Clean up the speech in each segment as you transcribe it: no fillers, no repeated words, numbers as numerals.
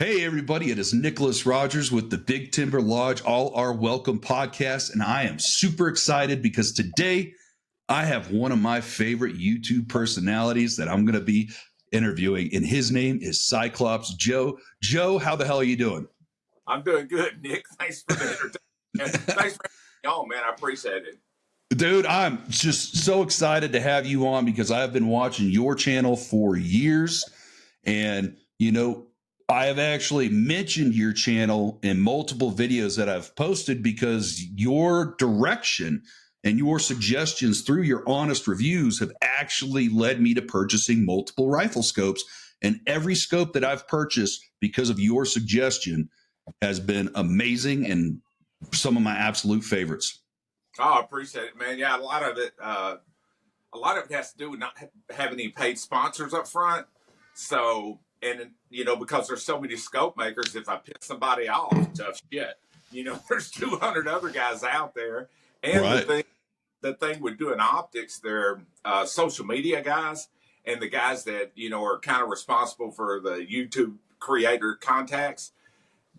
Hey, everybody, it is Nicholas Rogers with the Big Timber Lodge All Are Welcome podcast, and I am super excited because today I have one of my favorite YouTube personalities that I'm going to be interviewing, and his name is Cyclops Joe. Joe, how the hell are you doing? I'm doing good, Nick. Thanks for the introduction. Thanks for having me on, man. I appreciate it. Dude, I'm just so excited to have you on because I have been watching your channel for years. And, I have actually mentioned your channel in multiple videos that I've posted because your direction and your suggestions through your honest reviews have actually led me to purchasing multiple rifle scopes. And every scope that I've purchased because of your suggestion has been amazing and some of my absolute favorites. Oh, I appreciate it, man. Yeah, a lot of it has to do with not having any paid sponsors up front. So, and because there's so many scope makers, if I piss somebody off, tough shit. There's 200 other guys out there, and Right. the thing with doing optics, they're social media guys, and the guys that are kind of responsible for the YouTube creator contacts.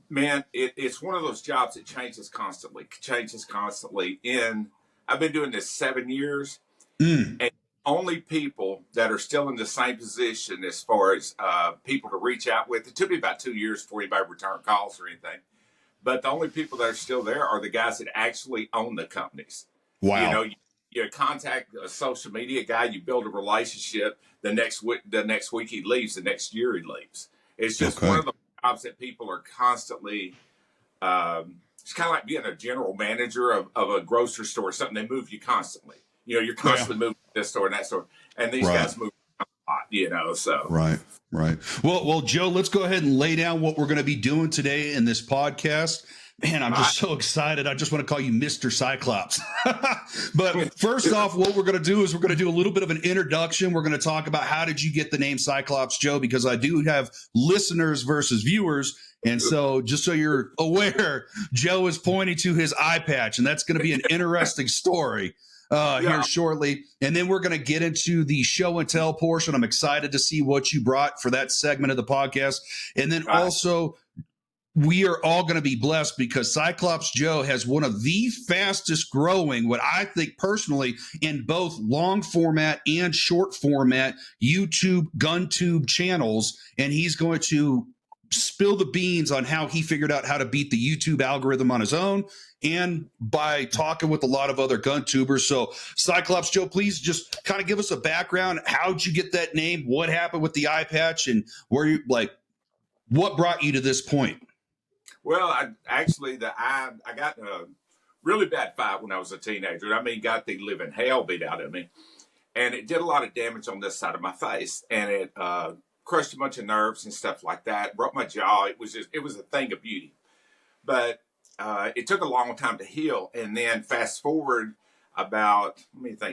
Man, it's one of those jobs that changes constantly. And I've been doing this 7 years, Mm. and only people that are still in the same position as far as people to reach out with. It took me about 2 years before anybody returned calls or anything. But the only people that are still there are the guys that actually own the companies. Wow. You contact a social media guy, you build a relationship. The next week he leaves, the next year he leaves. It's just one Okay. of the jobs that people are constantly. It's kind of like being a general manager of a grocery store or something. They move you constantly. You're constantly moving this store and that store, and these Right. guys move a lot. So Right. Right. Well, Joe, let's go ahead and lay down what we're going to be doing today in this podcast. Man, I'm just so excited. I just want to call you Mr. Cyclops. But first off, what we're going to do is we're going to do a little bit of an introduction. We're going to talk about how did you get the name Cyclops Joe, because I do have listeners versus viewers. And so just so you're aware, Joe is pointing to his eye patch, and that's going to be an interesting story here shortly. And then we're going to get into the show and tell portion. I'm excited to see what you brought for that segment of the podcast. And then also, we are all going to be blessed because Cyclops Joe has one of the fastest growing, what I think personally, in both long format and short format YouTube gun tube channels. And he's going to spill the beans on how he figured out how to beat the YouTube algorithm on his own and by talking with a lot of other gun tubers. So Cyclops Joe, please just kind of give us a background. How'd you get that name? What happened with the eye patch, and what brought you to this point? Well, I got in a really bad fight when I was a teenager. I mean, got the living hell beat out of me, and it did a lot of damage on this side of my face, and it crushed a bunch of nerves and stuff like that. Broke my jaw. It was a thing of beauty, but it took a long time to heal. And then fast forward about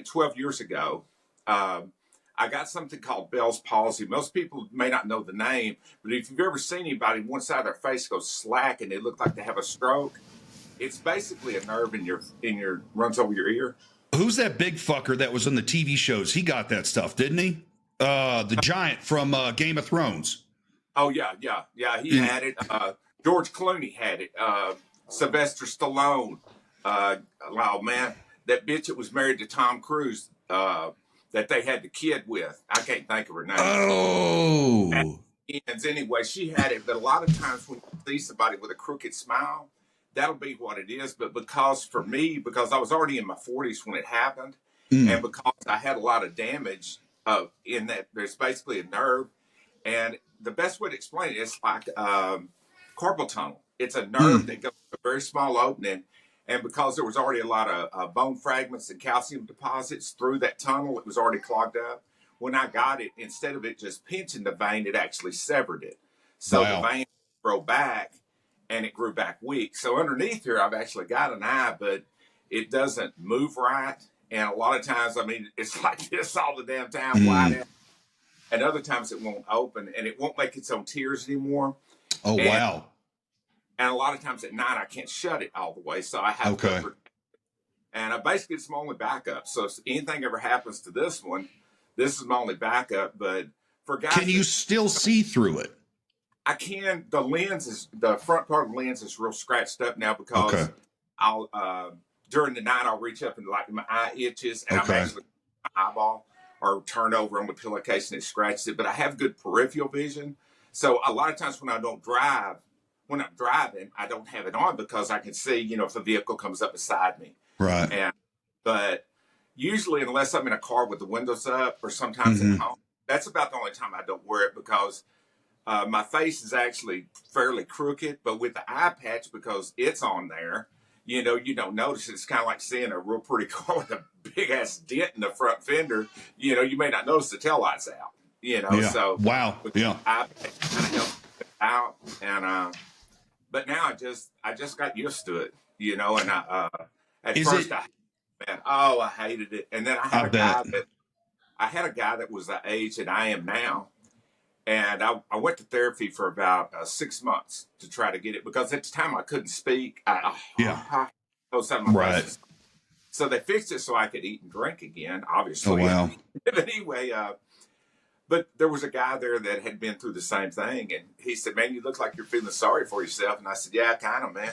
12 years ago. I got something called Bell's palsy. Most people may not know the name, but if you've ever seen anybody, one side of their face goes slack and they look like they have a stroke, it's basically a nerve in your runs over your ear. Who's that big fucker that was on the TV shows? He got that stuff, didn't he? The giant from Game of Thrones. Oh yeah. He had it. George Clooney had it. Sylvester Stallone. Oh man, that bitch that was married to Tom Cruise. That they had the kid with. I can't think of her name. Oh. Anyway, she had it. But a lot of times when you see somebody with a crooked smile, that'll be what it is. But because I was already in my 40s when it happened, and because I had a lot of damage in that, there's basically a nerve. And the best way to explain it is like carpal tunnel. It's a nerve that goes to a very small opening. And because there was already a lot of bone fragments and calcium deposits through that tunnel, it was already clogged up. When I got it, instead of it just pinching the vein, it actually severed it. So the vein grew back, and it grew back weak. So underneath here, I've actually got an eye, but it doesn't move right. And a lot of times, it's like this all the damn time, wide out. And other times it won't open, and it won't make its own tears anymore. Oh, wow. And a lot of times at night, I can't shut it all the way, so I have to. And basically, it's my only backup. So if anything ever happens to this one, this is my only backup. But for guys, can you still see through it? the front part of the lens is real scratched up now Okay. because I'll, during the night, I'll reach up and like my eye itches and I'm Okay. actually my eyeball or turn over on the pillowcase and it scratches it. But I have good peripheral vision. So a lot of times when when I'm driving, I don't have it on because I can see, if a vehicle comes up beside me. Right. But usually, unless I'm in a car with the windows up or sometimes at home, that's about the only time I don't wear it because my face is actually fairly crooked. But with the eye patch, because it's on there, you don't notice it. It's kind of like seeing a real pretty car with a big ass dent in the front fender. You may not notice the taillights out. Yeah. So Wow. Yeah. eye patch kind of helps it out. And but now I just got used to it. And at Is first it? I hated it. And then I bet. I had a guy that was the age that I am now. And I went to therapy for about 6 months to try to get it because at the time I couldn't speak. Yeah. Those out of my Right. glasses. So they fixed it so I could eat and drink again, Oh, obviously. wow. But anyway, but there was a guy there that had been through the same thing. And he said, man, you look like you're feeling sorry for yourself. And I said, yeah, kind of, man.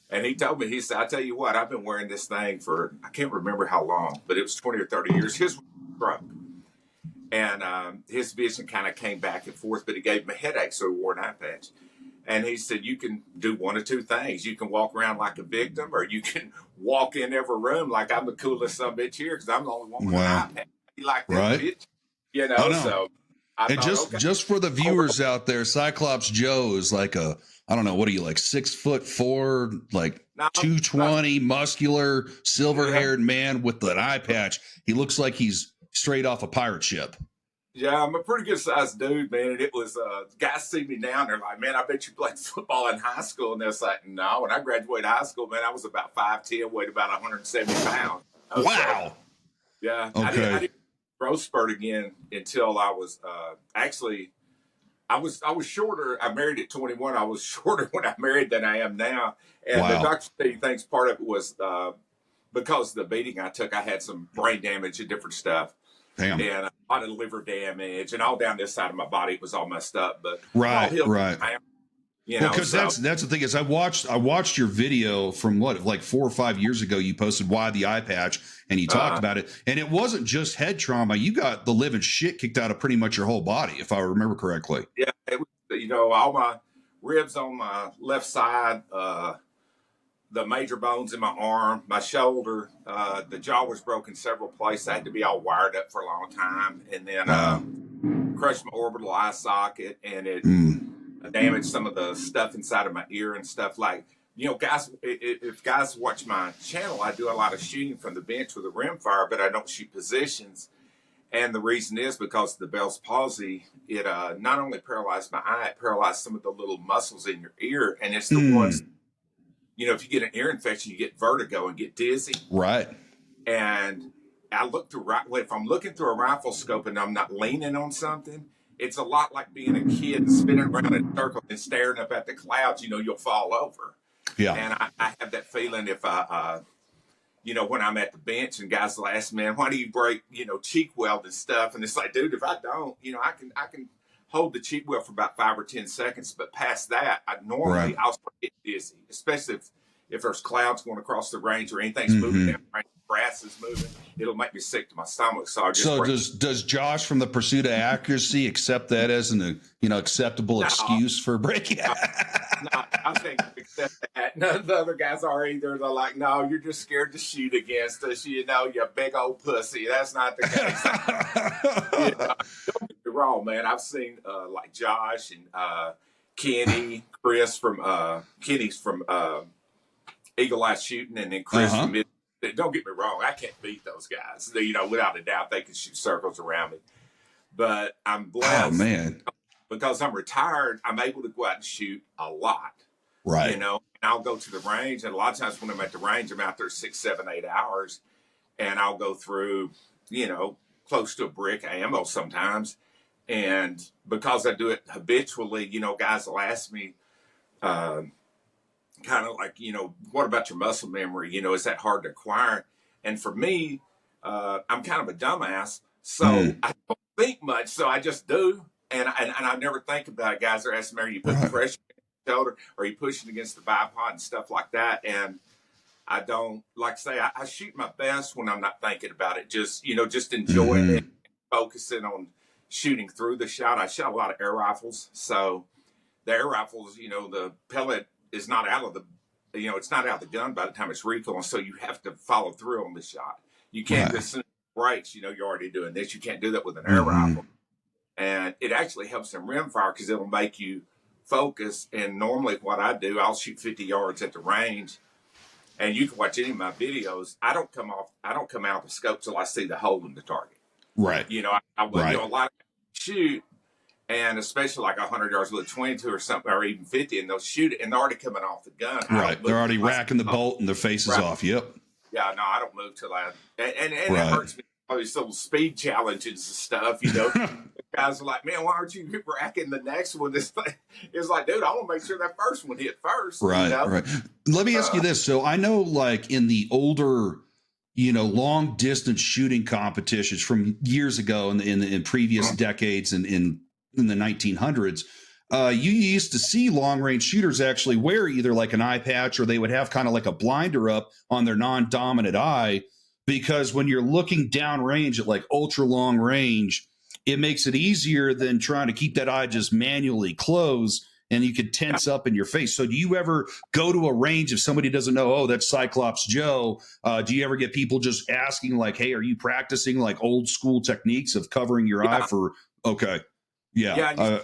And he told me, he said, I tell you what, I've been wearing this thing for, I can't remember how long, but it was 20 or 30 years. His was broke. And his vision kind of came back and forth, but it gave him a headache, so he wore an eye patch. And he said, you can do one of two things. You can walk around like a victim, or you can walk in every room like I'm the coolest bitch here because I'm the only one with an eye patch. You like that, Right. bitch? I know. So I And thought, just for the viewers out there, Cyclops Joe is like I don't know, what are you, like 6'4", like no, 220, muscular, silver-haired man with an eye patch. He looks like he's straight off a pirate ship. yeah, I'm a pretty good sized dude, man. And it was, guys see me now and they're like, man, I bet you played football in high school. And they're like, no, when I graduated high school, man, I was about 5'10", weighed about 170 pounds. Wow. So, yeah. Okay. I didn't growth spurt again until I was, I was shorter. I married at 21. I was shorter when I married than I am now. And the Wow. doctor said he thinks part of it was, because of the beating I took, I had some brain damage and different stuff. Damn. And a lot of liver damage and all down this side of my body. It was all messed up, but Right. Well, Because that's the thing is I watched your video from like 4 or 5 years ago. You posted why the eye patch and you talked about it, and it wasn't just head trauma. You got the living shit kicked out of pretty much your whole body, if I remember correctly. Yeah, it was, all my ribs on my left side, the major bones in my arm, my shoulder, the jaw was broken several places. I had to be all wired up for a long time, and then crushed my orbital eye socket, and it damaged some of the stuff inside of my ear and stuff. Like, guys, if guys watch my channel, I do a lot of shooting from the bench with a rimfire, but I don't shoot positions. And the reason is because the Bell's palsy, it not only paralyzed my eye, it paralyzed some of the little muscles in your ear, and it's the ones. If you get an ear infection, you get vertigo and get dizzy. Right. And I look through, if I'm looking through a rifle scope and I'm not leaning on something, it's a lot like being a kid and spinning around in a circle and staring up at the clouds. You'll fall over. Yeah. And I have that feeling if when I'm at the bench and guys will ask, man, why do you break, cheek weld and stuff? And it's like, dude, if I don't, I can hold the cheek weld for about 5 or 10 seconds, but past that, I'll start getting dizzy, especially if there's clouds going across the range or anything's moving down the range, grass is moving, it'll make me sick to my stomach. So does Josh from the Pursuit of Accuracy accept that as an acceptable excuse for breaking? No, I think accept that. None of the other guys are either. They're like, no, you're just scared to shoot against us. You big old pussy. That's not the case. Don't get me wrong, man. I've seen like Josh and Kenny, Chris from Kenny's from Eagle Eye Shooting, and then Chris from Mid. Don't get me wrong. I can't beat those guys. Without a doubt, they can shoot circles around me. But I'm blessed. Oh man. Because I'm retired, I'm able to go out and shoot a lot. Right. And I'll go to the range, and a lot of times when I'm at the range, I'm out there 6, 7, 8 hours, and I'll go through, close to a brick of ammo sometimes. And because I do it habitually, guys will ask me, kind of like, what about your muscle memory? Is that hard to acquire? And for me, I'm kind of a dumbass, so I don't think much, so I just do. and I never think about it. Guys are asking me, are you putting Right. pressure on the shoulder? Or are you pushing against the bipod and stuff like that? And I don't, like I say, I shoot my best when I'm not thinking about it. Just, just enjoying it, focusing on shooting through the shot. I shot a lot of air rifles. So the air rifles, the pellet is not out of the, it's not out of the gun by the time it's recoiling. So you have to follow through on the shot. You can't just send brakes, you're already doing this. You can't do that with an air rifle. And it actually helps in rimfire because it'll make you focus. And normally what I do, I'll shoot 50 yards at the range. And you can watch any of my videos. I don't come out of the scope till I see the hole in the target. Right. A lot of shoot, and especially like 100 yards with a 22 or something, or even 50, and they'll shoot it, and they're already coming off the gun. Right. They're already racking the bolt, and their face is off. Yep. Yeah, no, I don't move till and it hurts me. All these little speed challenges and stuff, Guys are like, man, why aren't you racking the next one? This thing is like, dude, I want to make sure that first one hit first. Right, right. Let me ask you this. So I know, like, in the older, long distance shooting competitions from years ago in previous decades and in the 1900s, you used to see long range shooters actually wear either like an eye patch or they would have kind of like a blinder up on their non-dominant eye, because when you're looking down range at like ultra long range, it makes it easier than trying to keep that eye just manually closed, and you could tense up in your face. So do you ever go to a range if somebody doesn't know, oh, that's Cyclops Joe? Do you ever get people just asking like, hey, are you practicing like old school techniques of covering your eye for, okay. Yeah. Yeah.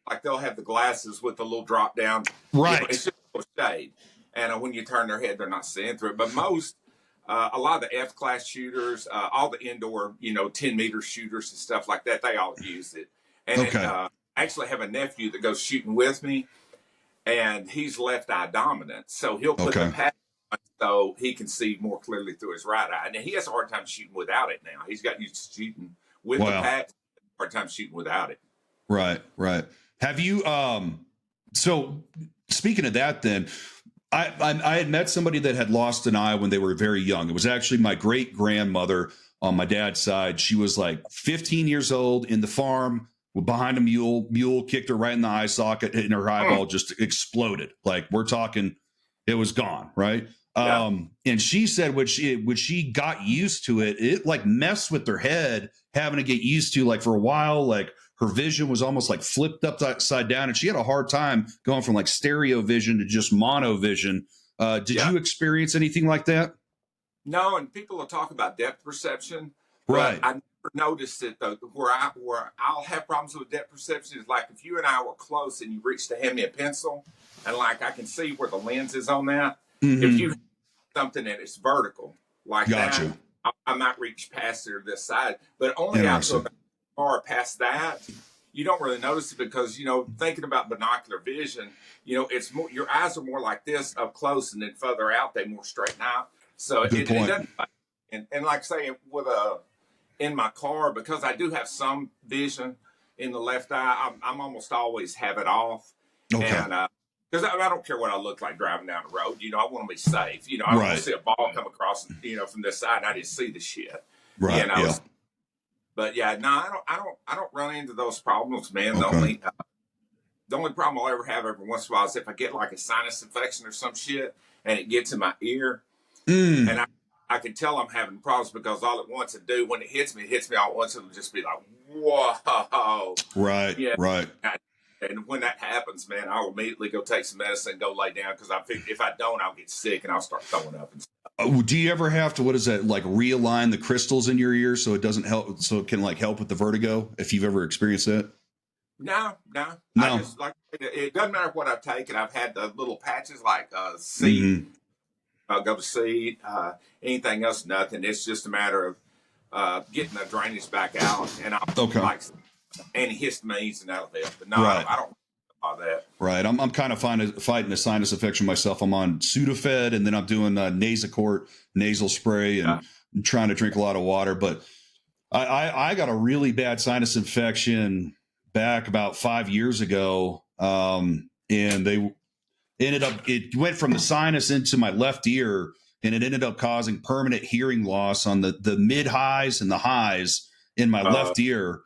Like they'll have the glasses with the little drop down. Right. It's just a shade. And when you turn their head, they're not seeing through it. But a lot of the F-class shooters, all the indoor, 10-meter shooters and stuff like that, they all use it. And I actually have a nephew that goes shooting with me, and he's left eye dominant. So he'll put the patch on so he can see more clearly through his right eye. And he has a hard time shooting without it now. He's got used to shooting with the patch, hard time shooting without it. Right, right. Have you, so speaking of that then, I had met somebody that had lost an eye when they were very young. It was actually my great grandmother on my dad's side. She was like 15 years old in the farm behind a mule. Mule kicked her right in the eye socket, and her eyeball just exploded. Like, we're talking, it was gone. Right. Yeah. And she said when she got used to it, it like messed with her head, having to get used to, like, for a while, like her vision was almost like flipped upside down, and she had a hard time going from like stereo vision to just mono vision. Did you experience anything like that? No, and people will talk about depth perception, right? I never noticed it though. Where I'll have problems with depth perception is like if you and I were close and you reached to hand me a pencil, and like I can see where the lens is on that. Mm-hmm. If you have something and it's vertical like that, I might reach past it or this side, but only out to about far past that, you don't really notice it because, thinking about binocular vision, it's more, your eyes are more like this up close, and then further out, they more straighten out. So it doesn't, and like say in my car, because I do have some vision in the left eye, I'm almost always have it off. Okay. And, because I don't care what I look like driving down the road. I want to be safe. I don't want to see a ball come across, from this side, and I just see the shit. Right. But yeah, no, I don't run into those problems, man. Okay. The only problem I'll ever have every once in a while is if I get like a sinus infection or some shit, and it gets in my ear, and I can tell I'm having problems because all it wants to do when it hits me all at once. It'll just be like, whoa. Right. Yeah. Right. And when that happens, man, I'll immediately go take some medicine and go lay down, because I figure if I don't, I'll get sick and I'll start throwing up and stuff. Do you ever have to, what is that, like realign the crystals in your ear so it doesn't help, so it can like help with the vertigo, if you've ever experienced that? No. I just, like, it doesn't matter what I've taken. I've had the little patches like seed. I'll go to seed. Anything else, nothing. It's just a matter of getting the drainage back out, and I'll like antihistamines, and that'll help. But no, I don't all that. Right. I'm kind of fighting a sinus infection myself. I'm on Sudafed, and then I'm doing Nasacort nasal spray, and trying to drink a lot of water. But I got a really bad sinus infection back about 5 years ago. And they it went from the sinus into my left ear, and it ended up causing permanent hearing loss on the mid highs and the highs in my left ear.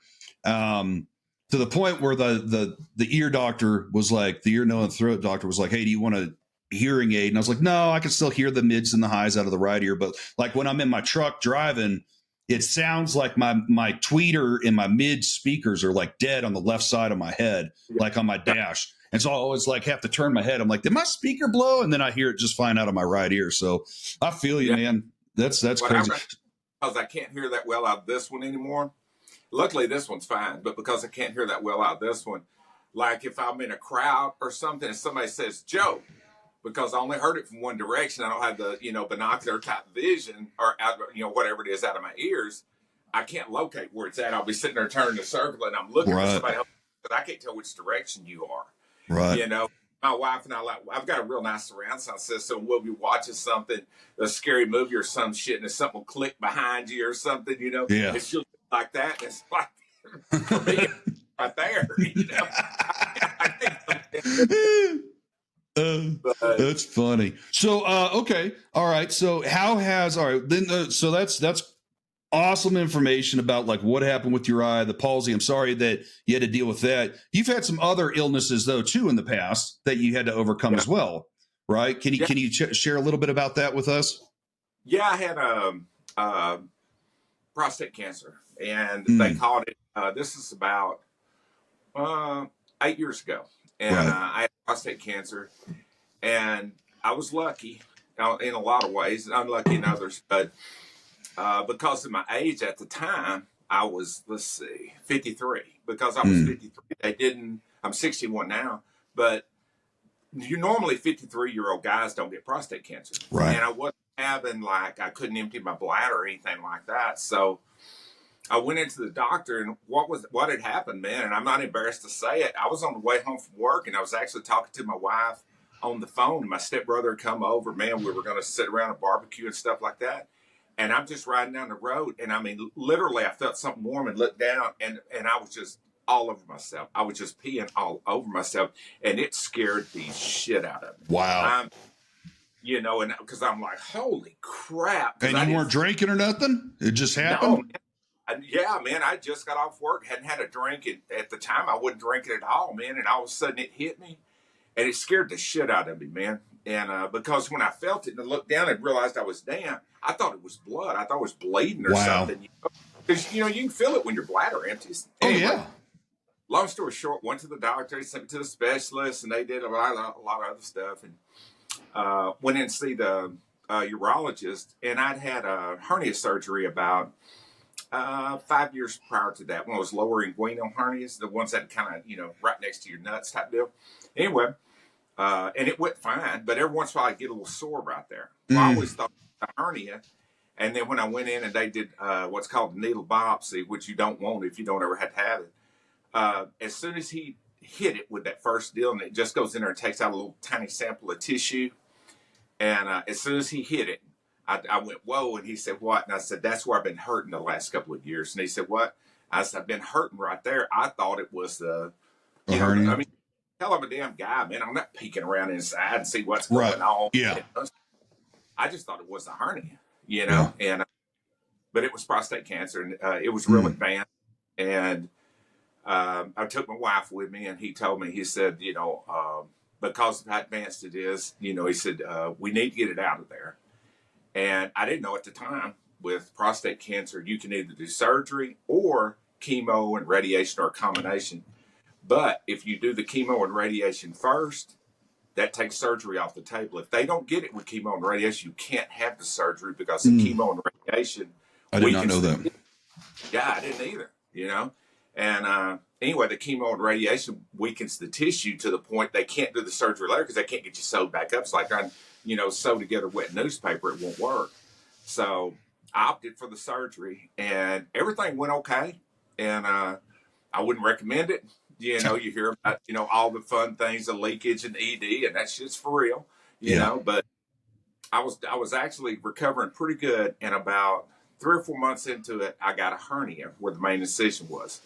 to the point where the ear doctor was like, the ear, nose, and throat doctor was like, hey, do you want a hearing aid? And I was like, no, I can still hear the mids and the highs out of the right ear. But like when I'm in my truck driving, it sounds like my tweeter and my mid speakers are like dead on the left side of my head, like on my dash. And so I always like have to turn my head. I'm like, did my speaker blow? And then I hear it just flying out of my right ear. So I feel you, man. That's crazy. Because I can't hear that well out of this one anymore. Luckily, this one's fine, but because I can't hear that well out of this one, like if I'm in a crowd or something and somebody says, Joe, because I only heard it from one direction, I don't have the, binocular type vision or, whatever it is out of my ears, I can't locate where it's at. I'll be sitting there turning the circle and I'm looking for somebody else, but I can't tell which direction you are. Right. My wife and I've got a real nice surround sound system. We'll be watching something, a scary movie or some shit, and something will click behind you or something, Yeah. It's just like that. And it's like, for me, right there, That's funny. So, okay. All right. So so that's awesome information about like what happened with your eye, the palsy. I'm sorry that you had to deal with that. You've had some other illnesses though too in the past that you had to overcome as well, right? Can you share a little bit about that with us? Yeah, I had prostate cancer, and they called it. This is about 8 years ago, and I had prostate cancer, and I was lucky in a lot of ways, and unlucky in others, but. Because of my age at the time, I was, 53. Because I was 53, I'm 61 now, but you normally 53-year-old guys don't get prostate cancer. Right. And I wasn't having I couldn't empty my bladder or anything like that. So I went into the doctor, and what had happened, man, and I'm not embarrassed to say it. I was on the way home from work, and I was actually talking to my wife on the phone, and my stepbrother had come over. Man, we were going to sit around a barbecue and stuff like that. And I'm just riding down the road, and I mean, literally, I felt something warm and looked down, and I was just all over myself. I was just peeing all over myself, and it scared the shit out of me. Wow. And because I'm like, holy crap. And you weren't drinking or nothing? It just happened? No, man, I just got off work, hadn't had a drink, and at the time, I wasn't drinking at all, man, and all of a sudden, it hit me, and it scared the shit out of me, man. And because when I felt it and I looked down and realized I was damp, I thought it was blood. I thought it was bleeding or something. Because, you can feel it when your bladder empties. Anyway, yeah. Long story short, went to the doctor, sent me to the specialist, and they did a lot of other stuff. And went in to see the urologist, and I'd had a hernia surgery about 5 years prior to that. One was lower inguinal hernias, the ones that kind of, right next to your nuts type deal. Anyway. And it went fine, but every once in a while I get a little sore right there. Well, I always thought it was a hernia. And then when I went in and they did what's called a needle biopsy, which you don't want if you don't ever have to have it, as soon as he hit it with that first deal, and it just goes in there and takes out a little tiny sample of tissue, and as soon as he hit it, I went, whoa, and he said, what? And I said, that's where I've been hurting the last couple of years. And he said, what? I said, I've been hurting right there. I thought it was the hernia. I mean, hell, I'm a damn guy, man. I'm not peeking around inside and see what's going on. Yeah. I just thought it was a hernia, and but it was prostate cancer, and it was real advanced. And I took my wife with me, and he told me, he said, because of how advanced it is, he said, we need to get it out of there. And I didn't know at the time with prostate cancer, you can either do surgery or chemo and radiation or a combination. But if you do the chemo and radiation first, that takes surgery off the table. If they don't get it with chemo and radiation, you can't have the surgery because the chemo and radiation. I did not know that. Yeah, I didn't either, And anyway, the chemo and radiation weakens the tissue to the point they can't do the surgery later because they can't get you sewed back up. It's like sew together wet newspaper. It won't work. So I opted for the surgery, and everything went okay. And I wouldn't recommend it. You hear about, all the fun things, the leakage and ED, and that shit's for real, you know, but I was actually recovering pretty good. And about 3 or 4 months into it, I got a hernia where the main incision was.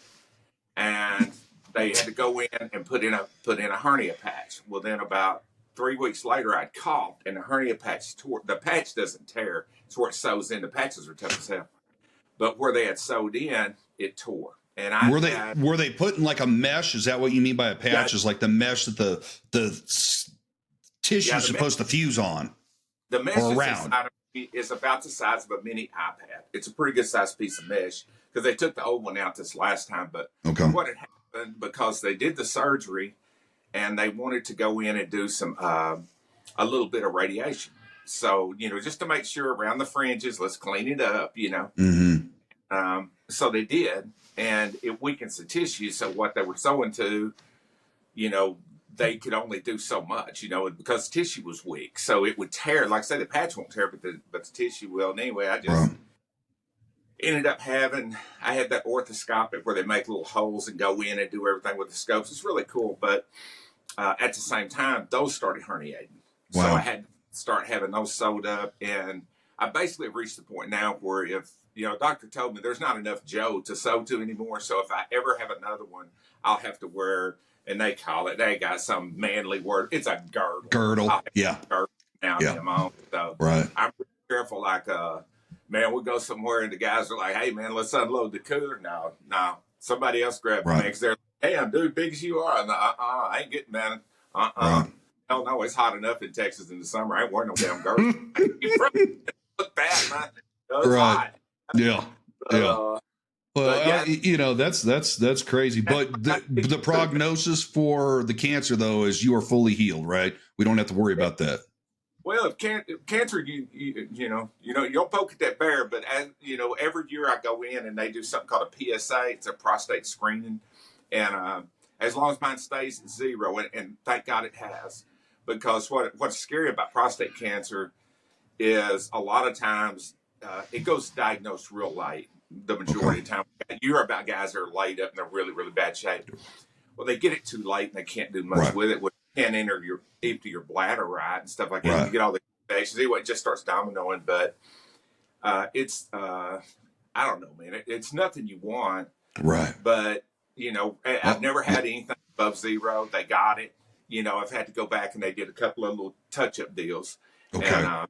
And they had to go in and put in a hernia patch. Well, then about 3 weeks later, I coughed, and the hernia patch tore. The patch doesn't tear. It's where it sews in. The patches are tough as hell. But where they had sewed in, it tore. And I Were they had were they putting like a mesh? Is that what you mean by a patch? Is like the mesh that the tissue yeah is supposed to fuse on the mesh or is around? inside of me is about the size of a mini iPad. It's a pretty good sized piece of mesh because they took the old one out this last time. But Okay. what had happened because they did the surgery and they wanted to go in and do some a little bit of radiation. So just to make sure around the fringes, let's clean it up. Mm-hmm. So they did, and it weakens the tissue. So what they were sewing to, you know, they could only do so much, because the tissue was weak. So it would tear. Like I said, the patch won't tear, but the tissue will. And anyway, I just Right. ended up I had that orthoscopic where they make little holes and go in and do everything with the scopes. It's really cool. But at the same time, those started herniating. Wow. So I had to start having those sewed up. And I basically reached the point now where if, a doctor told me there's not enough Joe to sew to anymore. So if I ever have another one, I'll have to wear, and they got some manly word. It's a girdle. Girdle. Yeah. Girdle now Yeah. I'm on. So Right. I'm pretty careful. Like, man, we go somewhere and the guys are like, hey, man, let's unload the cooler. No. Somebody else grab the next. They're like, hey, I'm dude, big as you are. I ain't getting that. Right. Hell no, it's hot enough in Texas in the summer. I ain't wearing no damn girdle. Look that, man. It's hot. Yeah. Yeah. Well, yeah. that's crazy. But the prognosis for the cancer, though, is you are fully healed, right? We don't have to worry about that. Well, if cancer, you'll poke at that bear. But as every year I go in and they do something called a PSA. It's a prostate screening, and as long as mine stays at 0, and thank God it has, because what's scary about prostate cancer is a lot of times it goes diagnosed real late. The majority of the time, you hear about guys that are laid up and they're really, really bad shape. Well, they get it too late and they can't do much with it. Can't empty your bladder right and stuff like that. You get all the infections. Anyway, it just starts dominoing. But it's I don't know, man. It's nothing you want. Right. But I've never had anything above 0. They got it. I've had to go back and they did a couple of little touch-up deals. Okay. And I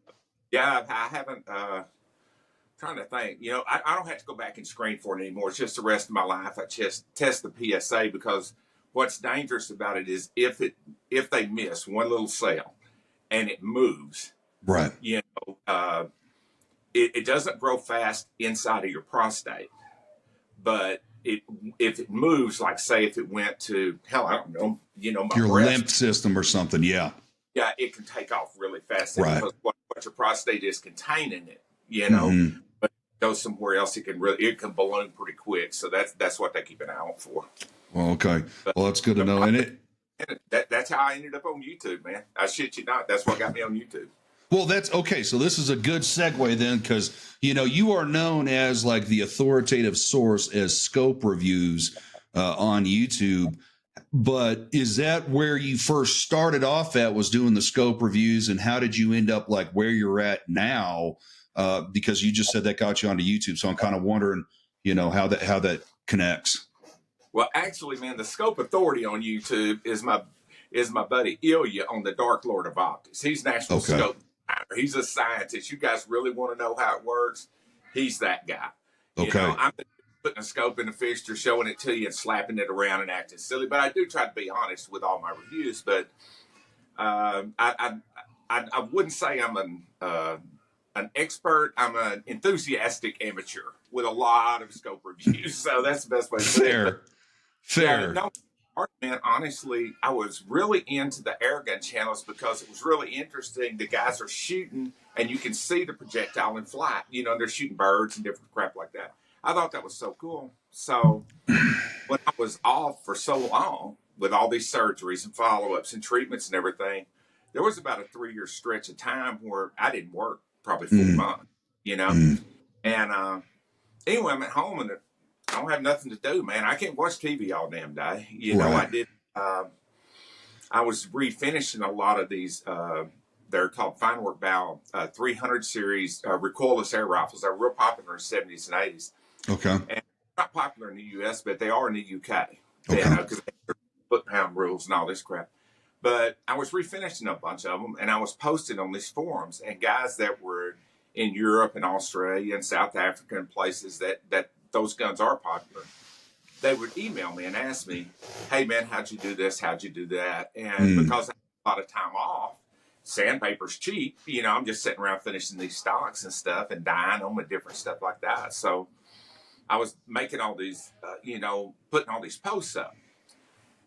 haven't. Trying to think, I don't have to go back and screen for it anymore. It's just the rest of my life. I just test the PSA because what's dangerous about it is if they miss one little cell and it moves, right? It doesn't grow fast inside of your prostate, but if it moves, like say if it went to I don't know, my your breast, lymph system or something, yeah, it can take off really fast. Right. Because what your prostate is containing it, Mm-hmm. Go somewhere else, it can balloon pretty quick. So that's what they keep an eye out for. Well, okay. Well, that's good to know. And that's how I ended up on YouTube, man. I shit you not. That's what got me on YouTube. Well, that's okay. So this is a good segue then, because you are known as like the authoritative source as scope reviews on YouTube. But is that where you first started off at, was doing the scope reviews, and how did you end up like where you're at now? Because you just said that got you onto YouTube, so I'm kind of wondering, how that connects. Well, actually, man, the scope authority on YouTube is my buddy Ilya on the Dark Lord of Optics. He's national scope designer. He's a scientist. You guys really want to know how it works? He's that guy. Okay. I'm putting a scope in a fixture, showing it to you, and slapping it around and acting silly. But I do try to be honest with all my reviews. But I wouldn't say I'm an expert. I'm an enthusiastic amateur with a lot of scope reviews. So that's the best way to say it. Fair. No, man, honestly, I was really into the airgun channels because it was really interesting. The guys are shooting and you can see the projectile in flight. They're shooting birds and different crap like that. I thought that was so cool. So when I was off for so long with all these surgeries and follow-ups and treatments and everything, there was about a 3-year stretch of time where I didn't work. Probably 4 months, and anyway, I'm at home and I don't have nothing to do, man. I can't watch TV all damn day. I did. I was refinishing a lot of these. They're called fine work bow 300 series recoilless air rifles. They're real popular in the 70s and 80s. Okay. And not popular in the U.S., but they are in the U.K. Okay. Because they have foot-pound rules and all this crap. But I was refinishing a bunch of them, and I was posting on these forums, and guys that were in Europe and Australia and South Africa and places that those guns are popular. they would email me and ask me, "Hey man, how'd you do this? How'd you do that?" And Mm. because I had a lot of time off, sandpaper's cheap. I'm just sitting around finishing these stocks and stuff and dyeing them and different stuff like that. So I was making all these, putting all these posts up,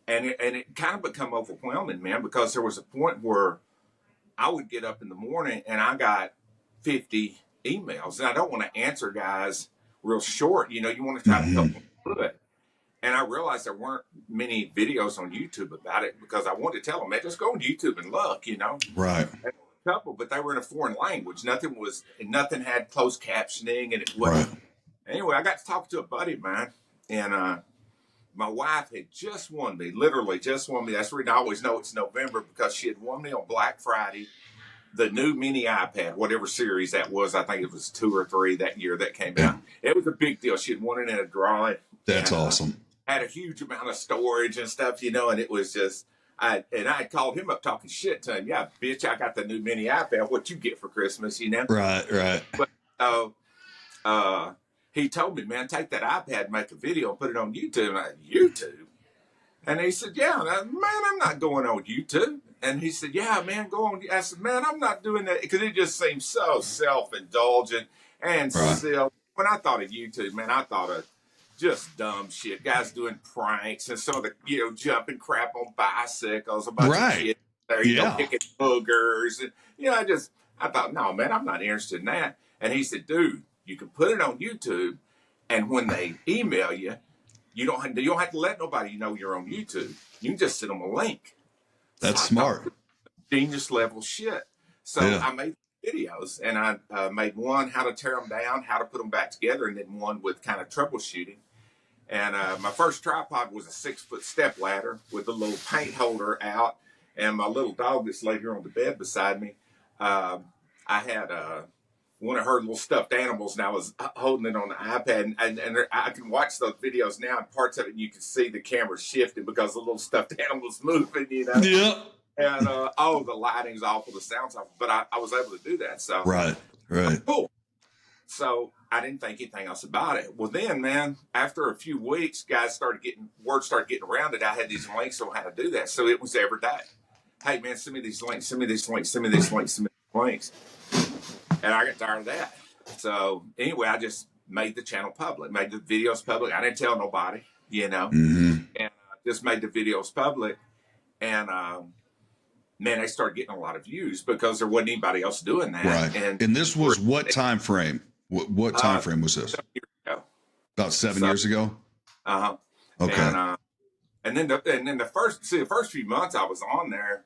and it kind of become overwhelming, man, because there was a point where I would get up in the morning and I got 50 emails, and I don't want to answer guys real short. You want to try to help them through it. And I realized there weren't many videos on YouTube about it because I wanted to tell them, man, just go on YouTube and look, Right. And a couple, but they were in a foreign language. Nothing had closed captioning, and it Right. wasn't. Anyway, I got to talk to a buddy of mine, and my wife had just won me, literally just won me. That's the reason I always know it's November, because she had won me on Black Friday the new mini iPad, whatever series that was. I think it was 2 or 3 that year that came out. It was a big deal. She had won it in a drawing. That's awesome. Had a huge amount of storage and stuff, and it was just, I had called him up talking shit to him. Yeah, bitch, I got the new mini iPad. What you get for Christmas, Right. But he told me, man, take that iPad, make a video, and put it on YouTube. And YouTube? And he said, yeah, man, I'm not going on YouTube. And he said, yeah, man, go on. I said, man, I'm not doing that, because it just seems so self-indulgent and silly. When I thought of YouTube, man, I thought of just dumb shit. Guys doing pranks and some of the, jumping crap on bicycles, a bunch of kids there, picking boogers. And, I thought, no, man, I'm not interested in that. And he said, dude, you can put it on YouTube, and when they email you, you don't have to let nobody know you're on YouTube. You can just send them a link. That's smart. Genius level shit. So I made videos, and I made one how to tear them down, how to put them back together, and then one with kind of troubleshooting. And my first tripod was a 6-foot step ladder with a little paint holder out, and my little dog that's laid here on the bed beside me. I had one of her little stuffed animals, and I was holding it on the iPad, and I can watch those videos now, and parts of it you can see the camera shifting because the little stuffed animal's moving, Yeah. And the lighting's awful, the sound's awful, but I was able to do that. So right. Cool. So I didn't think anything else about it. Well, then, man, after a few weeks, word started getting around that I had these links on how to do that. So it was every day. Hey, man, send me these links, send me these links, send me these links, send me these links. And I got tired of that. So anyway, I just made the channel public, made the videos public. I didn't tell nobody, and just made the videos public. And man, they started getting a lot of views because there wasn't anybody else doing that. Right. And this was what time frame? What time frame was this? 7 years ago. About 7 years ago? Uh-huh. Okay. And then the first few months I was on there,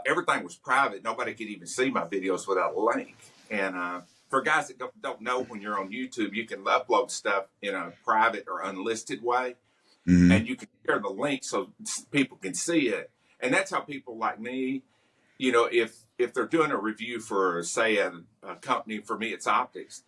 everything was private. Nobody could even see my videos without a link. And for guys that don't know, when you're on YouTube, you can upload stuff in a private or unlisted way, and you can share the link so people can see it. And that's how people like me, if they're doing a review for, say, a company, for me it's optics,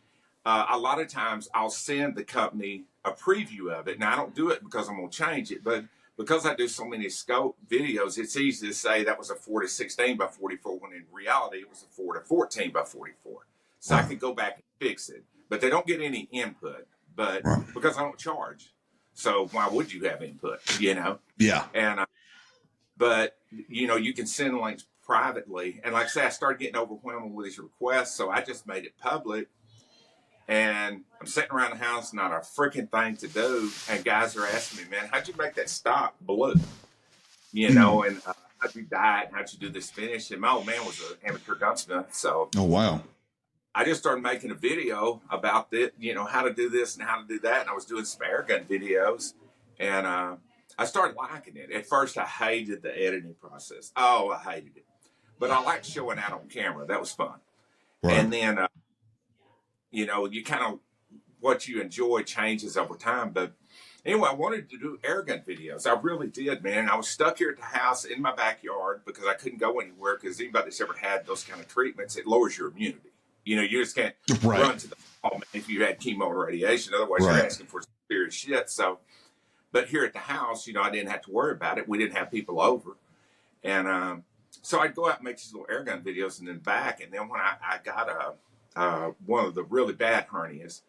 a lot of times I'll send the company a preview of it. Now, I don't do it because I'm going to change it, but because I do so many scope videos, it's easy to say that was a 4:16 by 44 when in reality it was a 4:14 by 44. So I could go back and fix it, but they don't get any input. But because I don't charge, so why would you have input? Yeah. And but you can send links privately, and like I say, I started getting overwhelmed with these requests, so I just made it public. And I'm sitting around the house, not a freaking thing to do. And guys are asking me, man, how'd you make that stock blue? And how'd you dye it? And how'd you do this finish? And my old man was an amateur gunsmith. So oh, wow. I just started making a video about it, how to do this and how to do that. And I was doing some air gun videos. And I started liking it. At first, I hated the editing process. Oh, I hated it. But I liked showing out on camera. That was fun. Right. And then you kind of, what you enjoy changes over time. But anyway, I wanted to do air gun videos. I really did, man. I was stuck here at the house in my backyard because I couldn't go anywhere, because anybody that's ever had those kind of treatments, it lowers your immunity. You just can't run to the home if you had chemo or radiation. Otherwise, you're asking for serious shit. So, but here at the house, I didn't have to worry about it. We didn't have people over. And so I'd go out and make these little air gun videos and then back. And then when I got one of the really bad hernias,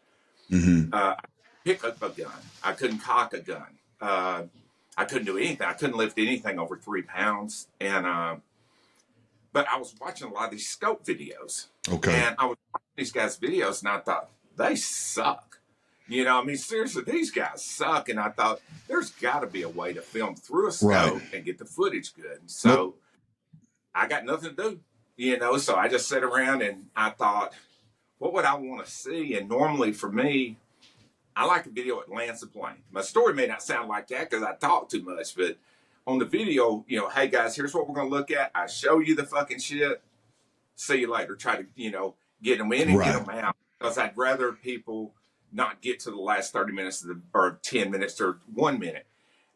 pick up a gun. I couldn't cock a gun. I couldn't do anything. I couldn't lift anything over 3 pounds. But I was watching a lot of these scope videos. Okay. And I was watching these guys' videos, and I thought, they suck. I mean, seriously, these guys suck. And I thought, there's got to be a way to film through a scope and get the footage good. So I got nothing to do, so I just sat around and I thought, what would I want to see? And normally for me, I like a video that lands the plane. My story may not sound like that because I talk too much, but on the video, hey guys, here's what we're going to look at. I show you the fucking shit. See you later. Try to, get them in and get them out. Because I'd rather people not get to the last 30 minutes or 10 minutes or 1 minute.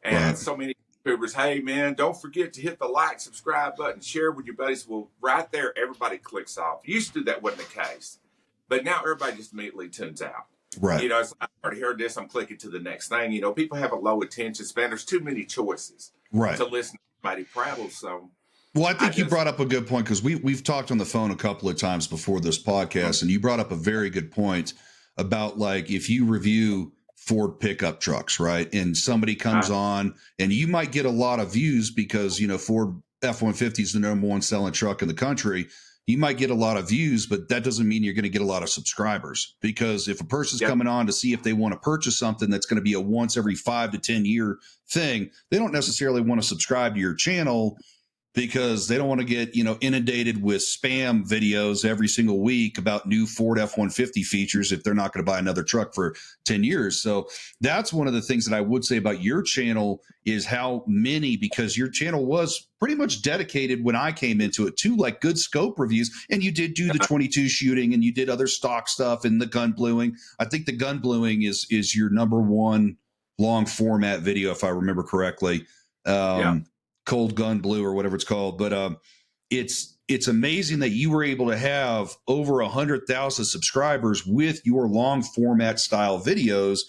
And so many YouTubers, hey man, don't forget to hit the like, subscribe button, share with your buddies. Well, right there, everybody clicks off. Used to that wasn't the case. But now everybody just immediately tunes out. Right. It's like, I already heard this, I'm clicking to the next thing. People have a low attention span. There's too many choices to listen to somebody prattle. So, well, I think you brought up a good point because we've talked on the phone a couple of times before this podcast, and you brought up a very good point about like if you review Ford pickup trucks, right? And somebody comes on and you might get a lot of views because, Ford F-150 is the number one selling truck in the country. You might get a lot of views, but that doesn't mean you're going to get a lot of subscribers, because if a person's coming on to see if they want to purchase something that's going to be a once every 5 to 10 year thing, they don't necessarily want to subscribe to your channel because they don't want to get, inundated with spam videos every single week about new Ford F-150 features if they're not going to buy another truck for 10 years. So that's one of the things that I would say about your channel is how many, because your channel was pretty much dedicated when I came into it to like good scope reviews. And you did do the 22 shooting and you did other stock stuff and the gun bluing. I think the gun bluing is your number one long format video, if I remember correctly. Cold Gun Blue or whatever it's called. But it's amazing that you were able to have over 100,000 subscribers with your long format style videos,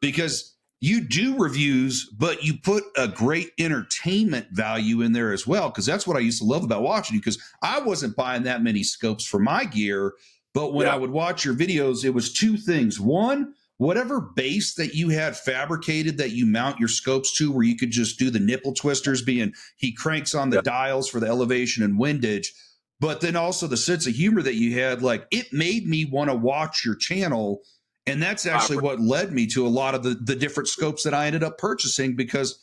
because you do reviews, but you put a great entertainment value in there as well. Because that's what I used to love about watching you, because I wasn't buying that many scopes for my gear. But when I would watch your videos, it was two things. One, whatever base that you had fabricated that you mount your scopes to, where you could just do the nipple twisters, being he cranks on the dials for the elevation and windage, but then also the sense of humor that you had, like it made me want to watch your channel. And that's actually what led me to a lot of the different scopes that I ended up purchasing, because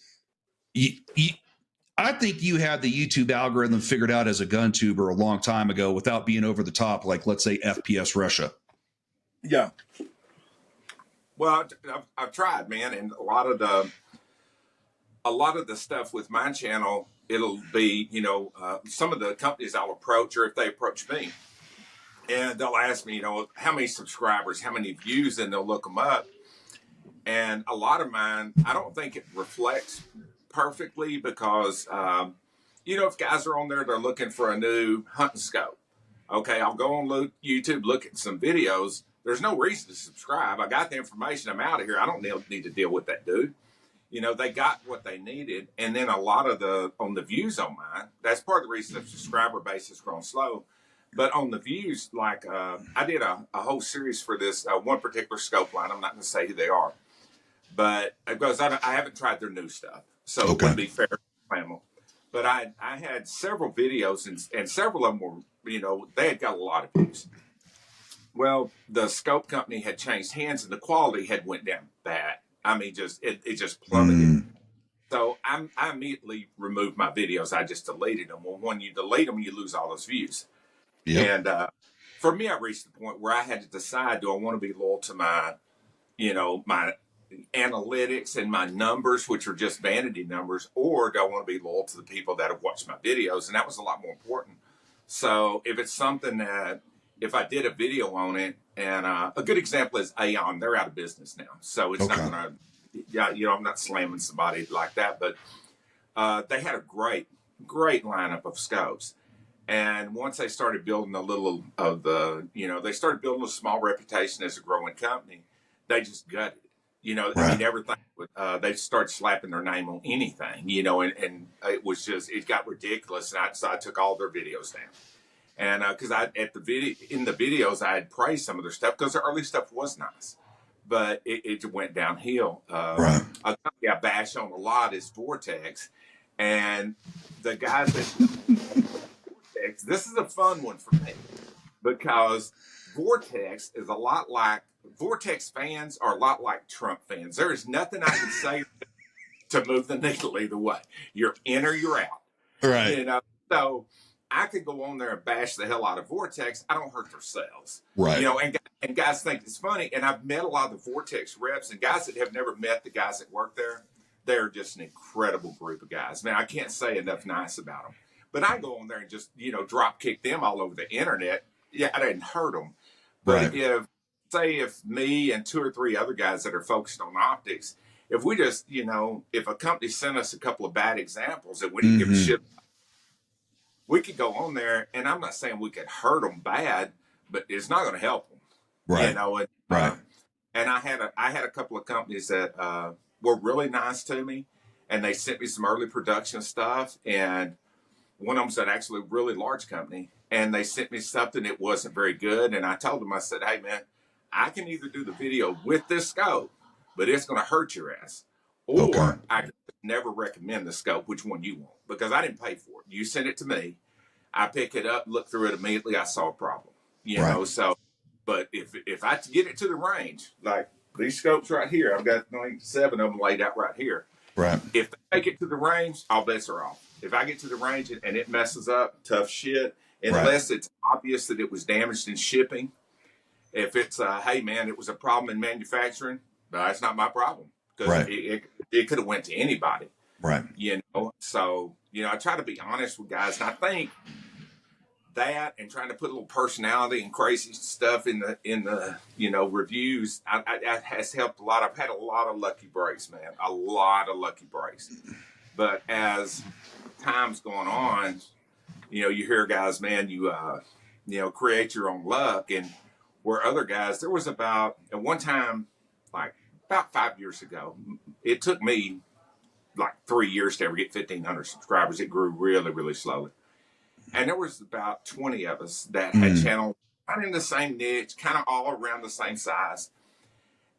I think you had the YouTube algorithm figured out as a gun tuber a long time ago without being over the top, like let's say FPS Russia. Yeah. Well, I've tried, man, and a lot of the stuff with my channel, it'll be, some of the companies I'll approach, or if they approach me, and they'll ask me, how many subscribers, how many views, and they'll look them up. And a lot of mine, I don't think it reflects perfectly because, if guys are on there, they're looking for a new hunting scope. Okay, I'll go on YouTube, look at some videos. There's no reason to subscribe. I got the information. I'm out of here. I don't need to deal with that dude. They got what they needed. And then a lot of on the views on mine, that's part of the reason the subscriber base has grown slow. But on the views, like I did a whole series for this one particular scope line. I'm not going to say who they are. But because I haven't tried their new stuff. So it wouldn't be fair to them. But I had several videos, and several of them were, they had got a lot of views. Well, the scope company had changed hands and the quality had went down bad. I mean, it just plummeted. So I immediately removed my videos. I just deleted them. Well, when you delete them, you lose all those views. Yep. And for me, I reached the point where I had to decide, do I want to be loyal to my, my analytics and my numbers, which are just vanity numbers, or do I want to be loyal to the people that have watched my videos? And that was a lot more important. So if it's something that, if I did a video on it, and a good example is Aeon, they're out of business now. So it's not going to, I'm not slamming somebody like that, but they had a great lineup of scopes. And once they started building a little of the, they started building a small reputation as a growing company, they just gutted it. I mean, everything, they started slapping their name on anything, and it was just, it got ridiculous. And so I took all their videos down. And because in the videos, I had praised some of their stuff because the early stuff was nice. but it went downhill. Right. A company I bash on a lot is Vortex, and the guys that Vortex. This is a fun one for me because Vortex is a lot like Vortex fans are a lot like Trump fans. There is nothing I can say to move the needle either way. You're in or you're out. Right. You know, so I could go on there and bash the hell out of Vortex. I don't hurt their sales. Right. You know, and guys think it's funny. And I've met a lot of the Vortex reps and guys that have never met the guys that work there. They're just an incredible group of guys. Man, I can't say enough nice about them. But I go on there and just, you know, drop kick them all over the internet. Yeah, I didn't hurt them. But if me and 2 or 3 other guys that are focused on optics, if we just, you know, if a company sent us a couple of bad examples that we didn't give a shit, we could go on there, and I'm not saying we could hurt them bad, but it's not going to help them. Right. You know, and I had a couple of companies that were really nice to me, and they sent me some early production stuff, and one of them's an actually really large company, and they sent me something that wasn't very good, and I told them, I said, hey, man, I can either do the video with this scope, but it's going to hurt your ass, or I can never recommend the scope, which one you want, because I didn't pay for it. You sent it to me. I pick it up, look through it immediately. I saw a problem, you know, so, but if I get it to the range, like these scopes right here, I've got like 7 of them laid out right here. Right. If they make it to the range, all bets are off. If I get to the range and it messes up, tough shit, unless it's obvious that it was damaged in shipping. If it's, hey, man, it was a problem in manufacturing, that's not my problem. Because it could have went to anybody. Right. You know, so, you know, I try to be honest with guys. And I think that and trying to put a little personality and crazy stuff in the you know, reviews, I has helped a lot. I've had a lot of lucky breaks, man. A lot of lucky breaks. But as time's going on, you know, you hear guys, man, you know, create your own luck. And where other guys, there was about, at one time, like about 5 years ago, it took me like 3 years to ever get 1,500 subscribers. It grew really, really slowly. And there was about 20 of us that had channels kind of in the same niche, kind of all around the same size.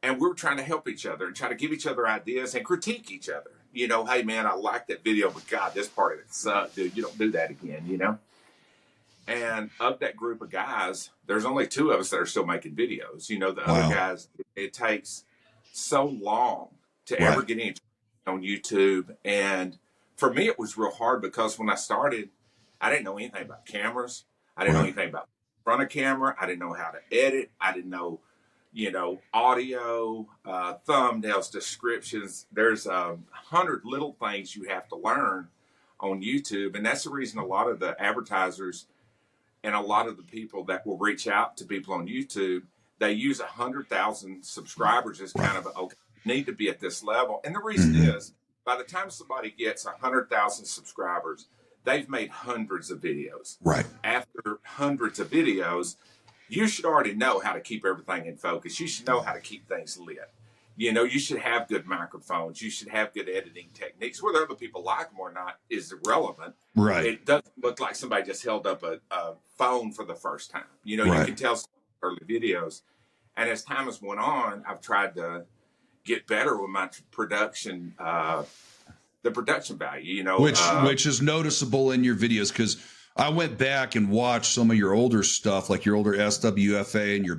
And we were trying to help each other and try to give each other ideas and critique each other. You know, hey, man, I like that video, but God, this part of it sucked, dude. You don't do that again, you know? And of that group of guys, there's only 2 of us that are still making videos. You know, the other guys, it takes so long to ever get any on YouTube. And for me, it was real hard because when I started, I didn't know anything about cameras. I didn't know anything about front of camera. I didn't know how to edit. I didn't know, you know, audio, thumbnails, descriptions. There's 100 little things you have to learn on YouTube. And that's the reason a lot of the advertisers and a lot of the people that will reach out to people on YouTube, they use 100,000 subscribers as kind of, okay, need to be at this level. And the reason is, by the time somebody gets 100,000 subscribers, they've made hundreds of videos. Right. After hundreds of videos, you should already know how to keep everything in focus. You should know how to keep things lit. You know, you should have good microphones. You should have good editing techniques. Whether other people like them or not is irrelevant. Right. It doesn't look like somebody just held up a phone for the first time. You know, you can tell some early videos. And as time has went on, I've tried to get better with my production, the production value, you know. Which is noticeable in your videos, because I went back and watched some of your older stuff, like your older SWFA and your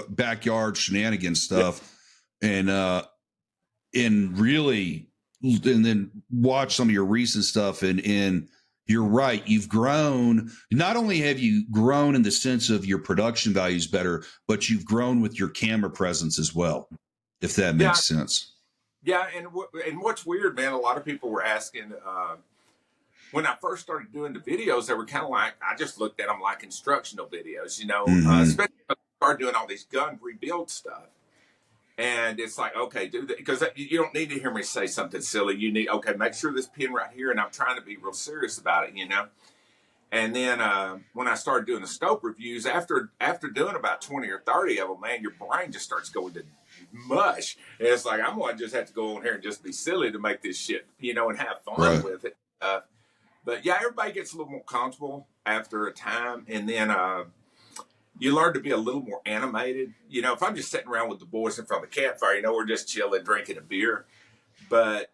backyard shenanigans stuff. And really, and then watch some of your recent stuff, and you're right. You've grown. Not only have you grown in the sense of your production values better, but you've grown with your camera presence as well, if that makes sense. Yeah. And what's weird, man, a lot of people were asking, when I first started doing the videos, they were kind of like, I just looked at them like instructional videos, you know, especially when I started doing all these gun rebuild stuff. And it's like, okay, do that, because you don't need to hear me say something silly. You need, okay, make sure this pin right here, and I'm trying to be real serious about it, you know. And then when I started doing the scope reviews, after doing about 20 or 30 of them, man, your brain just starts going to mush. And it's like, I'm going to just have to go on here and just be silly to make this shit, you know, and have fun with it. But yeah, everybody gets a little more comfortable after a time, and then you learn to be a little more animated. You know, if I'm just sitting around with the boys in front of the campfire, you know, we're just chilling, drinking a beer. But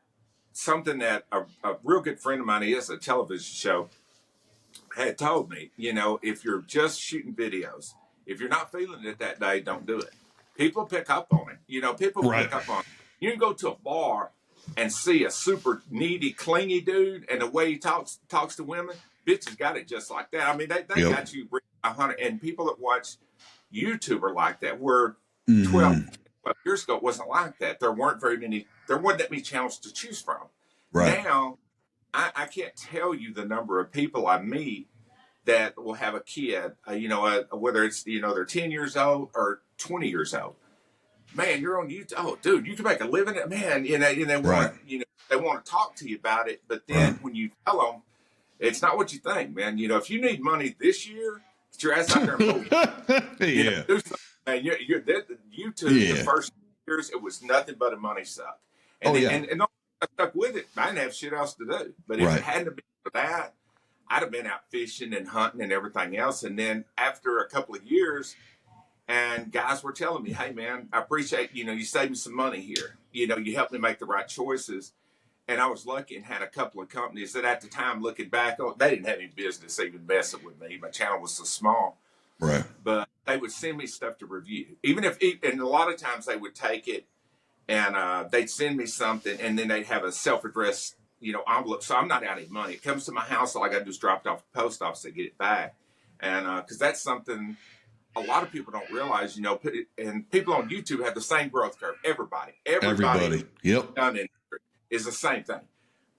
something that a real good friend of mine, he has a television show, had told me, you know, if you're just shooting videos, if you're not feeling it that day, don't do it. People pick up on it. You know, people Right. pick up on it. You can go to a bar and see a super needy, clingy dude, and the way he talks to women, bitches got it just like that. I mean, they Yep. got you 100, and people that watch YouTube are like that. Where Mm-hmm. 12 years ago, it wasn't like that. There weren't that many channels to choose from. Right. Now, I can't tell you the number of people I meet that will have a kid, whether it's, you know, they're 10 years old or 20 years old. Man, you're on YouTube. Oh, dude, you can make a living at, man. You know, Right. they want to talk to you about it. But then Right. when you tell them, it's not what you think, man. You know, if you need money this year, get your ass out there and move. You know, do something, man. YouTube, the first years, it was nothing but a money suck. And and I stuck with it. I didn't have shit else to do. But if it hadn't been for that, I'd have been out fishing and hunting and everything else. And then after a couple of years, and guys were telling me, hey, man, I appreciate, you know, you saved me some money here. You know, you helped me make the right choices. And I was lucky and had a couple of companies that at the time, looking back, they didn't have any business even messing with me. My channel was so small. Right. But they would send me stuff to review. And a lot of times they would take it and they'd send me something, and then they'd have a self-addressed, you know, envelope. So I'm not out any money. It comes to my house, all I got to do is drop it off at the post office and get it back. And because that's something a lot of people don't realize, you know, and people on YouTube have the same growth curve. Everybody. Yep. Done in is the same thing.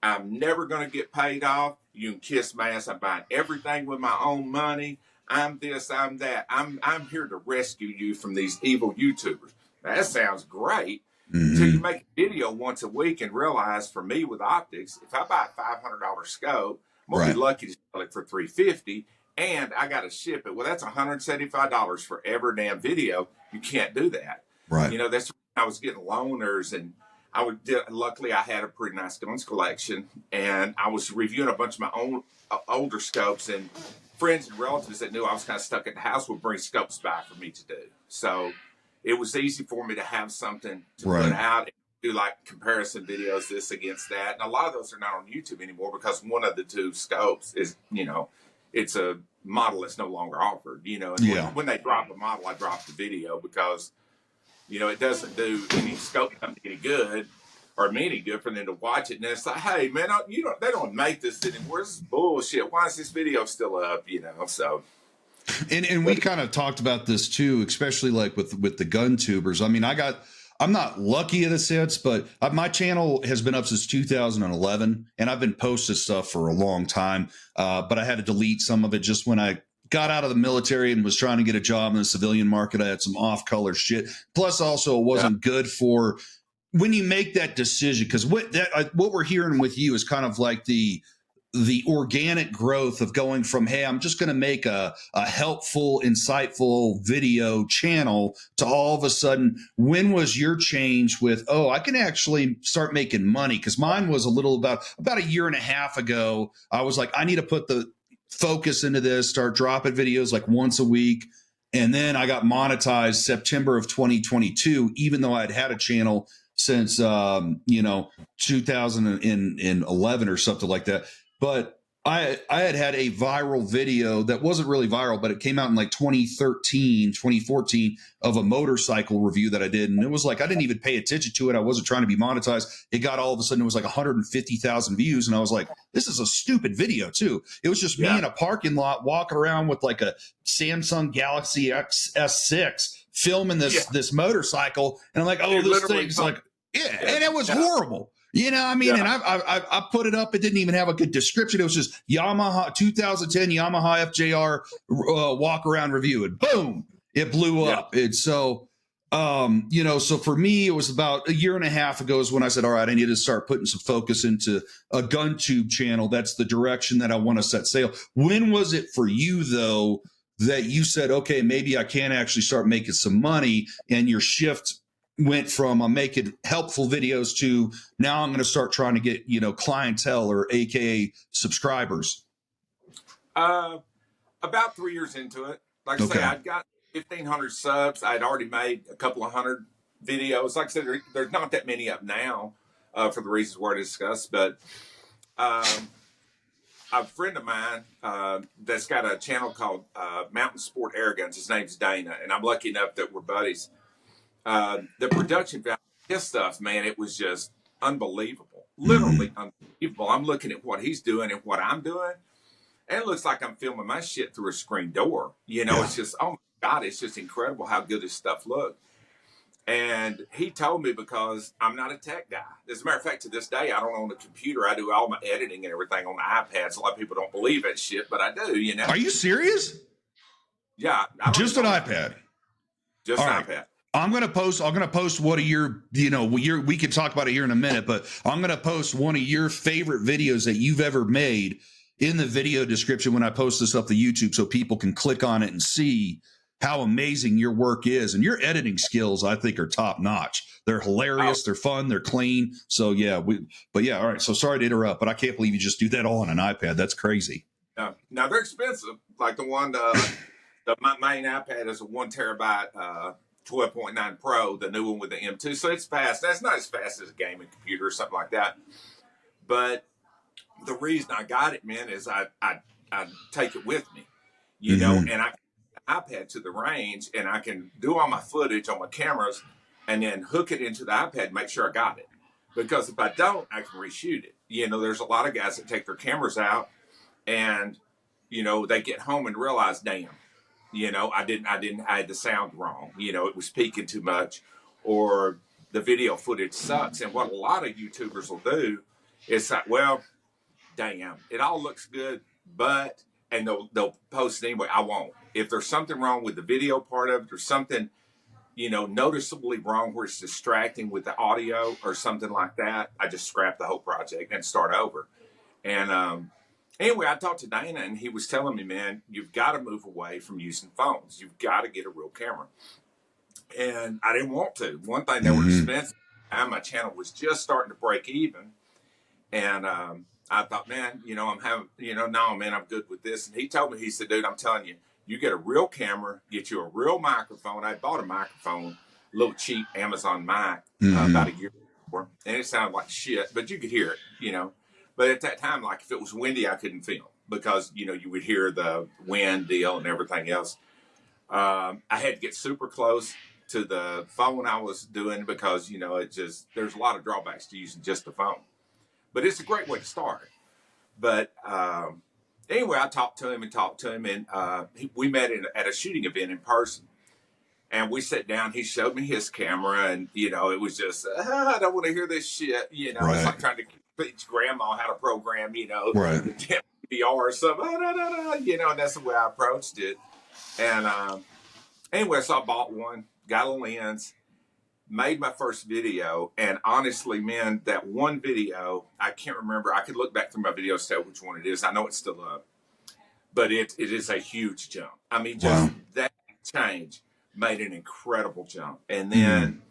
I'm never going to get paid off. You can kiss my ass. I'm buying everything with my own money. I'm this, I'm that. I'm here to rescue you from these evil YouTubers. That sounds great. Mm-hmm. So you make a video once a week and realize, for me with optics, if I buy a $500 scope, I'm gonna be lucky to sell it for $350, and I got to ship it. Well, that's $175 for every damn video. You can't do that. Right. You know, that's when I was getting loaners, and luckily I had a pretty nice guns collection, and I was reviewing a bunch of my own older scopes, and friends and relatives that knew I was kind of stuck at the house would bring scopes back for me to do. So it was easy for me to have something to put out and do like comparison videos, this against that. And a lot of those are not on YouTube anymore because one of the two scopes is, you know, it's a model that's no longer offered, you know. And when they drop a model, I drop the video because, you know, it doesn't do any scope any good or me any good for them to watch it. And it's like, hey, man, they don't make this anymore. This is bullshit. Why is this video still up, you know? So. And we kind of talked about this too, especially like with the gun tubers. I mean, I'm not lucky in a sense, but my channel has been up since 2011, and I've been posting stuff for a long time. But I had to delete some of it just when I got out of the military and was trying to get a job in the civilian market. I had some off-color shit. Plus, also, it wasn't good for when you make that decision, because what we're hearing with you is kind of like the organic growth of going from, hey, I'm just going to make a helpful, insightful video channel, to all of a sudden, when was your change with, oh, I can actually start making money? Because mine was about a year and a half ago. I was like, I need to put the focus into this, start dropping videos like once a week. And then I got monetized September of 2022, even though I'd had a channel since, 2011 or something like that. But I had a viral video that wasn't really viral, but it came out in like 2013, 2014 of a motorcycle review that I did. And it was like, I didn't even pay attention to it. I wasn't trying to be monetized. It got all of a sudden, it was like 150,000 views. And I was like, this is a stupid video too. It was just me in a parking lot walking around with like a Samsung Galaxy S6 filming this motorcycle. And I'm like, oh, this thing's like, and it was horrible. You know, I mean, and I put it up. It didn't even have a good description. It was just Yamaha 2010 Yamaha FJR walk around review, and boom, it blew up. And so, so for me, it was about a year and a half ago is when I said, all right, I need to start putting some focus into a gun tube channel. That's the direction that I want to set sail. When was it for you, though, that you said, okay, maybe I can actually start making some money, and your shift went from I'm making helpful videos to now I'm going to start trying to get, clientele or AKA subscribers? About 3 years into it. Like I say, 1,500 subs. I'd already made a couple of hundred videos. Like I said, there's not that many up now for the reasons we're discussed. But a friend of mine that's got a channel called Mountain Sport Air Guns. His name's Dana, and I'm lucky enough that we're buddies. The production value, his stuff, man, it was just unbelievable. Literally unbelievable. I'm looking at what he's doing and what I'm doing, and it looks like I'm filming my shit through a screen door. You know, it's just, oh my God, it's just incredible how good his stuff looks. And he told me, because I'm not a tech guy. As a matter of fact, to this day, I don't own a computer. I do all my editing and everything on the iPads. A lot of people don't believe that shit, but I do, you know. Are you serious? Yeah. Just an iPad. Just an iPad. I'm gonna post one of your, we can talk about it here in a minute, but I'm gonna post one of your favorite videos that you've ever made in the video description when I post this up to YouTube, so people can click on it and see how amazing your work is. And your editing skills, I think, are top notch. They're hilarious. They're fun. They're clean. So yeah, all right. So sorry to interrupt, but I can't believe you just do that all on an iPad. That's crazy. Now they're expensive. Like the one, my main iPad is a 1 terabyte, 12.9 Pro, the new one with the M2. So it's fast. That's not as fast as a gaming computer or something like that. But the reason I got it, man, is I take it with me, you know, and I iPad to the range, and I can do all my footage on my cameras and then hook it into the iPad and make sure I got it. Because if I don't, I can reshoot it. You know, there's a lot of guys that take their cameras out and, you know, they get home and realize, damn, you know, I had the sound wrong. You know, it was peaking too much, or the video footage sucks. And what a lot of YouTubers will do is like, well, damn, it all looks good, but, and they'll post it anyway. I won't. If there's something wrong with the video part of it, or something, you know, noticeably wrong where it's distracting with the audio or something like that, I just scrap the whole project and start over. And anyway, I talked to Dana, and he was telling me, man, you've got to move away from using phones. You've got to get a real camera. And I didn't want to. One thing, they were expensive, and my channel was just starting to break even. And I thought, man, you know, no, man, I'm good with this. And he told me, he said, dude, I'm telling you, you get a real camera, get you a real microphone. I bought a microphone, a little cheap Amazon mic about a year before, and it sounded like shit, but you could hear it, you know. But at that time, like if it was windy, I couldn't film because, you know, you would hear the wind deal and everything else. I had to get super close to the phone I was doing because, you know, there's a lot of drawbacks to using just the phone. But it's a great way to start. But anyway, I talked to him, and we met at a shooting event in person. And we sat down, he showed me his camera, and, you know, it was just, I don't want to hear this shit. You know, It's like trying to teach grandma how to program, you know, the VR or something. You know, and that's the way I approached it. And anyway, so I bought one, got a lens, made my first video, and honestly, man, that one video, I can't remember. I could look back through my videos, tell which one it is. I know it's still up, but it is a huge jump. I mean, just that change made an incredible jump. And then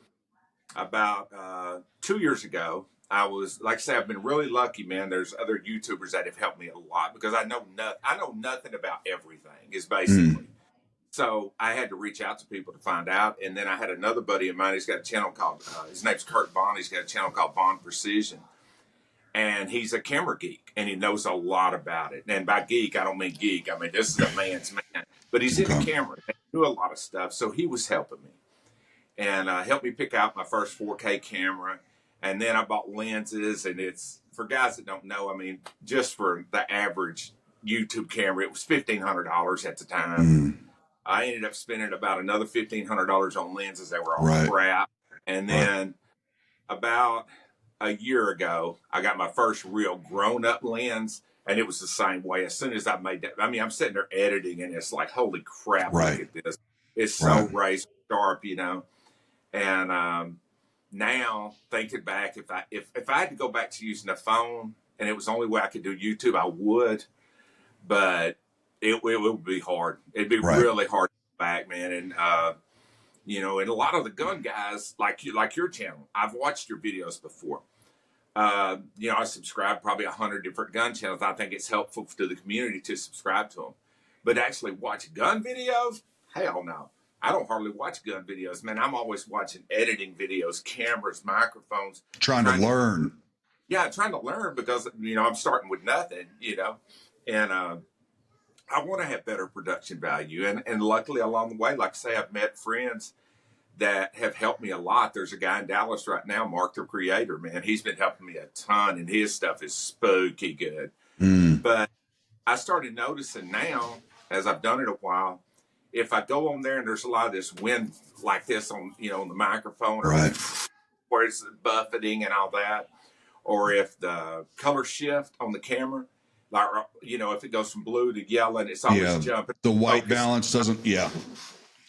about 2 years ago, I was, like I said, I've been really lucky, man. There's other YouTubers that have helped me a lot because I know nothing about everything, is basically. So I had to reach out to people to find out. And then I had another buddy of mine. He's got a channel called, his name's Kurt Bond. He's got a channel called Bond Precision. And he's a camera geek, and he knows a lot about it. And by geek, I don't mean geek. I mean, this is a man's man. But he's into camera and knew a lot of stuff. So he was helping me and helped me pick out my first 4K camera. And then I bought lenses. And it's, for guys that don't know, I mean, just for the average YouTube camera, it was $1,500 at the time. I ended up spending about another $1,500 on lenses that were all crap. And then about a year ago, I got my first real grown-up lens, and it was the same way. As soon as I made that, I mean, I'm sitting there editing, and it's like, holy crap, look at this. It's so razor sharp, you know. And now, thinking back, if I had to go back to using a phone, and it was the only way I could do YouTube, I would. But it would be hard. It'd be really hard to go back, man. And, you know, and a lot of the gun guys, like your channel, I've watched your videos before. You know, I subscribe probably 100 different gun channels. I think it's helpful to the community to subscribe to them. But actually watch gun videos, hell no. I don't hardly watch gun videos, man. I'm always watching editing videos, cameras, microphones, Trying to learn. trying to learn because, I'm starting with nothing, and I want to have better production value. And luckily along the way, like I say, I've met friends that have helped me a lot. There's a guy in Dallas right now, Mark the Creator, man. He's been helping me a ton, and his stuff is spooky good. But I started noticing now, as I've done it a while, if I go on there and there's a lot of this wind like this on, on the microphone, or Right. where it's buffeting and all that, or if the color shift on the camera, like, if it goes from blue to yellow and it's always jumping. The white balance doesn't,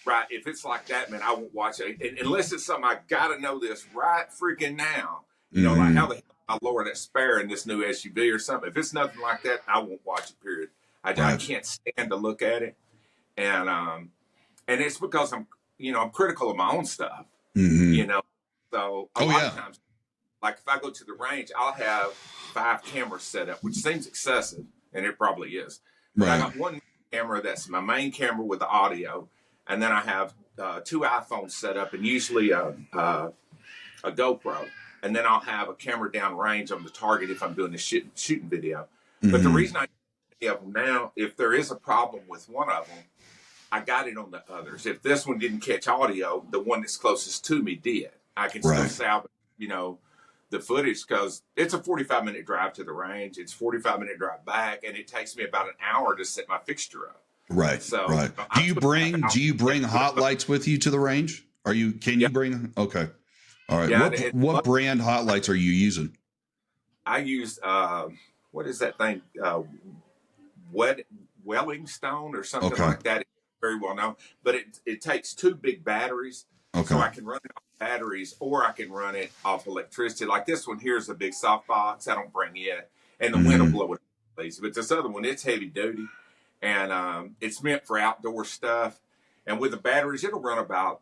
Right. If it's like that, man, I won't watch it. Unless it's something I got to know this right freaking now. Like how the hell I lower that spare in this new SUV or something. If it's nothing like that, I won't watch it, period. I can't stand to look at it. And it's because I'm critical of my own stuff, So a lot of times, like if I go to the range, I'll have 5 cameras set up, which seems excessive, and it probably is. But I got one camera that's my main camera with the audio, and then I have 2 iPhones set up, and usually a GoPro, and then I'll have a camera down range on the target if I'm doing a shooting video. But the reason I have them now, if there is a problem with one of them, I got it on the others. If this one didn't catch audio, the one that's closest to me did. I can still salvage, the footage, because it's a 45-minute drive to the range. It's 45-minute drive back, and it takes me about an hour to set my fixture up. Right. So, right. Do you bring hot lights with you to the range? Can you bring? Okay. All right. Yeah, what brand hot lights are you using? I use what is that thing? Wellingstone or something like that. It's very well known, but it takes 2 big batteries. Okay. So I can run it off batteries, or I can run it off electricity. Like this one here is a big softbox. I don't bring it, and the wind will blow it up easy. But this other one, it's heavy duty, and it's meant for outdoor stuff. And with the batteries, it'll run about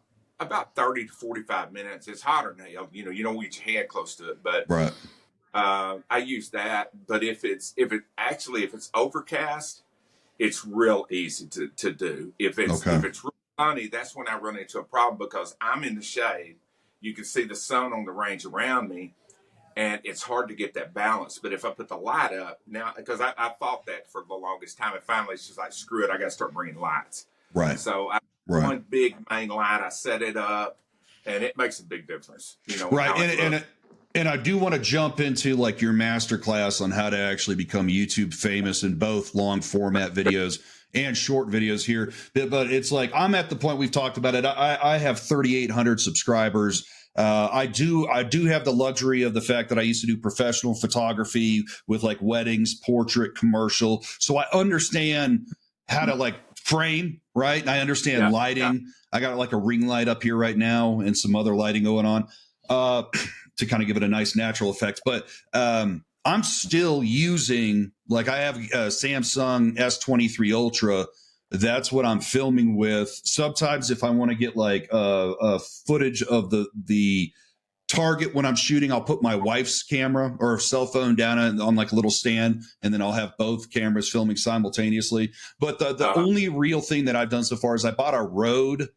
30 to 45 minutes. It's hotter than hell. You don't want your hand close to it, but I use that. But if it's overcast, it's real easy to do. If it's real sunny, that's when I run into a problem, because I'm in the shade. You can see the sun on the range around me, and it's hard to get that balance. But if I put the light up now, because I fought that for the longest time, and finally it's just like, screw it, I got to start bringing lights. Right. So one big main light, I set it up, and it makes a big difference. Right. And I do want to jump into like your masterclass on how to actually become YouTube famous in both long format videos and short videos here. But it's like, I'm at the point, we've talked about it. I have 3,800 subscribers. I do have the luxury of the fact that I used to do professional photography with like weddings, portrait, commercial. So I understand how to like frame, right? And I understand lighting. Yeah. I got like a ring light up here right now and some other lighting going on to kind of give it a nice natural effect. But I'm still using, like, I have a Samsung S1E3 Ultra. That's what I'm filming with. Sometimes if I want to get like a footage of the target when I'm shooting, I'll put my wife's camera or cell phone down on like a little stand, and then I'll have both cameras filming simultaneously. But the only real thing that I've done so far is I bought a Rode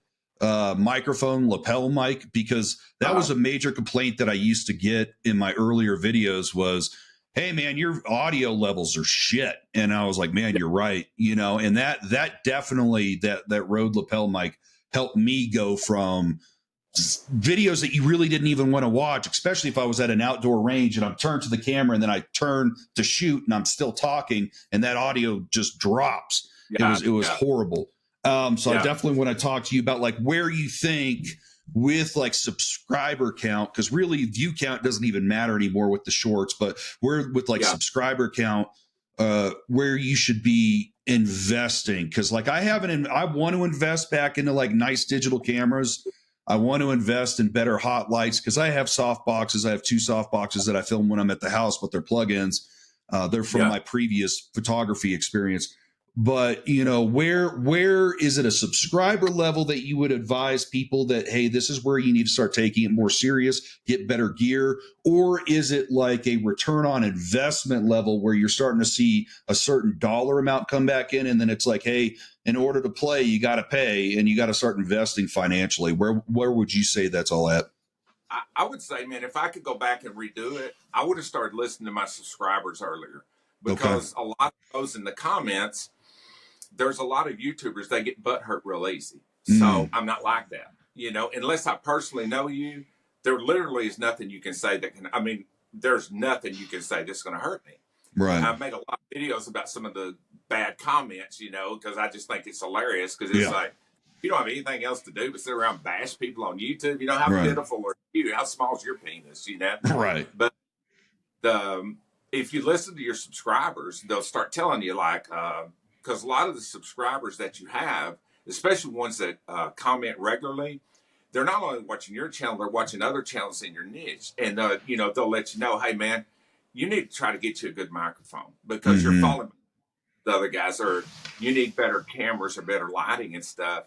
microphone, lapel mic, because that was a major complaint that I used to get in my earlier videos was, hey man, your audio levels are shit. And I was like, man, you're right. And that definitely, that Rode lapel mic helped me go from videos that you really didn't even want to watch, especially if I was at an outdoor range and I'm turned to the camera and then I turn to shoot and I'm still talking and that audio just drops. Yeah, it was horrible. So I definitely want to talk to you about like where you think with like subscriber count, because really view count doesn't even matter anymore with the shorts, but where with like subscriber count, where you should be investing. Because like I want to invest back into like nice digital cameras. I want to invest in better hot lights because I have soft boxes. I have 2 soft boxes that I film when I'm at the house, but they're plugins. They're from my previous photography experience. but where is it a subscriber level that you would advise people that, hey, this is where you need to start taking it more serious, get better gear? Or is it like a return on investment level where you're starting to see a certain dollar amount come back in, and then it's like, hey, in order to play, you got to pay and you got to start investing financially? Where would you say that's all at? I would say, man, if I could go back and redo it, I would have started listening to my subscribers earlier, Okay. because a lot of those in the comments, there's a lot of YouTubers, they get butt hurt real easy. So Mm, I'm not like that. Unless I personally know you, there literally is nothing you can say there's nothing you can say that's going to hurt me. right. I've made a lot of videos about some of the bad comments, because I just think it's hilarious, because it's Yeah. like, you don't have anything else to do but sit around and bash people on YouTube. How Right. pitiful are you? How small is your penis? Right. But if you listen to your subscribers, they'll start telling you, like, because a lot of the subscribers that you have, especially ones that comment regularly, they're not only watching your channel, they're watching other channels in your niche. And, they'll let you know, hey, man, you need to try to get you a good microphone, because you're Mm-hmm. falling the other guys, or you need better cameras or better lighting and stuff.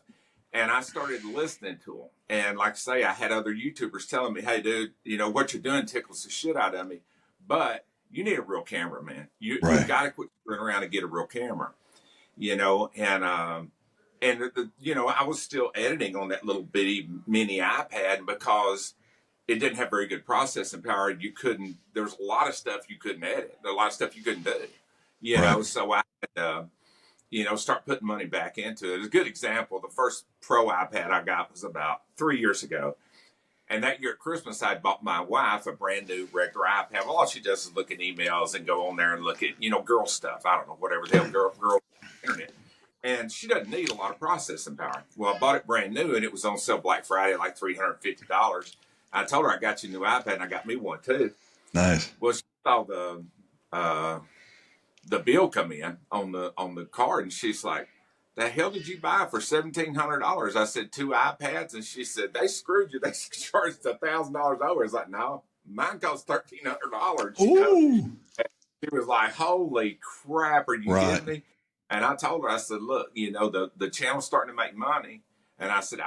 And I started listening to them. And like I say, I had other YouTubers telling me, hey, dude, what you're doing tickles the shit out of me. But you need a real camera, man. You've Right. got to quit running around and get a real camera, and I was still editing on that little bitty mini iPad, because it didn't have very good processing power. There was a lot of stuff you couldn't edit, a lot of stuff you couldn't do, Right. so I had to, start putting money back into it. As a good example, the first Pro iPad I got was about 3 years ago. And that year at Christmas, I bought my wife a brand new regular iPad. Well, all she does is look at emails and go on there and look at, girl stuff. I don't know, whatever the hell girl internet. And she doesn't need a lot of processing power. Well, I bought it brand new, and it was on sale Black Friday, like $350. I told her, I got you a new iPad, and I got me one too. Nice. Well, she saw the bill come in on the card, and she's like, the hell did you buy for $1,700? I said, 2 iPads. And she said, they screwed you. They charged $1,000 over. It's like, no, mine cost $1,300. Ooh. She was like, holy crap, are you Right. kidding me? And I told her, I said, look, the channel's starting to make money. And I said,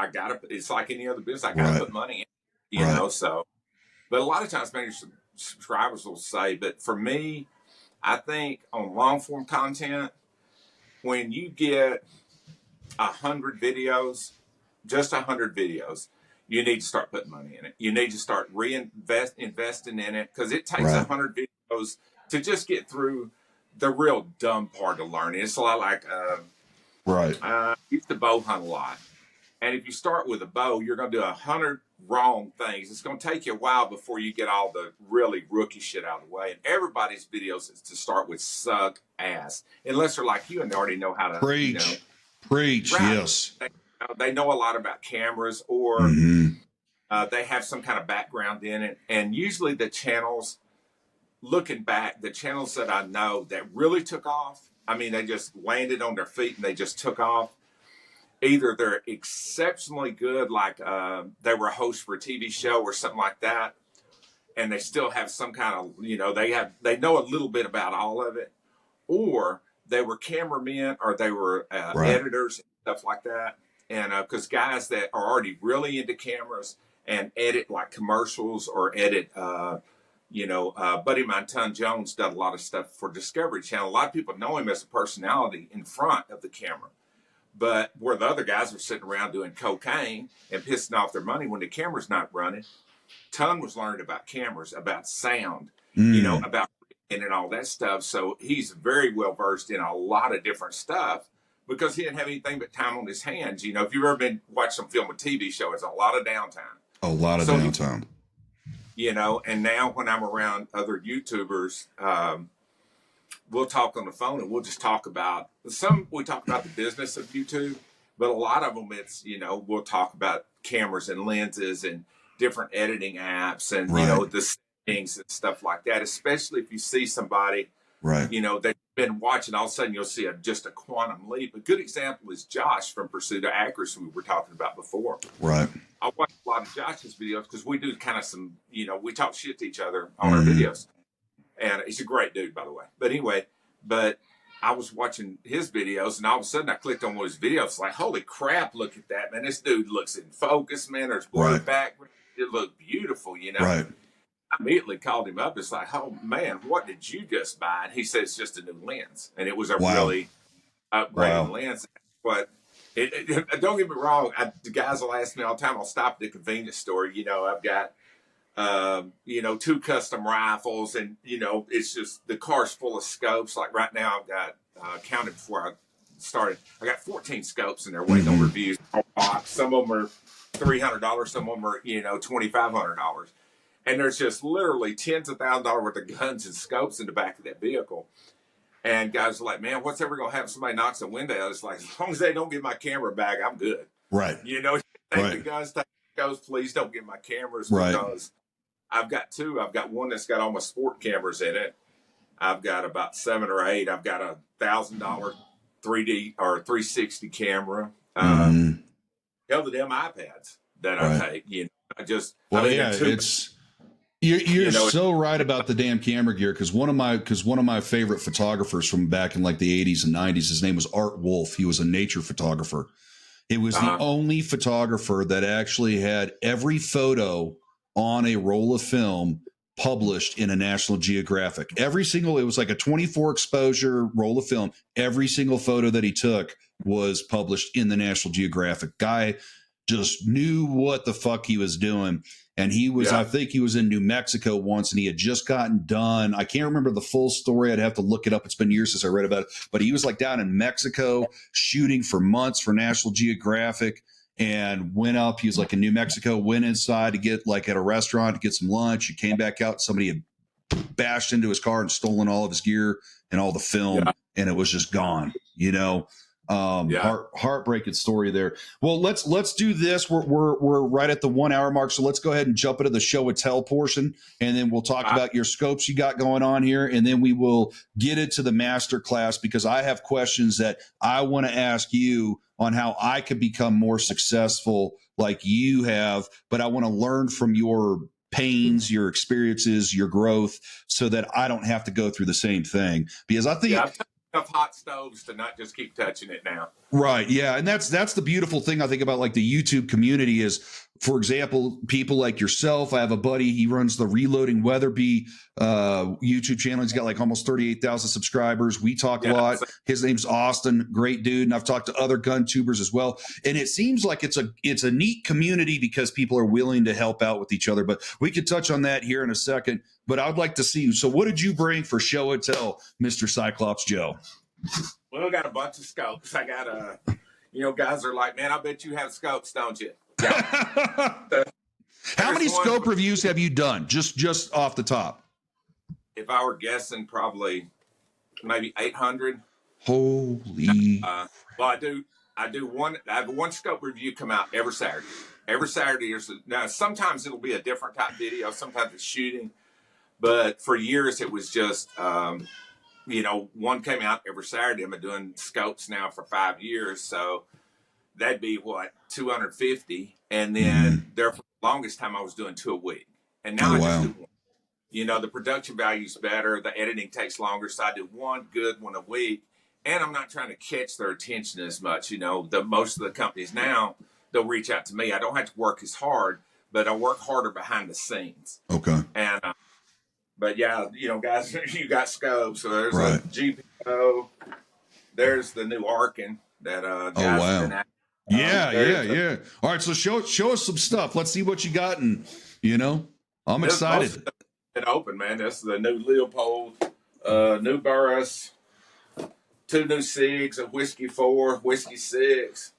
it's like any other business. I got to Right. put money in, Right. so. But a lot of times, maybe subscribers will say, but for me, I think on long form content, when you get 100 videos, just 100 videos, you need to start putting money in it. You need to start investing in it, because it takes Right. 100 videos to just get through the real dumb part of learning. It's a lot like Right. I used to bow hunt a lot. And if you start with a bow, you're going to do 100 wrong things. It's going to take you a while before you get all the really rookie shit out of the way. And everybody's videos is to start with suck ass, unless they're like you and they already know how to, Preach. Preach. right. Yes. They know a lot about cameras, or Mm-hmm. they have some kind of background in it. And usually the channels, looking back, the channels that I know that really took off, they just landed on their feet and they just took off. Either they're exceptionally good, like they were a host for a TV show or something like that, and they still have some kind of, they know a little bit about all of it, or they were cameramen, or they were Right. editors and stuff like that. And because guys that are already really into cameras and edit like commercials, or edit, Buddy of mine, Ton Jones, did a lot of stuff for Discovery Channel. A lot of people know him as a personality in front of the camera. But where the other guys are sitting around doing cocaine and pissing off their money when the camera's not running, Ton was learning about cameras, about sound, about and all that stuff. So he's very well versed in a lot of different stuff, because he didn't have anything but time on his hands. If you've ever been watch some film or TV show, it's a lot of downtime. A lot of downtime. And now when I'm around other YouTubers, we'll talk on the phone, and we'll just talk about we talk about the business of YouTube, but a lot of them it's, we'll talk about cameras and lenses and different editing apps and, Right. the settings and stuff like that, especially if you see somebody, Right. they've been watching, all of a sudden you'll see just a quantum leap. A good example is Josh from Pursuit of Accuracy we were talking about before. Right. I watch a lot of Josh's videos because we do kind of some, we talk shit to each other on our videos. And he's a great dude, by the way. But anyway, I was watching his videos, and all of a sudden I clicked on one of his videos. Like, holy crap, look at that, man. This dude looks in focus, man. There's blurred background. It looked beautiful, you know. Right. I immediately called him up. It's like, oh, man, what did you just buy? And he said, it's just a new lens. And it was a really upgraded lens. But don't get me wrong. The guys will ask me all the time. I'll stop at the convenience store. You know, I've got, 2 custom rifles, and, it's just the car's full of scopes. Like right now, I've got, counted before I started, I got 14 scopes in there waiting on reviews. Some of them are $300, some of them are, $2,500. And there's just literally tens of thousands of dollars worth of guns and scopes in the back of that vehicle. And guys are like, man, what's ever going to happen if somebody knocks a window out? It's like, as long as they don't get my camera back, I'm good. Right. Take the guns, take the scopes, please don't get my cameras, because I've got 2. I've got one that's got all my sport cameras in it. I've got about 7 or 8. I've got a $1,000 3D or 360 camera. Hell, the damn iPads that I take, it's. You're so right about the damn camera gear, because one of my favorite photographers from back in like the 80s and 90s, his name was Art Wolf. He was a nature photographer. It was the only photographer that actually had every photo on a roll of film published in a National Geographic. It was like a 24 exposure roll of film. Every single photo that he took was published in the National Geographic. Guy just knew what the fuck he was doing. And he was, I think he was in New Mexico once, and he had just gotten done. I can't remember the full story. I'd have to look it up. It's been years since I read about it. But he was like down in Mexico shooting for months for National Geographic, and went up. He was like in New Mexico, went inside to get like at a restaurant to get some lunch. He came back out. Somebody had bashed into his car and stolen all of his gear and all the film, and it was just gone, heartbreaking story there. Well, let's do this. We're right at the 1 hour mark, so let's go ahead and jump into the show and tell portion, and then we'll talk about your scopes you got going on here, and then we will get into the master class, because I have questions that I want to ask you on how I could become more successful like you have, but I want to learn from your pains, your experiences, your growth, so that I don't have to go through the same thing, because I think enough hot stoves to not just keep touching it now. Right. Yeah. And that's the beautiful thing I think about like the YouTube community is, for example, people like yourself. I have a buddy, he runs the Reloading Weatherby YouTube channel. He's got like almost 38,000 subscribers. We talk a lot. His name's Austin, great dude. And I've talked to other gun tubers as well. And it seems like it's a neat community because people are willing to help out with each other. But we could touch on that here in a second. But I'd like to see, so what did you bring for show and tell, Mr. Cyclops Joe? Well, I got a bunch of scopes. I got guys are like, man, I bet you have scopes, don't you? Yeah. How many scope reviews have you done? Just off the top. If I were guessing, probably maybe 800. Holy. Well, I do one. I have one scope review come out every Saturday. Every Saturday now. Sometimes it'll be a different type video. Sometimes it's shooting, but for years it was just one came out every Saturday. I've been doing scopes now for 5 years, so that'd be 250. And then there for the longest time I was doing 2 a week, and now I just do one. The production value's better, the editing takes longer, so I do one good one a week, and I'm not trying to catch their attention as much. Most of the companies now, they'll reach out to me. I don't have to work as hard, but I work harder behind the scenes. Okay. And but yeah, guys, you got scopes. So there's a GPO. There's the new Arkin that guys been Yeah. All right, so show us some stuff. Let's see what you got, and I'm excited. It open, man. This is the new Leopold, new Burris, 2 new SIGs, a Whiskey 4, Whiskey 6,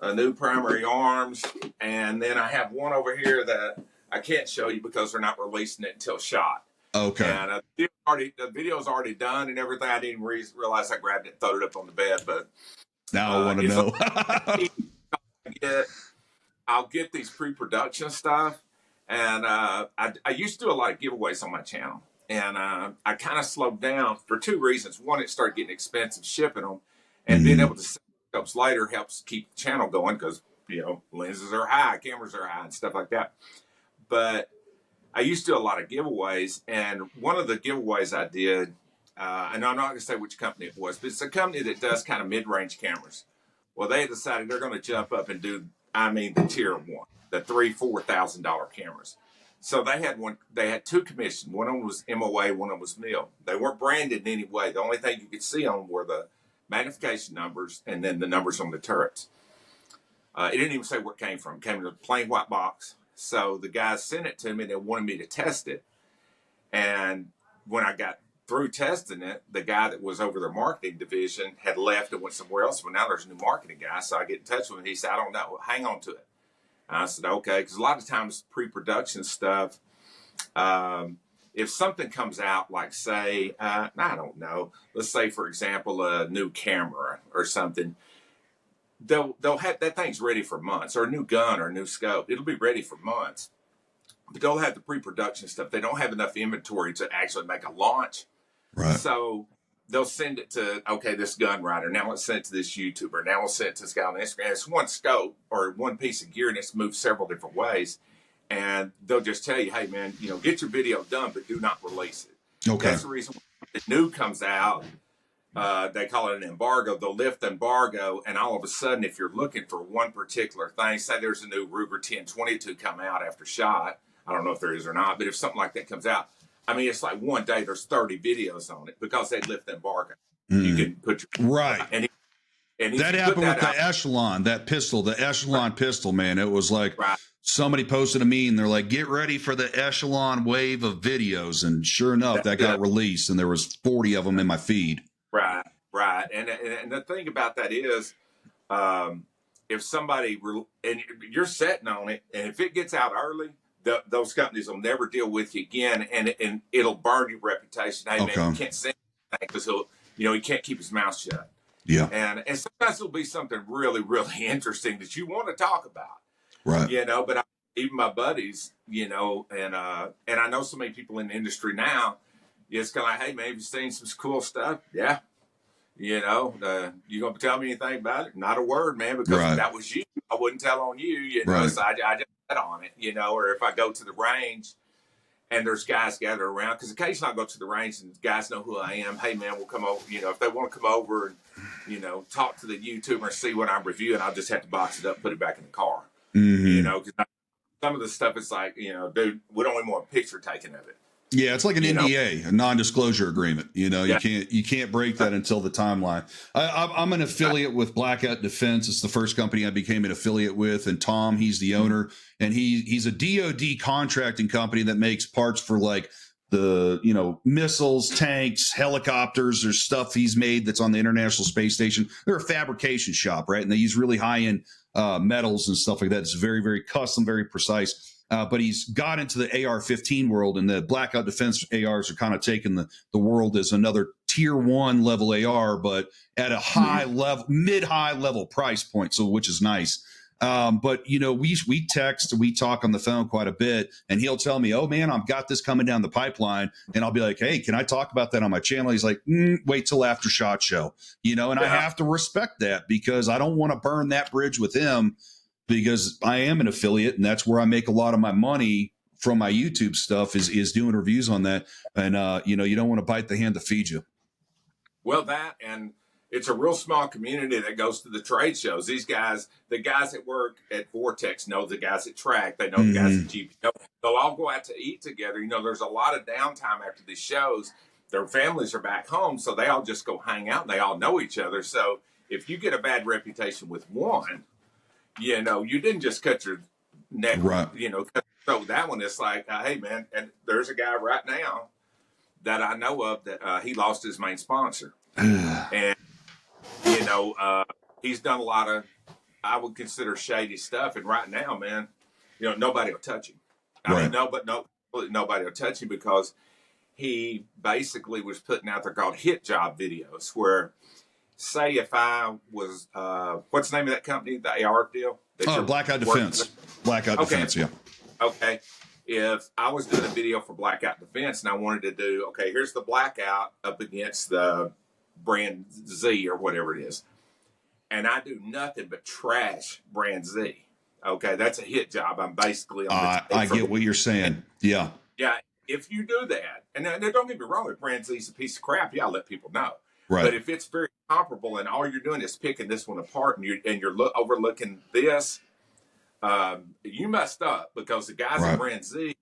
a new primary arms, and then I have one over here that I can't show you because they're not releasing it until shot. Okay. And the video's already done and everything. I didn't realize I grabbed it and threw it up on the bed, but now I want to know. I'll get these pre-production stuff, and I used to do a lot of giveaways on my channel, and I kind of slowed down for 2 reasons. One, it started getting expensive shipping them, and being able to sell scopes later helps keep the channel going because lenses are high, cameras are high, and stuff like that. But I used to do a lot of giveaways, and one of the giveaways I did, and I'm not going to say which company it was, but it's a company that does kind of mid-range cameras. Well, they decided they're going to jump up and do, I mean, the tier one, the $3,000-$4,000 cameras. So they had one. They had two commissioned. One of them was MOA, one of them was MIL. They weren't branded in any way. The only thing you could see on them were the magnification numbers and then the numbers on the turrets. It didn't even say where it came from. It came in a plain white box. So the guys sent it to me and they wanted me to test it. And when I got through testing it, the guy that was over their marketing division had left and went somewhere else. Well, now there's a new marketing guy. So I get in touch with him. He said, I don't know. Hang on to it. And I said, okay. Because a lot of times pre-production stuff, if something comes out, like say, I don't know, let's say, for example, a new camera or something, they'll have that thing's ready for months, or a new gun or a new scope. It'll be ready for months. But they'll have the pre-production stuff. They don't have enough inventory to actually make a launch. Right. So they'll send it to, okay, this gun writer. Now let's send it to this YouTuber. Now we'll send it to this guy on Instagram. It's one scope or one piece of gear, and it's moved several different ways. And they'll just tell you, hey, man, get your video done, but do not release it. Okay. That's the reason when the new comes out, they call it an embargo. They'll lift the embargo, and all of a sudden, if you're looking for one particular thing, say there's a new Ruger 1022 come out after shot. I don't know if there is or not, but if something like that comes out, I mean, it's like one day there's 30 videos on it because they lift the embargo. You can put your right. And that happened with the Echelon, that pistol, the Echelon pistol, man. It was like somebody posted a meme. They're like, get ready for the Echelon wave of videos. And sure enough, that got released, and there was 40 of them in my feed. Right. And the thing about that is, if somebody, and you're setting on it, and if it gets out early, those companies will never deal with you again, and it'll burn your reputation. Hey, man, you can't say anything because he can't keep his mouth shut. Yeah. And sometimes it'll be something really, really interesting that you want to talk about. Right. But even my buddies, and I know so many people in the industry now, it's kind of like, hey, man, have you seen some cool stuff? Yeah. You going to tell me anything about it? Not a word, man, because if that was you, I wouldn't tell on you, so I just bet on it, or if I go to the range and there's guys gathered around, because occasionally I go to the range and guys know who I am. Hey, man, we'll come over, if they want to come over and, talk to the YouTuber and see what I'm reviewing, I'll just have to box it up, put it back in the car, because some of the stuff is like, dude, we don't even want a picture taken of it. Yeah, it's like an NDA, a non-disclosure agreement. You can't break that until the timeline. I'm an affiliate with Blackout Defense. It's the first company I became an affiliate with, and Tom, he's the owner, and he's a DoD contracting company that makes parts for like the missiles, tanks, helicopters. There's stuff he's made that's on the International Space Station. They're a fabrication shop, right? And they use really high-end metals and stuff like that. It's very, very custom, very precise. But he's got into the AR-15 world, and the Blackout Defense ARs are kind of taking the world as another tier 1 level AR, but at a high level, mid-high level price point, so which is nice. But we text, we talk on the phone quite a bit, and he'll tell me, oh man, I've got this coming down the pipeline, and I'll be like, hey, can I talk about that on my channel? He's like, wait till after SHOT Show, and I have to respect that, because I don't want to burn that bridge with him, because I am an affiliate, and that's where I make a lot of my money from my YouTube stuff is doing reviews on that. And, you don't want to bite the hand that feeds you. Well, and it's a real small community that goes to the trade shows. These guys, the guys that work at Vortex know the guys at Track. They know the guys at GP. They'll all go out to eat together. There's a lot of downtime after these shows. Their families are back home, so they all just go hang out, and they all know each other. So if you get a bad reputation with one, you didn't just cut your neck, right? So that one, it's like, hey, man, and there's a guy right now that I know of that he lost his main sponsor. And, he's done a lot of, I would consider, shady stuff. And right now, man, nobody will touch him. I mean, nobody will touch him, because he basically was putting out there called hit job videos where, say if I was, what's the name of that company, the AR deal? Blackout Defense. Blackout Defense, yeah. Okay. If I was doing a video for Blackout Defense and I wanted to do, okay, here's the Blackout up against the brand Z or whatever it is, and I do nothing but trash brand Z, okay, that's a hit job. I'm basically on the I get what you're saying. Yeah. Yeah. if you do that, and now don't get me wrong, if Brand Z's a piece of crap, yeah, I'll let people know. Right. But if it's very comparable and all you're doing is picking this one apart and you're overlooking this, you messed up, because the guys at Brand Z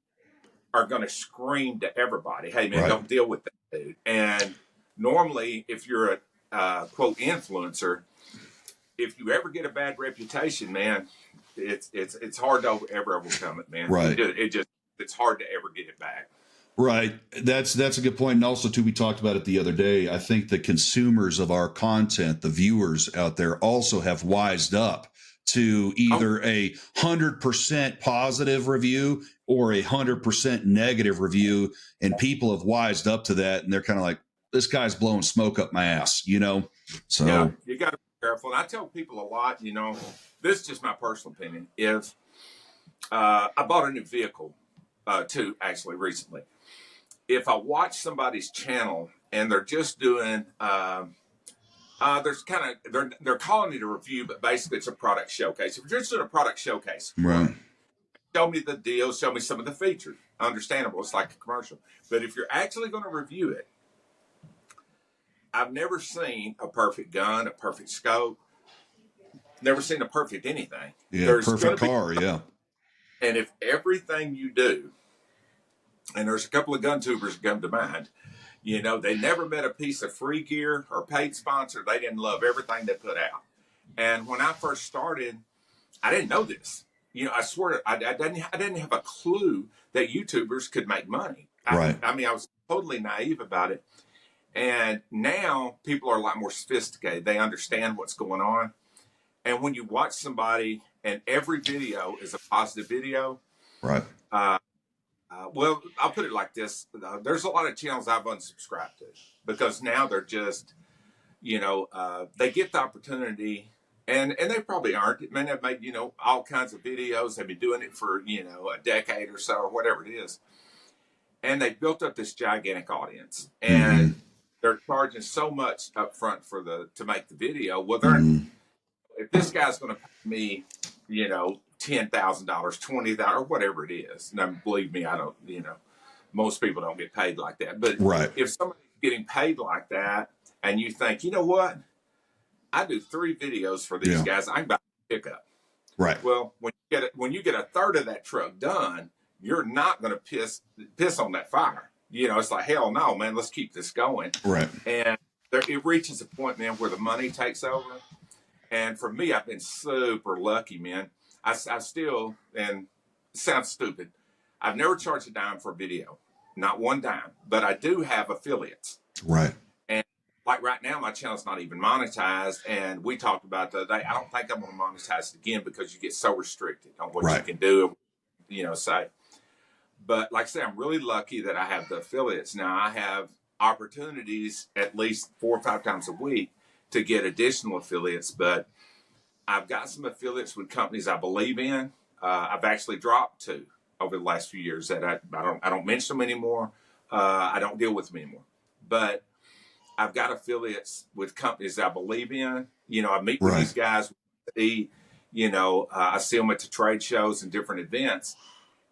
are going to scream to everybody, "Hey man, don't deal with that dude." And normally, if you're a quote influencer, if you ever get a bad reputation, man, it's hard to ever overcome it, man. Right. It's hard to ever get it back. Right. That's a good point. And also, too, we talked about it the other day. I think the consumers of our content, the viewers out there, also have wised up to either a 100% positive review or a 100% negative review. And people have wised up to that. And they're kind of like, this guy's blowing smoke up my ass, you know? So yeah, you got to be careful. And I tell people a lot, you know, this is just my personal opinion. If I bought a new vehicle, too, actually recently. If I watch somebody's channel and they're just doing, there's kind of, they're calling it a review, but basically it's a product showcase. If you're just doing a product showcase, right. Show me the deal, show me some of the features. Understandable, it's like a commercial. But if you're actually going to review it, I've never seen a perfect gun, a perfect scope, never seen a perfect anything. Yeah, there's perfect car, yeah. And if everything you do, and there's a couple of gun tubers that come to mind, you know, they never met a piece of free gear or paid sponsor. They didn't love everything they put out. And when I first started, I didn't know this. You know, I swear, I didn't have a clue that YouTubers could make money. Right. I mean, I was totally naive about it. And now people are a lot more sophisticated. They understand what's going on. And when you watch somebody and every video is a positive video, right. Well, I'll put it like this. There's a lot of channels I've unsubscribed to because now they're just, you know, they get the opportunity and they probably aren't. It may have made, you know, all kinds of videos. They've been doing it for, you know, a decade or so or whatever it is. And they've built up this gigantic audience and they're charging so much up front to make the video. Well, if this guy's going to pay me, you know, $10,000, $20,000, or whatever it is. And believe me, I don't, you know, most people don't get paid like that. But if somebody's getting paid like that and you think, you know what, I do 3 videos for these guys, I can buy a pickup. Right. Well, when you get a third of that truck done, you're not going to piss on that fire. You know, it's like, hell no, man, let's keep this going. Right. And it reaches a point, man, where the money takes over. And for me, I've been super lucky, man. I still, and it sounds stupid, I've never charged a dime for a video, not one dime, but I do have affiliates. Right. And like right now, my channel's not even monetized. And we talked about the other day, I don't think I'm going to monetize it again because you get so restricted on what you can do, you know, say. But like I say, I'm really lucky that I have the affiliates. Now I have opportunities at least 4 or 5 times a week to get additional affiliates, but I've got some affiliates with companies I believe in. I've actually dropped 2 over the last few years that I don't mention them anymore. I don't deal with them anymore. But I've got affiliates with companies I believe in. You know, I meet with these guys. You know, I see them at the trade shows and different events,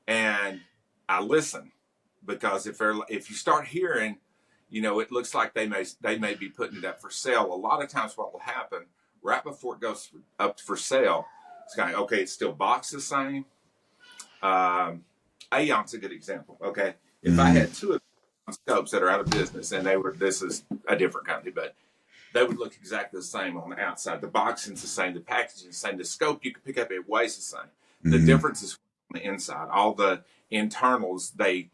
and I listen because if you start hearing, you know, it looks like they may be putting it up for sale. A lot of times, what will happen right before it goes up for sale, it's kind of, okay, it's still boxed the same. Aeon's a good example. Okay. If I had 2 of the scopes that are out of business and this is a different company, but they would look exactly the same on the outside. The boxing's the same, the packaging's the same, the scope you can pick up, it weighs the same. The difference is on the inside. All the internals, they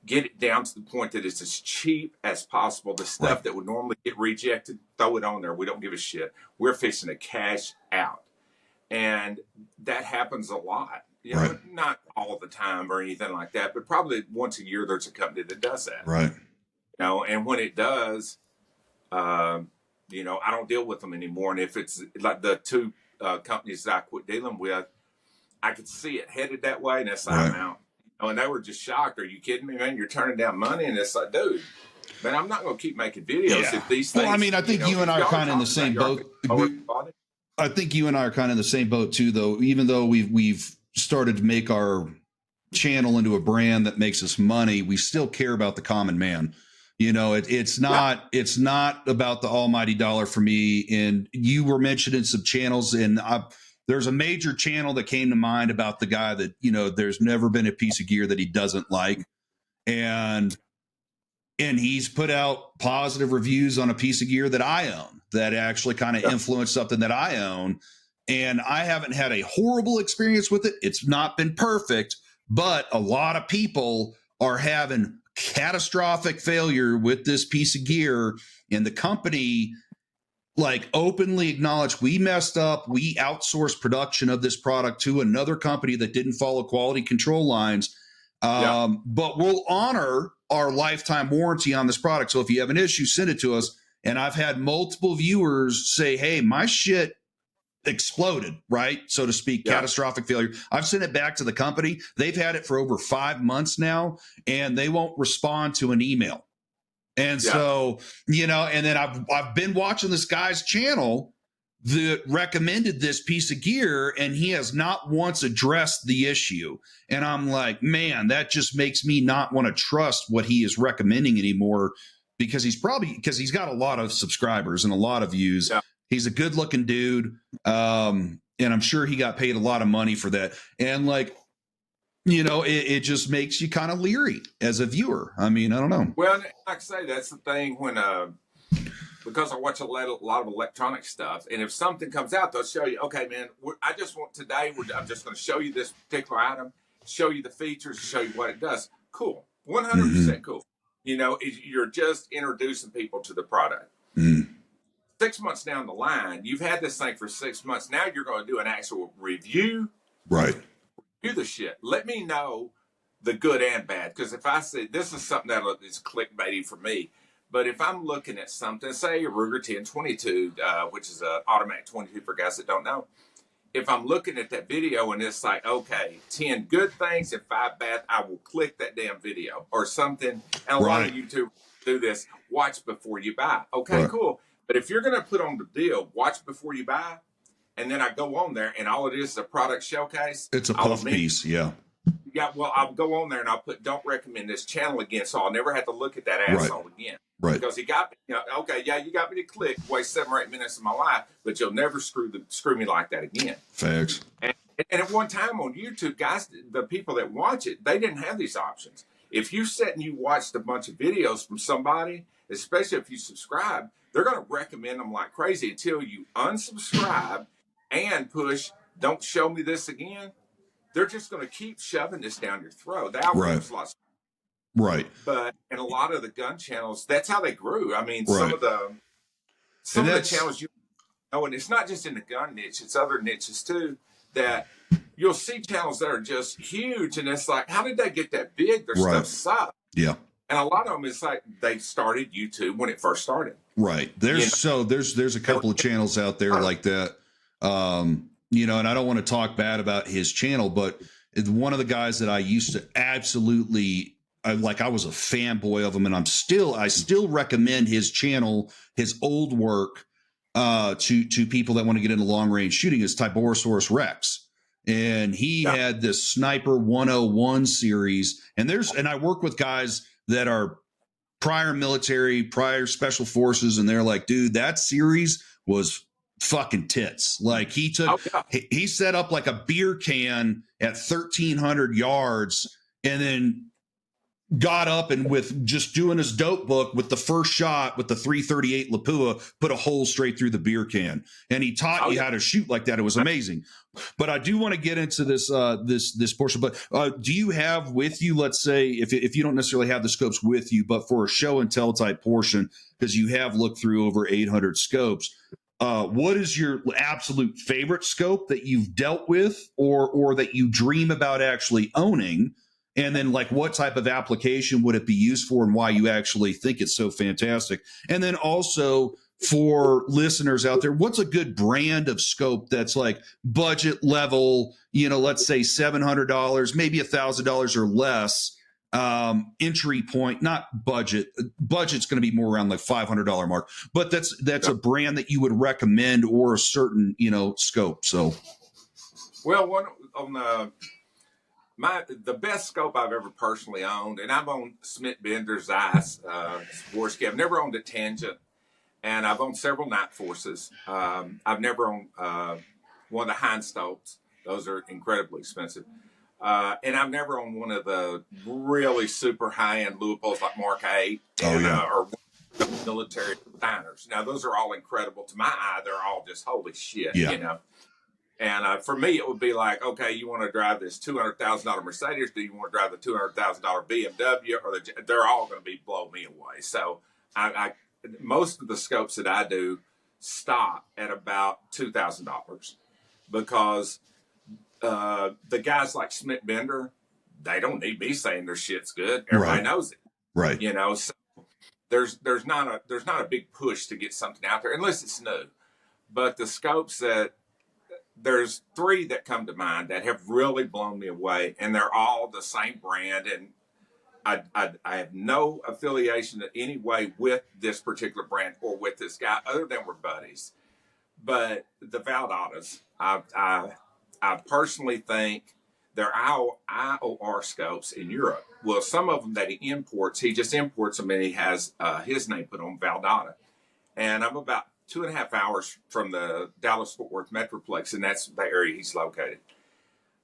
get it down to the point that it's as cheap as possible. The stuff that would normally get rejected, throw it on there. We don't give a shit. We're fixing to cash out. And that happens a lot. You know, not all the time or anything like that, but probably once a year there's a company that does that. Right. You know, and when it does, you know, I don't deal with them anymore. And if it's like the 2 companies that I quit dealing with, I could see it headed that way, and that's I'm out. Oh, and they were just shocked. Are you kidding me, man? You're turning down money, and it's like, dude, man, I'm not going to keep making videos if these things. Well, I mean, I think you and I are kind of in the same boat. I think you and I are kind of in the same boat too, though. Even though we've started to make our channel into a brand that makes us money, we still care about the common man. You know, it's not about the almighty dollar for me. And you were mentioning some channels, and there's a major channel that came to mind about the guy that, you know, there's never been a piece of gear that he doesn't like. And he's put out positive reviews on a piece of gear that I own that actually kind of influenced something that I own. And I haven't had a horrible experience with it. It's not been perfect, but a lot of people are having catastrophic failure with this piece of gear. And the company like openly acknowledged, we messed up. We outsourced production of this product to another company that didn't follow quality control lines. But we'll honor our lifetime warranty on this product. So if you have an issue, send it to us. And I've had multiple viewers say, hey, my shit exploded, right? So to speak, catastrophic failure. I've sent it back to the company. They've had it for over 5 months now, and they won't respond to an email. And so, you know, and then I've been watching this guy's channel that recommended this piece of gear, and he has not once addressed the issue. And I'm like, man, that just makes me not want to trust what he is recommending anymore, because he's got a lot of subscribers and a lot of views. He's a good looking dude. And I'm sure he got paid a lot of money for that. And like, you know, it just makes you kind of leery as a viewer. I mean, I don't know. Well, like I say, that's the thing when, because I watch a lot of electronic stuff, and if something comes out, they'll show you, okay, man, I'm just going to show you this particular item, show you the features, show you what it does. Cool. 100% cool. You know, you're just introducing people to the product. 6 months down the line, you've had this thing for 6 months. Now you're going to do an actual review. Right. Do the shit. Let me know the good and bad. Because if I say this is something that is clickbaity for me, but if I'm looking at something, say a Ruger 1022, which is an automatic 22 for guys that don't know, if I'm looking at that video and it's like, okay, 10 good things and 5 bad, I will click that damn video or something. And a lot of YouTube do this, watch before you buy. Okay, cool. But if you're going to put on the deal, watch before you buy, and then I go on there and all it is a product showcase. It's a puff piece, Yeah, well, I'll go on there and I'll put, don't recommend this channel again, so I'll never have to look at that asshole again. Right. Because he got me, you know, okay, yeah, you got me to click, waste 7 or 8 minutes of my life, but you'll never screw me like that again. Facts. And at one time on YouTube, guys, the people that watch it, they didn't have these options. If you sat and you watched a bunch of videos from somebody, especially if you subscribe, they're going to recommend them like crazy until you unsubscribe and push, don't show me this again. They're just going to keep shoving this down your throat. The algorithm's lost. Right. But in a lot of the gun channels, that's how they grew. I mean, some of the channels you know, and it's not just in the gun niche, it's other niches too, that you'll see channels that are just huge, and it's like, how did they get that big? Their stuff sucks. Yeah. And a lot of them, it's like they started YouTube when it first started. Right. There's a couple of channels out there like that. You know, and I don't want to talk bad about his channel, but one of the guys that I used to absolutely I was a fanboy of him, and I still recommend his channel, his old work, to people that want to get into long range shooting, is Tiborosaurus Rex. And he had this Sniper 101 series, and I work with guys that are prior military, prior special forces, and they're like, dude, that series was fucking tits. Like he set up like a beer can at 1,300 yards, and then got up and with just doing his dope book with the first shot with the 338 Lapua, put a hole straight through the beer can. And he taught you how to shoot like that. It was amazing. But I do want to get into this portion. But do you have with you, let's say, if you don't necessarily have the scopes with you, but for a show and tell type portion, because you have looked through over 800 scopes, what is your absolute favorite scope that you've dealt with or that you dream about actually owning? And then, like, what type of application would it be used for, and why you actually think it's so fantastic? And then also for listeners out there, what's a good brand of scope that's like budget level, you know, let's say $700, maybe $1,000 or less, entry point, not budget. Budget's going to be more around like $500 mark, but that's a brand that you would recommend, or a certain, you know, scope. So, well, one on the the best scope I've ever personally owned, and I've owned Smith Bender, Zeiss, Swarovski. I've never owned a Tangent, and I've owned several Night Forces. I've never owned one of the Heinstolts. Those are incredibly expensive. And I've never owned one of the really super high-end Leopolds like Mark 8 and, or military designers. Now, those are all incredible. To my eye, they're all just holy shit, you know. And for me, it would be like, okay, you want to drive this $200,000 Mercedes? Do you want to drive the $200,000 BMW? Or they're all going to be blow me away. So most of the scopes that I do stop at about $2,000 because the guys like Smith Bender, they don't need me saying their shit's good. Everybody knows it, right? You know, so there's not a big push to get something out there unless it's new. But the scopes there's three that come to mind that have really blown me away, and they're all the same brand. And I have no affiliation in any way with this particular brand or with this guy, other than we're buddies. But the Valdatas, I personally think they're IOR scopes in Europe. Well, some of them that he just imports them, and he has his name put on, Valdata. And I'm about 2.5 hours from the Dallas-Fort Worth Metroplex, and that's the area he's located.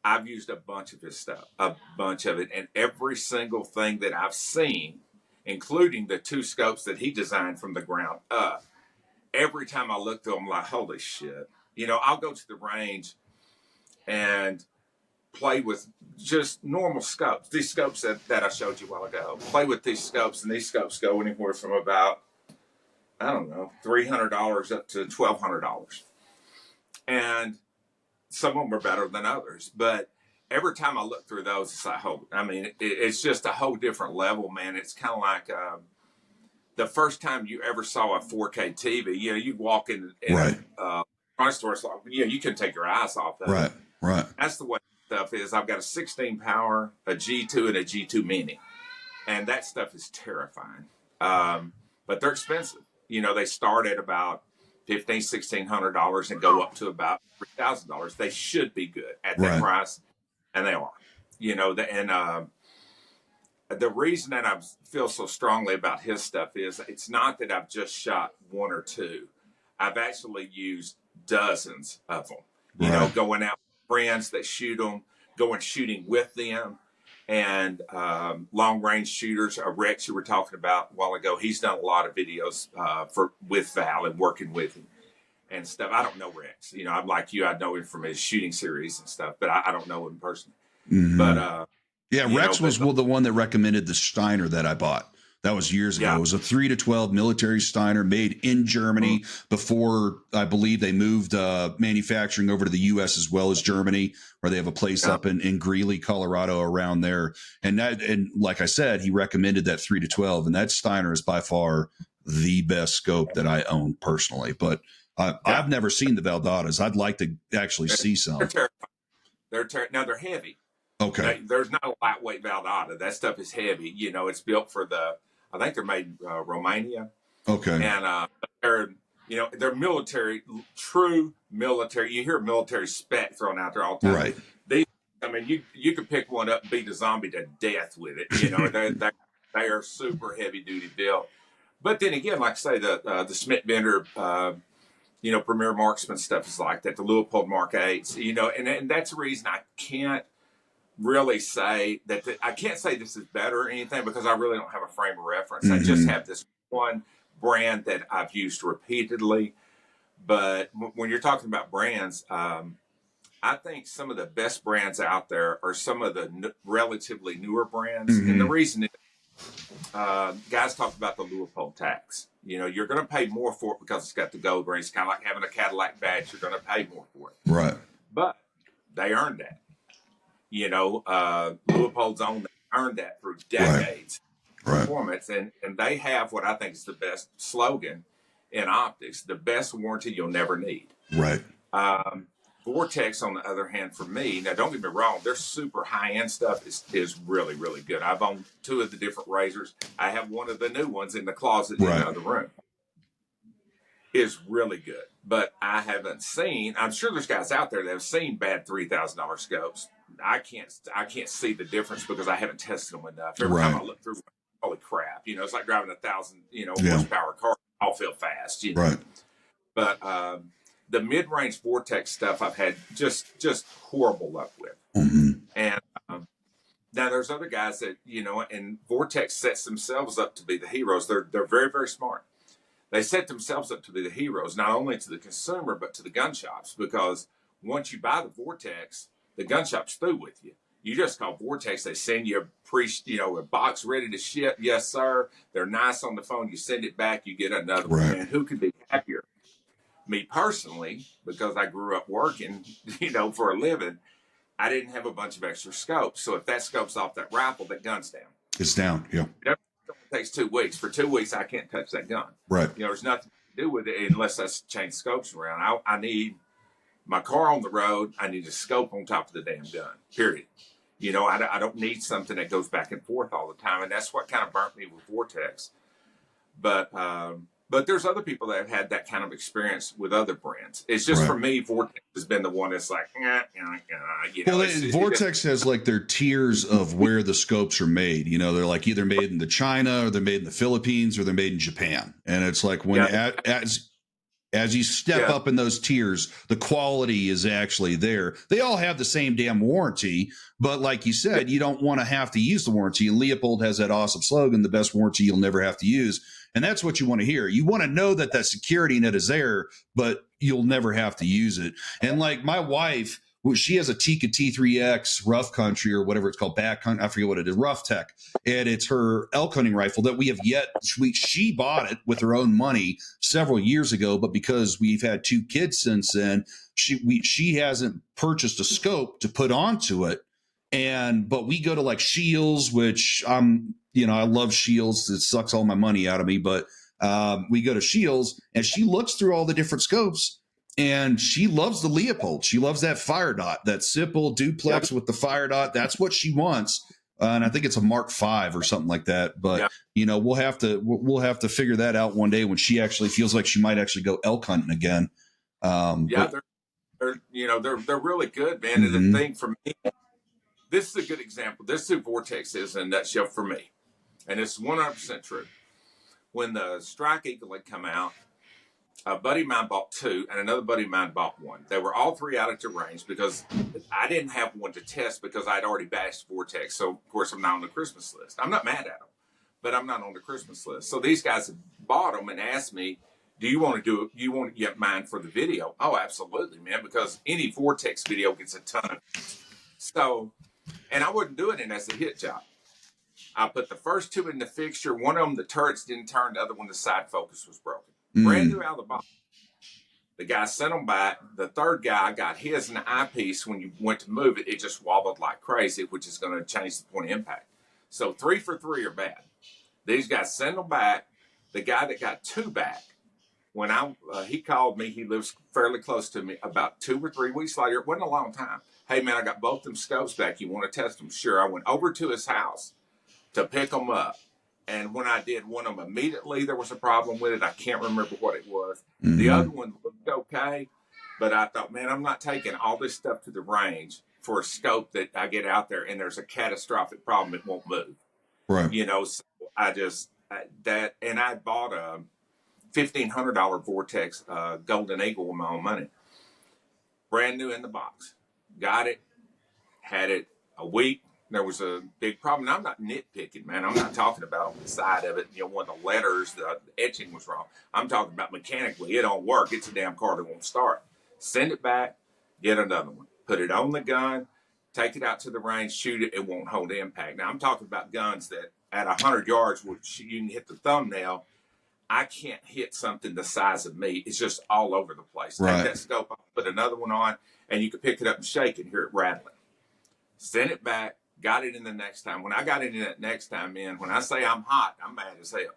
I've used a bunch of his stuff, a bunch of it, and every single thing that I've seen, including the 2 scopes that he designed from the ground up, every time I look through them, I'm like, holy shit. You know, I'll go to the range and play with just normal scopes. These scopes that I showed you a while ago, play with these scopes, and these scopes go anywhere from about, I don't know, $300 up to $1,200. And some of them are better than others. But every time I look through those, it's like, it's just a whole different level, man. It's kind of like the first time you ever saw a 4K TV. You know, you walk in a front store, it's like, you can take your eyes off that. Right. That's the way stuff is. I've got a 16 power, a G2, and a G2 Mini. And that stuff is terrifying. But they're expensive. You know, they start at about $1,500-$1,600 and go up to about $3,000. They should be good at that price, and they are. You know, the reason that I feel so strongly about his stuff is it's not that I've just shot 1 or 2. I've actually used dozens of them. You know, going out with friends that shoot them, going shooting with them. And long range shooters, Rex, you were talking about a while ago, he's done a lot of videos with Val and working with him and stuff. I don't know Rex. You know, I'm like you. I know him from his shooting series and stuff, but I don't know him personally. Mm-hmm. But Rex was the one that recommended the Steiner that I bought. That was years ago. It was a 3-12 military Steiner made in Germany before I believe they moved manufacturing over to the U.S. as well as Germany, where they have a place up in Greeley, Colorado, around there. And like I said, he recommended that 3-12, and that Steiner is by far the best scope that I own personally. But I've never seen the Valdatas. I'd like to actually see some. They're now they're heavy. Okay. There's not a lightweight Valdata. That stuff is heavy. You know, it's built for I think they're made in Romania. Okay. And they're military, true military. You hear military spec thrown out there all the time. Right. You could pick one up and beat a zombie to death with it. You know, they are super heavy duty built. But then again, like I say, the Smith Bender, Premier Marksman stuff is like that. The Leupold Mark 8s, you know, and that's the reason I can't really say that I can't say this is better or anything because I really don't have a frame of reference. I just have this one brand that I've used repeatedly. But when you're talking about brands, I think some of the best brands out there are some of the relatively newer brands. And the reason is guys talk about the Leupold tax. You know, you're going to pay more for it because it's got the gold ring. It's kind of like having a Cadillac badge. You're going to pay more for it. Right. But they earned that. You know, Leupold's earned that through decades of performance. And they have what I think is the best slogan in optics, the best warranty you'll never need. Right. Vortex, on the other hand, for me, now don't get me wrong, their super high-end stuff is really, really good. I've owned 2 of the different razors. I have one of the new ones in the closet in the other room. is really good. But I haven't seen. I'm sure there's guys out there that have seen bad $3,000 scopes. I can't see the difference because I haven't tested them enough. Every time I look through, holy crap! It's like driving 1,000 horsepower car. All feel fast, Right. But the mid-range Vortex stuff I've had just horrible luck with. And now there's other guys that and Vortex sets themselves up to be the heroes. They're very, very smart. They set themselves up to be the heroes, not only to the consumer, but to the gun shops, because once you buy the Vortex, the gun shop's through with you. You just call Vortex. They send you a box ready to ship. Yes, sir. They're nice on the phone. You send it back, you get another one. And who could be happier? Me personally, because I grew up working, for a living, I didn't have a bunch of extra scopes. So if that scope's off that rifle, that gun's down. It's down, yeah. It takes 2 weeks. For 2 weeks, I can't touch that gun. Right. There's nothing to do with it unless I change scopes around. I need my car on the road. I need a scope on top of the damn gun, period. I don't need something that goes back and forth all the time. And that's what kind of burnt me with Vortex. But there's other people that have had that kind of experience with other brands. It's just for me, Vortex has been the one that's like, Vortex has like their tiers of where the scopes are made. They're like either made in the China, or they're made in the Philippines, or they're made in Japan. And it's like when as you step up in those tiers, the quality is actually there. They all have the same damn warranty, but like you said, you don't want to have to use the warranty. And Leopold has that awesome slogan, the best warranty you'll never have to use. And that's what you want to hear. You want to know that security net is there, but you'll never have to use it. And like my wife, she has a Tika T3X rough country or whatever it's called, back I forget what it is, rough tech. And it's her elk hunting rifle that we have she bought it with her own money several years ago, but because we've had 2 kids since then, she hasn't purchased a scope to put onto it. But we go to like Shields, which I love Shields. It sucks all my money out of me, but we go to Shields and she looks through all the different scopes. And she loves the Leopold. She loves that fire dot, that Sipple duplex with the fire dot. That's what she wants. And I think it's a Mark V or something like that. But we'll have to figure that out one day when she actually feels like she might actually go elk hunting again. They're really good, man. And the thing for me, this is a good example. This is who Vortex is in a nutshell for me, and it's 100% true. When the Strike Eagle had come out, a buddy of mine bought 2, and another buddy of mine bought 1. They were all 3 out at the range because I didn't have one to test because I'd already bashed Vortex. So, of course, I'm not on the Christmas list. I'm not mad at them, but I'm not on the Christmas list. So these guys had bought them and asked me, do you want to do it? You want to get mine for the video? Oh, absolutely, man, because any Vortex video gets a ton of views. So, and I wouldn't do it as a hit job. I put the first 2 in the fixture. One of them, the turrets didn't turn. The other one, the side focus was broken. Brand new out of the box. The guy sent them back. The third guy got his in the eyepiece. When you went to move it, it just wobbled like crazy, which is going to change the point of impact. So 3 for 3 are bad. These guys send them back. The guy that got 2 back, when he called me, he lives fairly close to me. About 2 or 3 weeks later, it wasn't a long time. Hey, man, I got both them scopes back. You want to test them? Sure. I went over to his house to pick them up. And when I did one of them immediately, there was a problem with it. I can't remember what it was. The other one looked okay, but I thought, man, I'm not taking all this stuff to the range for a scope that I get out there and there's a catastrophic problem. It won't move. Right. So and I bought a $1,500 Vortex Golden Eagle with my own money. Brand new in the box. Got it. Had it a week. There was a big problem. And I'm not nitpicking, man. I'm not talking about on the side of it, one of the letters, the etching was wrong. I'm talking about mechanically. It don't work. It's a damn car that won't start. Send it back, get another one. Put it on the gun, take it out to the range, shoot it. It won't hold impact. Now, I'm talking about guns that at 100 yards, which you can hit the thumbnail. I can't hit something the size of me. It's just all over the place. Right. Take that scope, put another one on, and you can pick it up and shake and hear it rattling. Send it back. Got it in the next time. When I got it in that next time, when I say I'm hot, I'm mad as hell.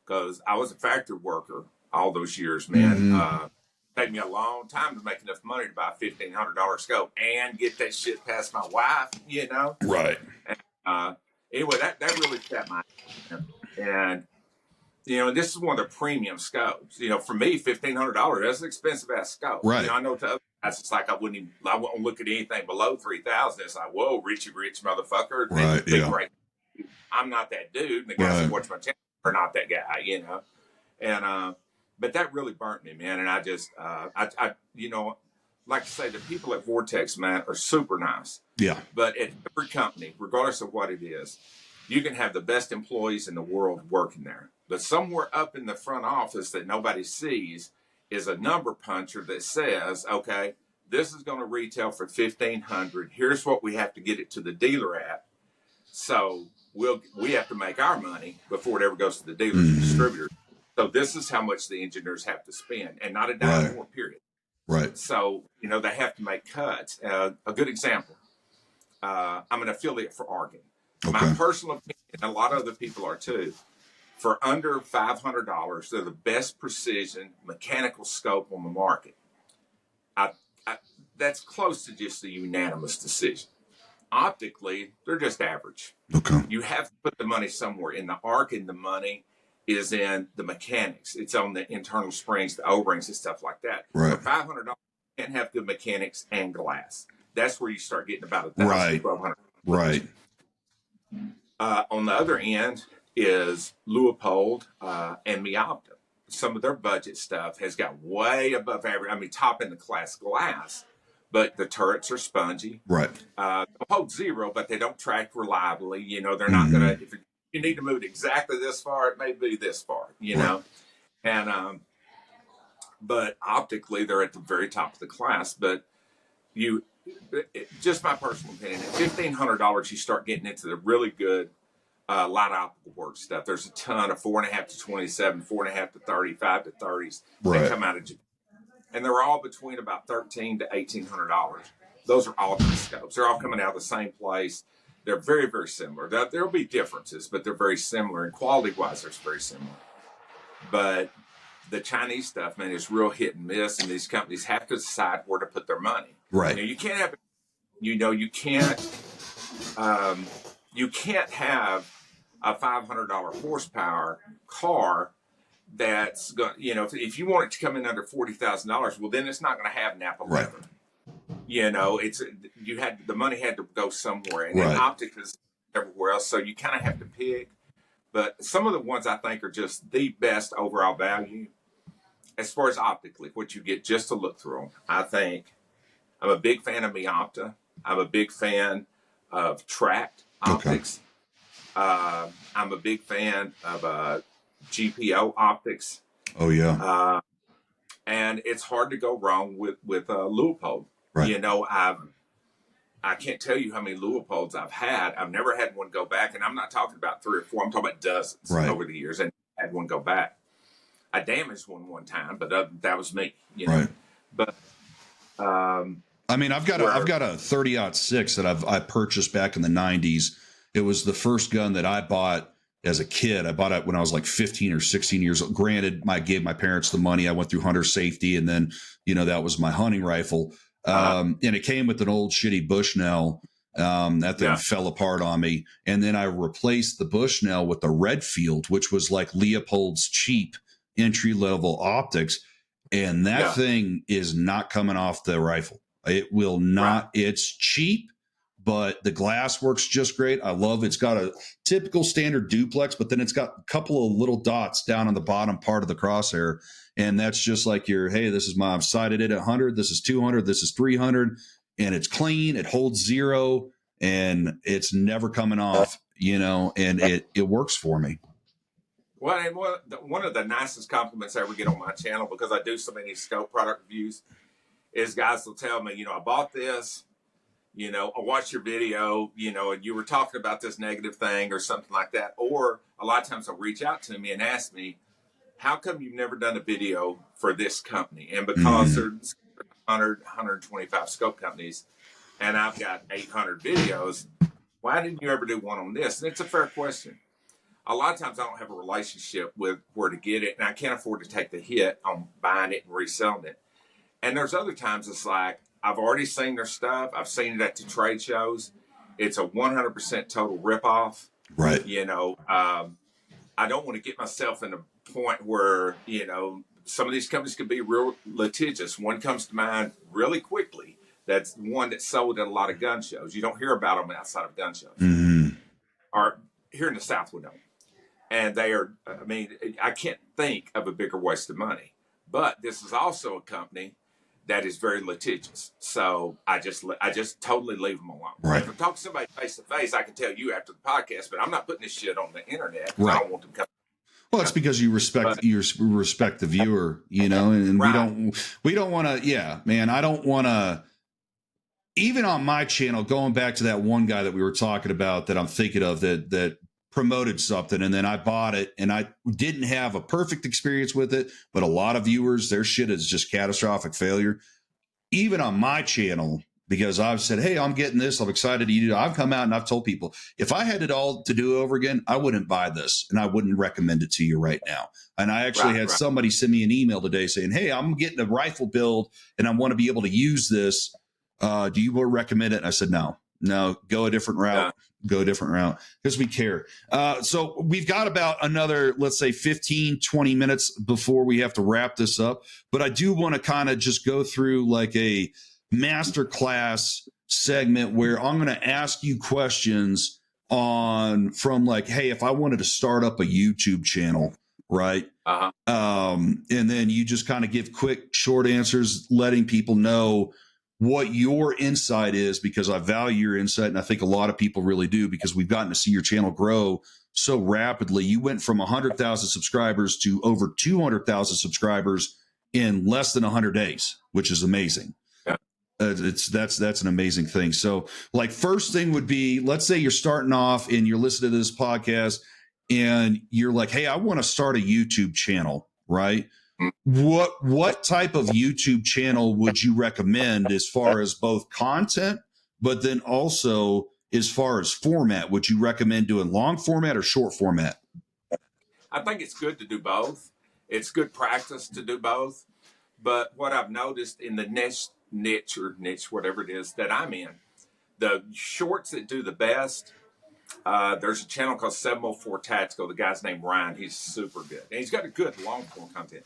Because I was a factory worker all those years, man. Take me a long time to make enough money to buy a $1,500 scope and get that shit past my wife, Right. And, anyway, that really set my and and this is one of the premium scopes. For me, $1,500, that's an expensive ass scope. Right. I know to other guys, it's like I wouldn't look at anything below 3,000. It's like, whoa, Richie Rich motherfucker. Right. Big Yeah. break. I'm not that dude. And the guys Right. that watch my channel are not that guy, And, but that really burnt me, man. And I just, like I say, the people at Vortex, man, are super nice. Yeah. But at every company, regardless of what it is, you can have the best employees in the world working there. But somewhere up in the front office that nobody sees is a number puncher that says, okay, this is going to retail for $1,500. Here's what we have to get it to the dealer at. So we have to make our money before it ever goes to the dealers and distributors. So this is how much the engineers have to spend, and not a dime more, period. Right. So, they have to make cuts. A good example, I'm an affiliate for Argon. Okay. My personal opinion, and a lot of other people are too, for under $500, they're the best precision mechanical scope on the market. That's close to just a unanimous decision. Optically, they're just average. Okay. You have to put the money somewhere. In the Argon, the money is in the mechanics. It's on the internal springs, the O-rings, and stuff like that. Right. For $500, you can't have good mechanics and glass. That's where you start getting about $1,000, Right. $1,200. Right. On the other end is Leupold and Meopta. Some of their budget stuff has got way above average. I mean, top in the class glass, but the turrets are spongy. Right. They'll hold zero, but they don't track reliably. They're not going to, if you need to move it exactly this far, it may be this far, know. And, but optically, they're at the very top of the class. But just my personal opinion, at $1,500, you start getting into the really good light optical work stuff. There's a ton of 4.5 to 27, 4.5 to 35 to 30s that come out of Japan. And they're all between about $1,300 to $1,800. Those are all scopes. They're all coming out of the same place. They're very, very similar. There'll be differences, but they're very similar. And quality-wise, they're very similar. But the Chinese stuff, man, is real hit and miss, and these companies have to decide where to put their money. Right. You can't have, you can't have a $500 horsepower car that's going. If you want it to come in under $40,000, well, then it's not going to have Napa leather. The money had to go somewhere, and then optics is everywhere else. So you kind of have to pick. But some of the ones I think are just the best overall value, as far as optically, what you get just to look through them. I think I'm a big fan of Meopta. I'm a big fan of Tract Optics. Okay. I'm a big fan of GPO Optics. Oh yeah. And it's hard to go wrong with Leupold. Right. I can't tell you how many Leupolds I've had. I've never had one go back, and I'm not talking about 3 or 4. I'm talking about dozens over the years, and I had one go back. I damaged one time, but that was me. Right. But I mean, I've got a 30-06 that I purchased back in the 90s. It was the first gun that I bought as a kid. I bought it when I was like 15 or 16 years old. Granted, I gave my parents the money. I went through hunter safety, and then that was my hunting rifle. And it came with an old shitty Bushnell. That thing fell apart on me. And then I replaced the Bushnell with the Redfield, which was like Leopold's cheap entry-level optics. And that thing is not coming off the rifle. It will not. Right. It's cheap, but the glass works just great. I love it's got a typical standard duplex, but then it's got a couple of little dots down on the bottom part of the crosshair. And that's just like hey, this is I've sighted it at 100. This is 200. This is 300. And it's clean. It holds zero. And it's never coming off, and it works for me. Well, and one of the nicest compliments I ever get on my channel, because I do so many scope product reviews, is guys will tell me, I bought this, I watched your video, and you were talking about this negative thing or something like that. Or a lot of times they'll reach out to me and ask me, how come you've never done a video for this company? And because there's 125 scope companies, and I've got 800 videos, why didn't you ever do one on this? And it's a fair question. A lot of times I don't have a relationship with where to get it, and I can't afford to take the hit on buying it and reselling it. And there's other times it's like, I've already seen their stuff. I've seen it at the trade shows. It's a 100% total ripoff. Right. I don't want to get myself in a point where, some of these companies can be real litigious. One comes to mind really quickly. That's one that sold at a lot of gun shows. You don't hear about them outside of gun shows. Mm-hmm. Or here in the South, we don't. And they are, I mean, I can't think of a bigger waste of money. But this is also a company that is very litigious. So I just totally leave them alone. Right. If I talk to somebody face to face, I can tell you after the podcast, but I'm not putting this shit on the internet. Right. I don't want them coming. Well, it's because you respect the viewer, and Right. we don't want to. Yeah, man, I don't want to. Even on my channel, going back to that one guy that we were talking about that I'm thinking of that promoted something, and then I bought it, and I didn't have a perfect experience with it, but a lot of viewers, their shit is just catastrophic failure. Even on my channel, because I've said, hey, I'm getting this, I'm excited to do it. I've come out and I've told people, if I had it all to do over again, I wouldn't buy this and I wouldn't recommend it to you right now. And I actually had somebody send me an email today saying, hey, I'm getting a rifle build and I want to be able to use this. Do you recommend it? And I said, no, go a different route. Go a different route because we care. So we've got about another, let's say 15, 20 minutes before we have to wrap this up. But I do want to kind of just go through like a masterclass segment where I'm going to ask you questions from like, hey, if I wanted to start up a YouTube channel, right? And then you just kind of give quick, short answers, letting people know what your insight is, because I value your insight. And I think a lot of people really do, because we've gotten to see your channel grow so rapidly. You went from 100,000 subscribers to over 200,000 subscribers in less than 100 days, which is amazing. Yeah. That's an amazing thing. So like first thing would be, let's say you're starting off and you're listening to this podcast and you're like, hey, I want to start a YouTube channel, right? What type of YouTube channel would you recommend as far as both content, but then also as far as format? Would you recommend doing long format or short format? I think it's good to do both. It's good practice to do both. But what I've noticed in the niche, whatever it is that I'm in, the shorts that do the best, there's a channel called 704 Tactical. The guy's named Ryan. He's super good. And he's got a good long form content.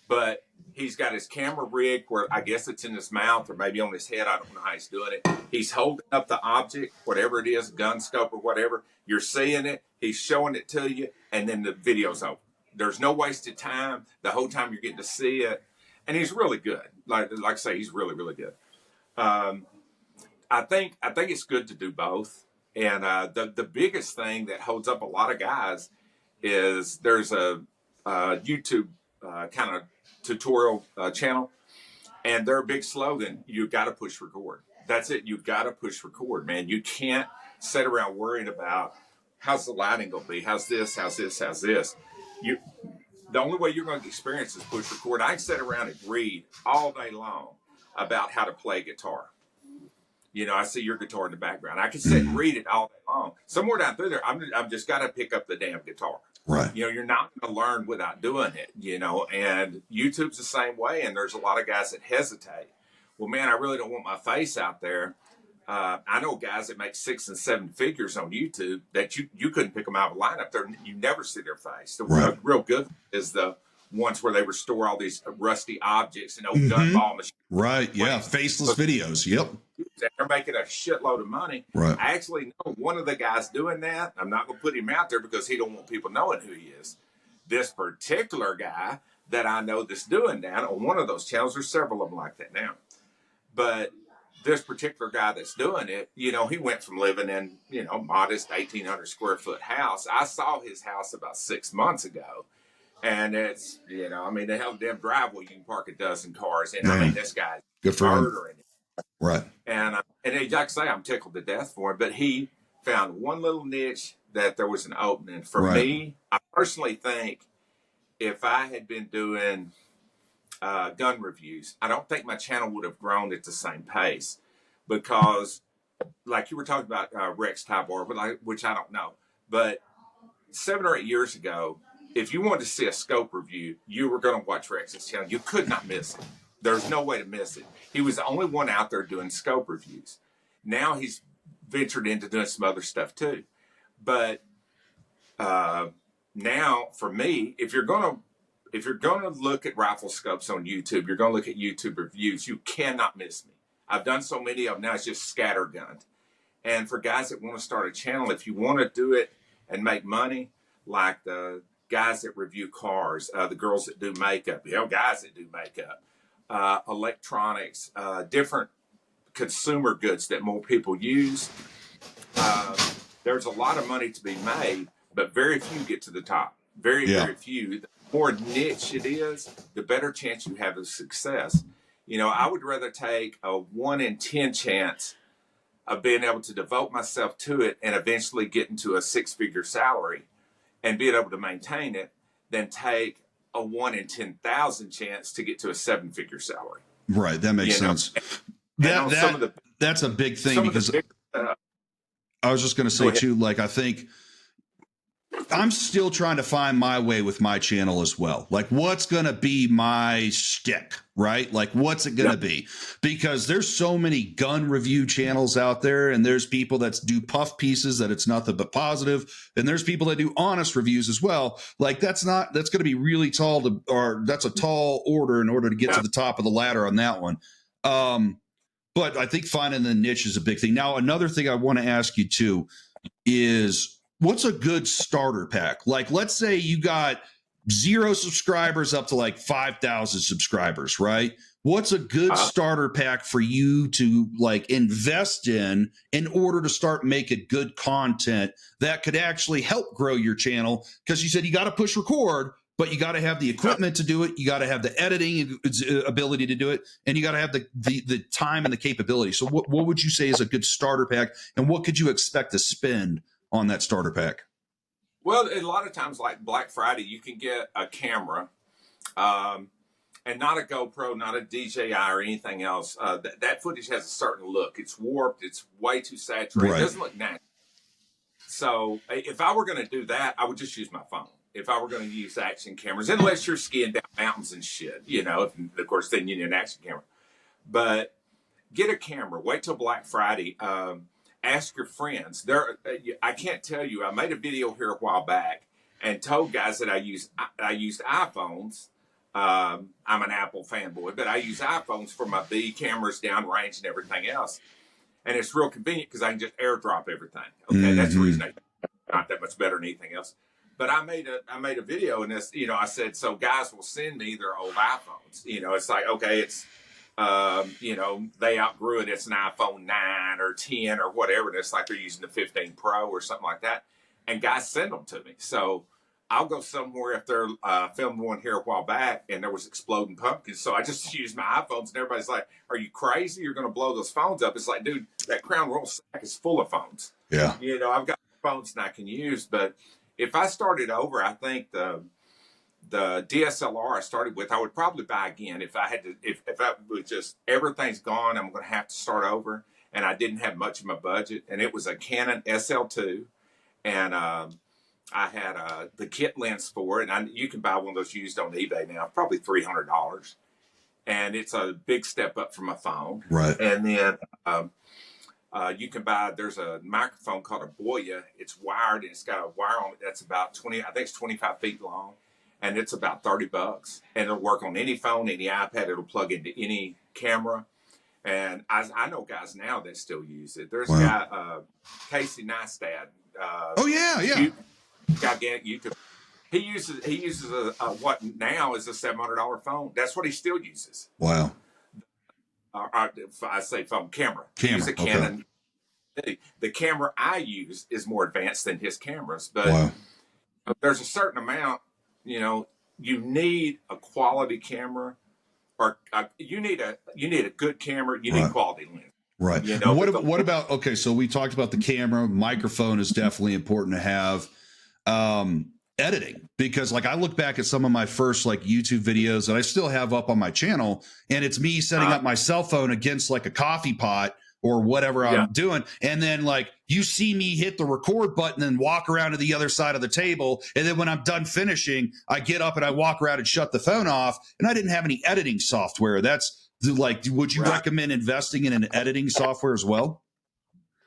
But he's got his camera rig where I guess it's in his mouth or maybe on his head. I don't know how he's doing it. He's holding up the object, whatever it is, gun scope or whatever. You're seeing it. He's showing it to you. And then the video's over. There's no wasted time. The whole time you're getting to see it. And he's really good. Like I say, he's really, really good. I think it's good to do both. And the biggest thing that holds up a lot of guys is there's a YouTube kind of tutorial channel, and their big slogan, you got to push record. That's it. You got to push record, man. You can't sit around worrying about how's the lighting going to be, how's this. The only way you're going to experience is push record. I can sit around and read all day long about how to play guitar. I see your guitar in the background. I can sit and read it all day long. Somewhere down through there, I'm just got to pick up the damn guitar. Right. You're not going to learn without doing it, and YouTube's the same way. And there's a lot of guys that hesitate. Well, man, I really don't want my face out there. I know guys that make 6 and 7 figures on YouTube that you couldn't pick them out of a lineup there. You never see their face. The real good is the ones where they restore all these rusty objects and old gun ball machines. Right. Yeah. Faceless videos. Yep. They're making a shitload of money. Right. I actually know one of the guys doing that. I'm not going to put him out there because he don't want people knowing who he is. This particular guy that I know that's doing that on one of those channels, there's several of them like that now. But this particular guy that's doing it, he went from living in, modest 1,800 square foot house. I saw his house about 6 months ago. And it's, they have a damn driveway. You can park a dozen cars. And this guy's good for murdering it. Right. And like I say, I'm tickled to death for him. But he found one little niche that there was an opening. For me, I personally think if I had been doing gun reviews, I don't think my channel would have grown at the same pace. Because, like you were talking about Rex Tybar, which I don't know. But 7 or 8 years ago, if you wanted to see a scope review, you were going to watch Rex's channel. You could not miss it. There's no way to miss it. He was the only one out there doing scope reviews. Now he's ventured into doing some other stuff too. But now for me, if you're gonna look at rifle scopes on YouTube, you're gonna look at YouTube reviews. You cannot miss me. I've done so many of them now; it's just scattergunned. And for guys that want to start a channel, if you want to do it and make money, like the guys that review cars, the girls that do makeup, guys that do makeup, electronics, different consumer goods that more people use. There's a lot of money to be made, but very few get to the top. Very few. The more niche it is, the better chance you have of success. I would rather take a 1 in 10 chance of being able to devote myself to it and eventually get into a 6-figure salary and being able to maintain it than take a 1 in 10,000 chance to get to a 7-figure salary. Right. That makes sense. That's a big thing because I was just going to say too, like, I think I'm still trying to find my way with my channel as well. Like, what's going to be my stick, right? Like, what's it going to be? Because there's so many gun review channels out there, and there's people that do puff pieces that it's nothing but positive, and there's people that do honest reviews as well. Like, that's going to be really tall that's a tall order in order to get to the top of the ladder on that one. But I think finding the niche is a big thing. Now, another thing I want to ask you too is, what's a good starter pack? Like, let's say you got 0 subscribers up to like 5,000 subscribers, right? What's a good starter pack for you to like invest in order to start making good content that could actually help grow your channel? Because you said you got to push record, but you got to have the equipment to do it. You got to have the editing ability to do it, and you got to have the time and the capability. So what would you say is a good starter pack, and what could you expect to spend on that starter pack? Well, a lot of times, like Black Friday, you can get a camera, and not a GoPro, not a DJI or anything else. That footage has a certain look. It's warped. It's way too saturated. Right. It doesn't look natural. So if I were going to do that, I would just use my phone. If I were going to use action cameras, unless you're skiing down mountains and shit, of course, then you need an action camera. But get a camera. Wait till Black Friday. Ask your friends. I can't tell you. I made a video here a while back and told guys that I used iPhones. I'm an Apple fanboy, but I use iPhones for my B cameras, downrange, and everything else. And it's real convenient because I can just airdrop everything. Okay, that's the reason I'm not that much better than anything else. But I made a video, and this, I said, so guys will send me their old iPhones. It's like, okay, it's they outgrew it. It's an iPhone 9 or 10 or whatever. And it's like they're using the 15 Pro or something like that. And guys send them to me. So I'll go somewhere if they're filmed one here a while back and there was exploding pumpkins. So I just used my iPhones, and everybody's like, are you crazy? You're going to blow those phones up. It's like, dude, that Crown Royal sack is full of phones. Yeah. I've got phones that I can use. But if I started over, I think the DSLR I started with, I would probably buy again if I had to. If I was just everything's gone, I'm going to have to start over, and I didn't have much of my budget, and it was a Canon SL2, and I had the kit lens for it, and you can buy one of those used on eBay now, probably $300, and it's a big step up from my phone, right? And then you can buy. There's a microphone called a Boya. It's wired, and it's got a wire on it that's about 20. I think it's 25 feet long. And it's about $30, and it'll work on any phone, any iPad. It'll plug into any camera. And I know guys now that still use it. There's a guy, Casey Neistat. Gigantic YouTube. He uses what now is a $700 phone. That's what he still uses. Wow. I say phone camera. He uses a Canon. Okay. The camera I use is more advanced than his cameras, but there's a certain amount. You need a quality camera, or you need a good camera. You need quality lens. Right. What about? Okay, so we talked about the camera. Microphone is definitely important to have. Editing, because like I look back at some of my first like YouTube videos that I still have up on my channel, and it's me setting up my cell phone against like a coffee pot or whatever I'm doing. And then like you see me hit the record button and walk around to the other side of the table. And then when I'm done finishing, I get up and I walk around and shut the phone off. And I didn't have any editing software. That's like, would you recommend investing in an editing software as well?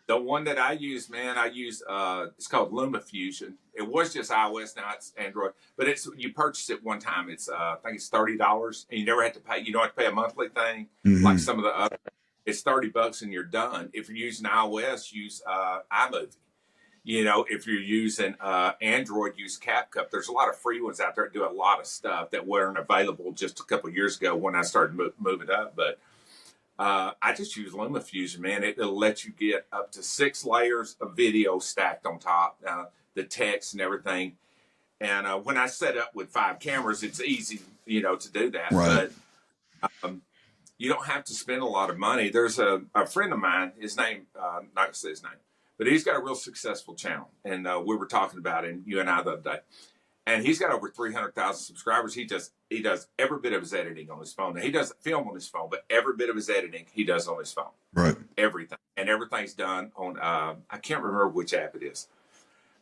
The one that I use, man, I use it's called LumaFusion. It was just iOS, now it's Android. But it's you purchase it one time. It's I think it's $30, and you never have to pay. You don't have to pay a monthly thing like some of the other. It's $30 and you're done. If you're using iOS, use iMovie. You know, if you're using Android, use CapCut. There's a lot of free ones out there that do a lot of stuff that weren't available just a couple of years ago when I started moving up. But I just use LumaFusion, man. It'll let you get up to 6 layers of video stacked on top, the text and everything. And when I set up with 5 cameras, it's easy, you know, to do that. Right. But you don't have to spend a lot of money. There's a friend of mine, his name, not going to say his name, but he's got a real successful channel. And we were talking about him, you and I, the other day. And he's got over 300,000 subscribers. He does every bit of his editing on his phone. Now, he doesn't film on his phone, but every bit of his editing he does on his phone. Right. Everything. And everything's done on, I can't remember which app it is.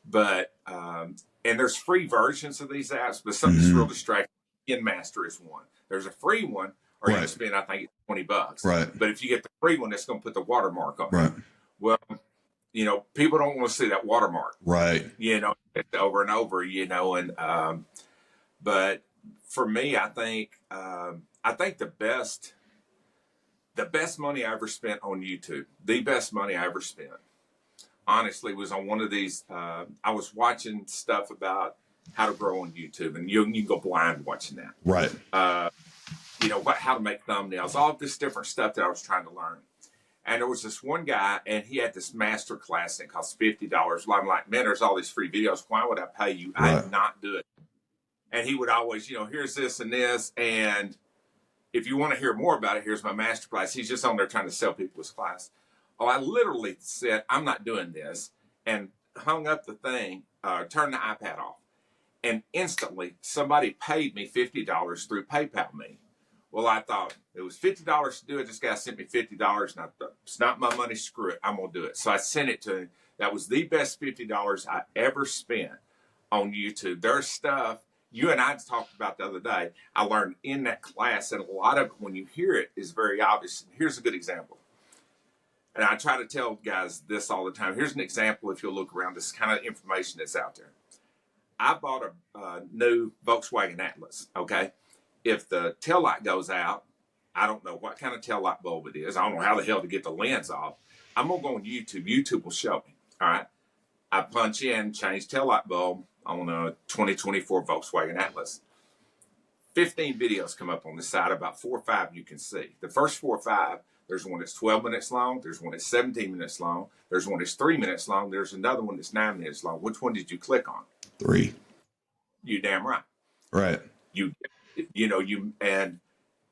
But, and there's free versions of these apps, but something's real distracting. InMaster is one. There's a free one, or you can spend, I think, $20. Right. But if you get the free one, it's going to put the watermark on right. it. Well, you know, people don't want to see that watermark. Right. You know, over and over, you know, and, but for me, I think the best money I ever spent on YouTube, the best money I ever spent, honestly, was on one of these. I was watching stuff about how to grow on YouTube, and you can go blind watching that. Right. You know, how to make thumbnails, all this different stuff that I was trying to learn. And there was this one guy, and he had this Masterclass, and it cost $50. I'm like, man, there's all these free videos. Why would I pay you? Right. I'd not do it. And he would always, you know, here's this and this. And if you want to hear more about it, here's my Masterclass. He's just on there trying to sell people his class. Oh, I literally said, I'm not doing this, and hung up the thing, turned the iPad off. And instantly, somebody paid me $50 through PayPal me. Well, I thought it was $50 to do it. This guy sent me $50, and I thought, it's not my money. Screw it. I'm going to do it. So I sent it to him. That was the best $50 I ever spent on YouTube. There's stuff you and I talked about the other day. I learned in that class, and a lot of it, when you hear it, is very obvious. Here's a good example. And I try to tell guys this all the time. Here's an example if you'll look around. This kind of information that's out there. I bought a new Volkswagen Atlas, okay? If the taillight goes out, I don't know what kind of taillight bulb it is. I don't know how the hell to get the lens off. I'm going to go on YouTube. YouTube will show me, all right? I punch in, change taillight bulb on a 2024 Volkswagen Atlas. 15 videos come up on the side, about 4 or 5 you can see. The first 4 or 5, there's one that's 12 minutes long. There's one that's 17 minutes long. There's one that's 3 minutes long. There's another one that's 9 minutes long. Which one did you click on? 3. You damn right. Right. You know, and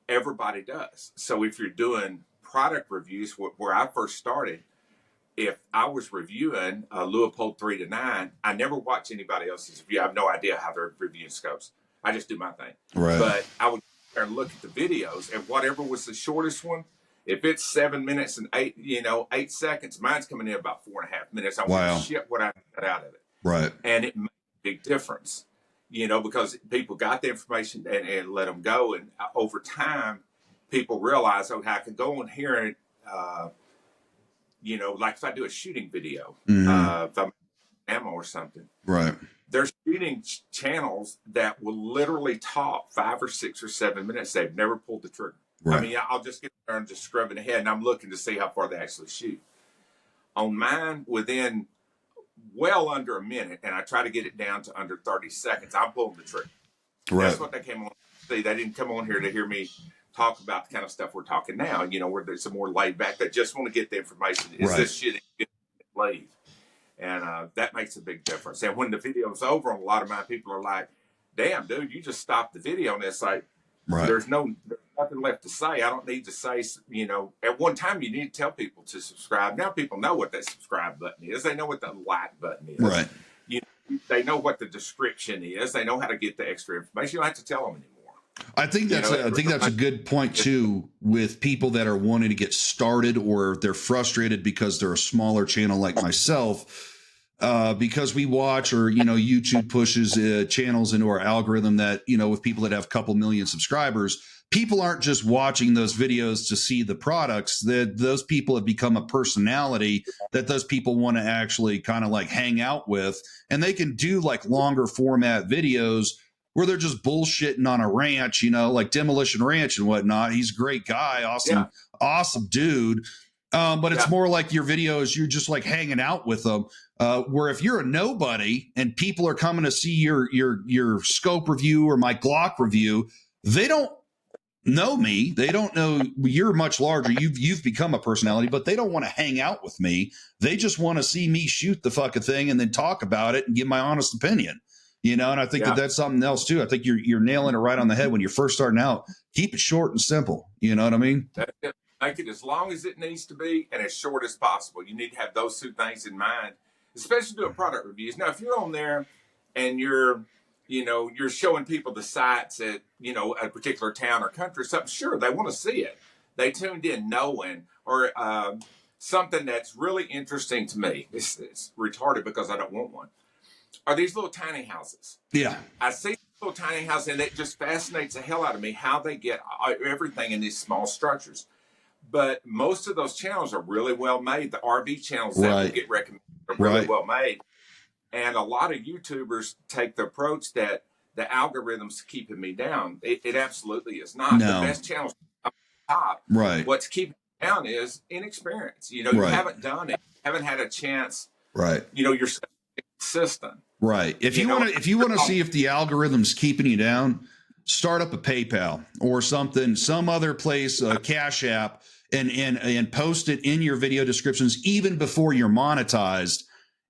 everybody does. So if you're doing product reviews, where I first started, if I was reviewing a Leupold 3 to 9, I never watch anybody else's review. I have no idea how their review goes. I just do my thing. Right. But I would look at the videos, and whatever was the shortest one, if it's 7 minutes and 8 seconds, mine's coming in about 4.5 minutes. I want to shit what I got out of it. Right. And it makes a big difference. You know, because people got the information and let them go. And over time, people realize, okay, I can go in here and, you know, like if I do a shooting video, if I'm ammo or something. Right. There's shooting channels that will literally talk 5 or 6 or 7 minutes. They've never pulled the trigger. Right. I mean, I'll just get there and just scrubbing ahead, and I'm looking to see how far they actually shoot. On mine, within well under a minute, and I try to get it down to under 30 seconds, I'm pulling the trigger. Right. That's what they came on to see. They didn't come on here to hear me talk about the kind of stuff we're talking now, you know, where there's some more laid back. They just want to get the information. Is this shit leave? And that makes a big difference. And when the video's over, a lot of my people are like, damn, dude, you just stopped the video. And it's like, there's nothing left to say. I don't need to say, you know, at one time you need to tell people to subscribe. Now people know what that subscribe button is. They know what the like button is. Right. They know what the description is. They know how to get the extra information. You don't have to tell them anymore. I think that's a good point too, with people that are wanting to get started or they're frustrated because they're a smaller channel like myself. because we watch, or YouTube pushes channels into our algorithm that with people that have a couple million subscribers, people aren't just watching those videos to see the products. That those people have become a personality that those people want to actually kind of like hang out with, and they can do like longer format videos where they're just bullshitting on a ranch, like Demolition Ranch and whatnot. He's a great guy, awesome dude. But it's more like your videos, you're just like hanging out with them. Where if you're a nobody and people are coming to see your scope review or my Glock review, they don't know me. They don't know you're much larger. You've become a personality, but they don't want to hang out with me. They just want to see me shoot the fucking thing and then talk about it and give my honest opinion. And I think that's something else too. I think you're nailing it right on the head when you're first starting out. Keep it short and simple. You know what I mean? That's it. Make it as long as it needs to be and as short as possible. You need to have those two things in mind, especially doing product reviews. Now, if you're on there and you're showing people the sites at, a particular town or country or something, sure, they want to see it. They tuned in knowing, or something that's really interesting to me. It's retarded because I don't want one. Are these little tiny houses? Yeah. I see little tiny houses, and it just fascinates the hell out of me how they get everything in these small structures. But most of those channels are really well made. The RV channels that will get recommended are really well made. And a lot of YouTubers take the approach that the algorithm's keeping me down. It absolutely is not. No. The best channels are top. Right. What's keeping me down is inexperience. You haven't done it. Haven't had a chance. Right. You're consistent. Right. If you want to see if the algorithm's keeping you down, start up a PayPal or something, some other place, a Cash App, and post it in your video descriptions even before you're monetized.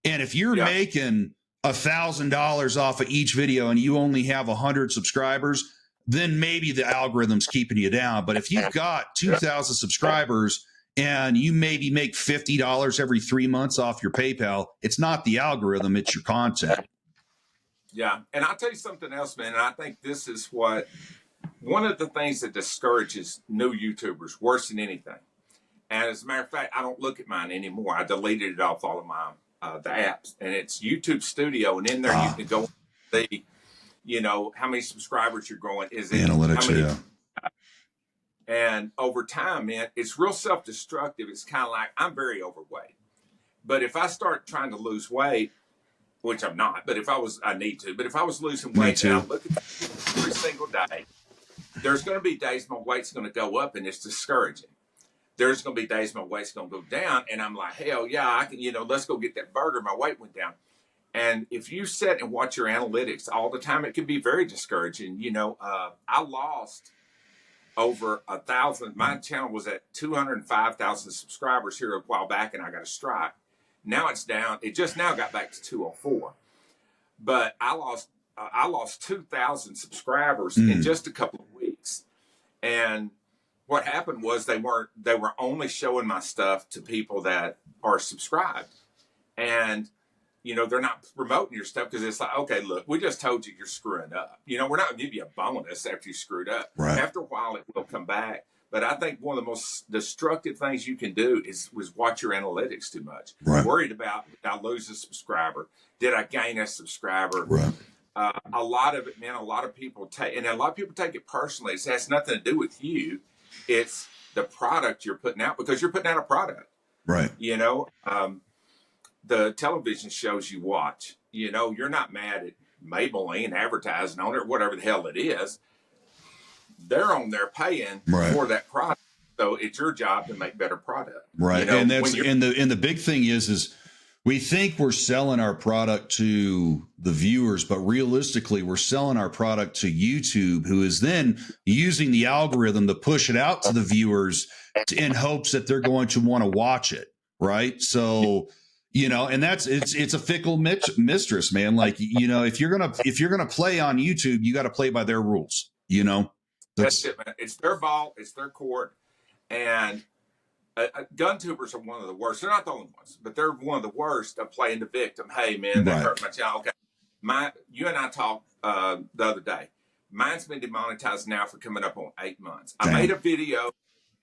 And if you're making $1,000 off of each video and you only have 100 subscribers, then maybe the algorithm's keeping you down. But if you've got 2,000 subscribers and you maybe make $50 every 3 months off your PayPal, it's not the algorithm, it's your content. Yeah. And I'll tell you something else, man. And I think this is one of the things that discourages new YouTubers worse than anything. And as a matter of fact, I don't look at mine anymore. I deleted it off all of my the apps, and it's YouTube Studio, and in there you can go see, how many subscribers you're growing. Is it analytics? And over time, man, it's real self-destructive. It's kind of like I'm very overweight, but if I start trying to lose weight, which I'm not, but I need to. But if I was losing weight, and I'm looking every single day, there's going to be days my weight's going to go up, and it's discouraging. There's going to be days my weight's going to go down, and I'm like, hell yeah, I can, let's go get that burger. My weight went down. And if you sit and watch your analytics all the time, it can be very discouraging. I lost over 1,000. My channel was at 205,000 subscribers here a while back, and I got a strike. Now it's down. It just now got back to 204. But I lost 2,000 subscribers in just a couple of weeks. And what happened was they were only showing my stuff to people that are subscribed. And, they're not promoting your stuff because it's like, okay, look, we just told you you're screwing up. We're not going to give you a bonus after you screwed up. Right. After a while, it will come back. But I think one of the most destructive things you can do is watch your analytics too much. Right. Worried about, did I lose a subscriber? Did I gain a subscriber? Right. A lot of it, man, a lot of people take it personally. It has nothing to do with you. It's the product you're putting out because you're putting out a product. Right. The television shows you watch, you're not mad at Maybelline advertising on it or whatever the hell it is. They're on there paying for that product. So it's your job to make better product. Right. And the big thing is we think we're selling our product to the viewers, but realistically we're selling our product to YouTube, who is then using the algorithm to push it out to the viewers in hopes that they're going to want to watch it. Right. So, and it's a fickle mistress, man. Like, if you're going to play on YouTube, you got to play by their rules, That's it, man. It's their ball. It's their court. And gun tubers are one of the worst. They're not the only ones, but they're one of the worst of playing the victim. Hey, man, they hurt my child. Okay. You and I talked the other day. Mine's been demonetized now for coming up on 8 months. Dang. I made a video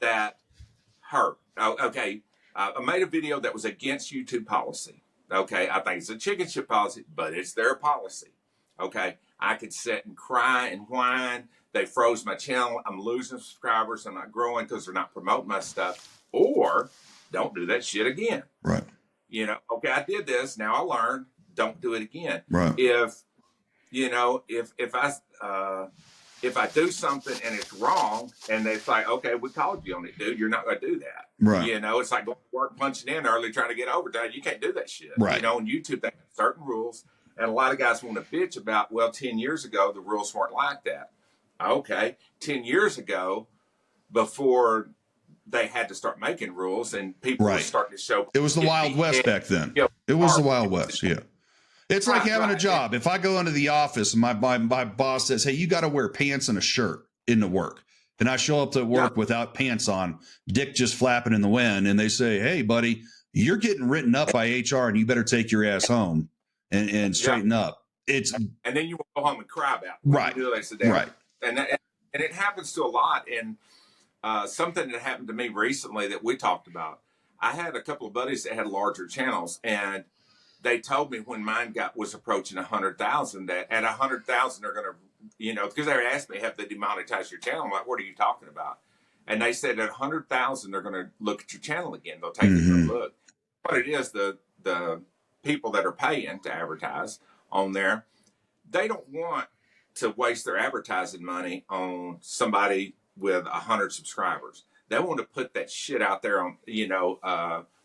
that hurt. I made a video that was against YouTube policy. Okay, I think it's a chicken shit policy, but it's their policy. Okay, I could sit and cry and whine. They froze my channel. I'm losing subscribers. I'm not growing because they're not promoting my stuff. Or don't do that shit again. Right. Okay, I did this. Now I learned. Don't do it again. Right. If I do something and it's wrong, and they say, okay, we called you on it, dude, you're not going to do that. Right. It's like going to work, punching in early, trying to get overtime. You can't do that shit. Right. On YouTube, they have certain rules, and a lot of guys want to bitch about, well, 10 years ago, the rules weren't like that. Okay, 10 years ago, before they had to start making rules and people were starting to show. It was the Wild West back then. It was the Wild West, yeah. It's like having a job. If I go into the office and my boss says, hey, you got to wear pants and a shirt into work. And I show up to work without pants on, dick just flapping in the wind. And they say, hey, buddy, you're getting written up by HR and you better take your ass home and straighten up. And then you will go home and cry about it. Right. Right. And it happens to a lot. And something that happened to me recently that we talked about, I had a couple of buddies that had larger channels, and they told me when mine was approaching 100,000 that at 100,000 they're going to, because they asked me, have they demonetized your channel? I'm like, what are you talking about? And they said at 100,000 they're going to look at your channel again. They'll take a look. What it is, the people that are paying to advertise on there, they don't want to waste their advertising money on somebody with 100 subscribers. They want to put that shit out there on,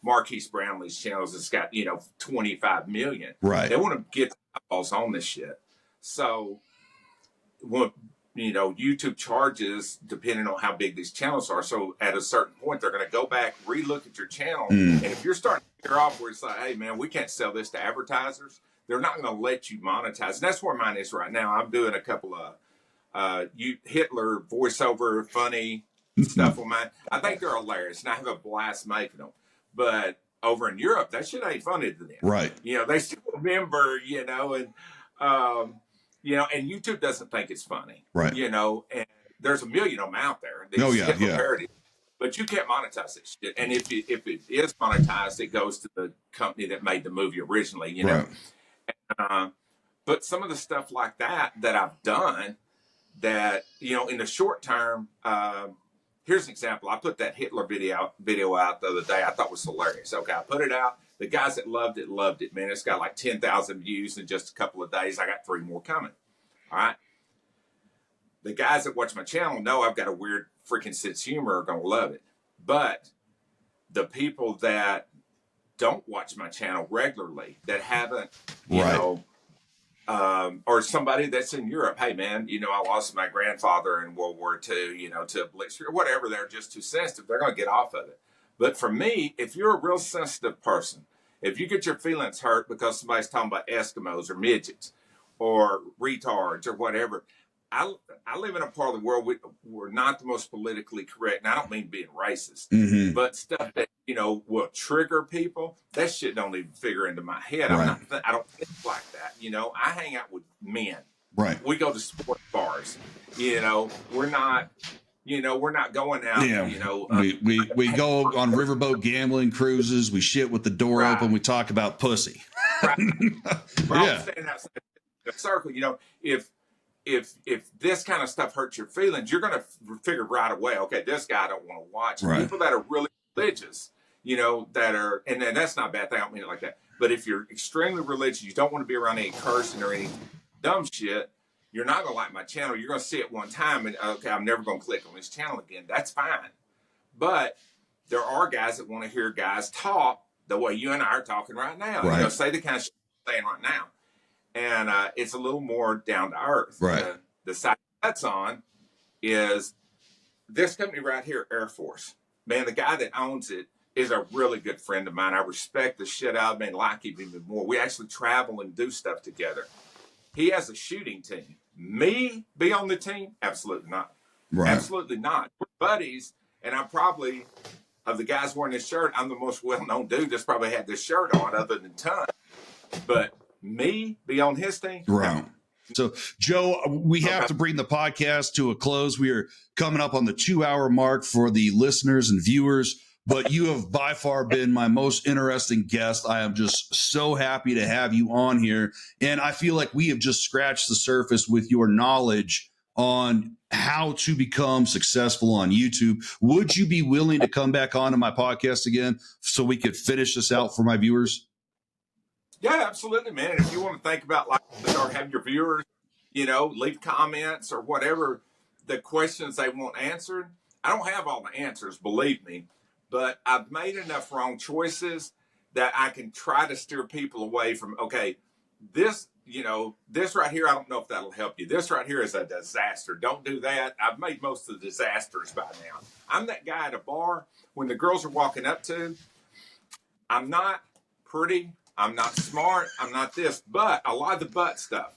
Marquise Brownlee's channels. It's got, 25 million. Right. They want to get eyeballs on this shit. So, YouTube charges depending on how big these channels are. So at a certain point, they're going to go back, relook at your channel. And if you're starting to veer off where it's like, hey, man, we can't sell this to advertisers, they're not going to let you monetize. And that's where mine is right now. I'm doing a couple of Hitler voiceover funny stuff on mine. I think they're hilarious, and I have a blast making them. But over in Europe, that shit ain't funny to them. Right. They still remember, and YouTube doesn't think it's funny. Right. And there's a million of them out there. Parodies, but you can't monetize this shit. And if it is monetized, it goes to the company that made the movie originally, Right. But some of the stuff like that I've done that, in the short term, here's an example. I put that Hitler video out the other day. I thought it was hilarious. Okay, I put it out. The guys that loved it, man. It's got like 10,000 views in just a couple of days. I got 3 more coming. All right. The guys that watch my channel know I've got a weird freaking sense of humor are going to love it. But the people that don't watch my channel regularly, that haven't, or somebody that's in Europe, hey man, I lost my grandfather in World War II, to a blitz or whatever, they're just too sensitive. They're going to get off of it. But for me, if you're a real sensitive person, if you get your feelings hurt because somebody's talking about Eskimos or midgets or retards or whatever, I live in a part of the world we're not the most politically correct. And I don't mean being racist, but stuff that, will trigger people, that shit don't even figure into my head. Right. I don't think like that. I hang out with men. Right. We go to sports bars. We're not going out. Yeah. We go on riverboat gambling cruises. We shit with the door open. We talk about pussy. Right. Yeah. Standing outside the circle. If this kind of stuff hurts your feelings, you're going to figure right away, okay, this guy I don't want to watch. Right. People that are really religious, that are, and that's not a bad thing. I don't mean it like that. But if you're extremely religious, you don't want to be around any cursing or any dumb shit, you're not going to like my channel. You're going to see it one time and, okay, I'm never going to click on this channel again. That's fine. But there are guys that want to hear guys talk the way you and I are talking right now. Right. Say the kind of shit I'm saying right now. And it's a little more down to earth. Right. The side that's on is this company right here, Air Force. Man, the guy that owns it is a really good friend of mine. I respect the shit out of him and like him even more. We actually travel and do stuff together. He has a shooting team. Me be on the team? Absolutely not. Right. Absolutely not. We're buddies, and I'm probably, of the guys wearing this shirt, I'm the most well-known dude that's probably had this shirt on other than Ton. But me be on his team? Right. So, Joe, we have to bring the podcast to a close. We are coming up on the 2-hour mark for the listeners and viewers. but you have by far been my most interesting guest. I am just so happy to have you on here. And I feel like we have just scratched the surface with your knowledge on how to become successful on YouTube. Would you be willing to come back onto my podcast again so we could finish this out for my viewers? Yeah, absolutely, man. And if you want to think about like or have your viewers, leave comments or whatever the questions they want answered. I don't have all the answers, believe me, but I've made enough wrong choices that I can try to steer people away from, okay, this, this right here, I don't know if that'll help you. This right here is a disaster. Don't do that. I've made most of the disasters by now. I'm that guy at a bar when the girls are walking up to, I'm not pretty, I'm not smart, I'm not this, but a lot of the butt stuff.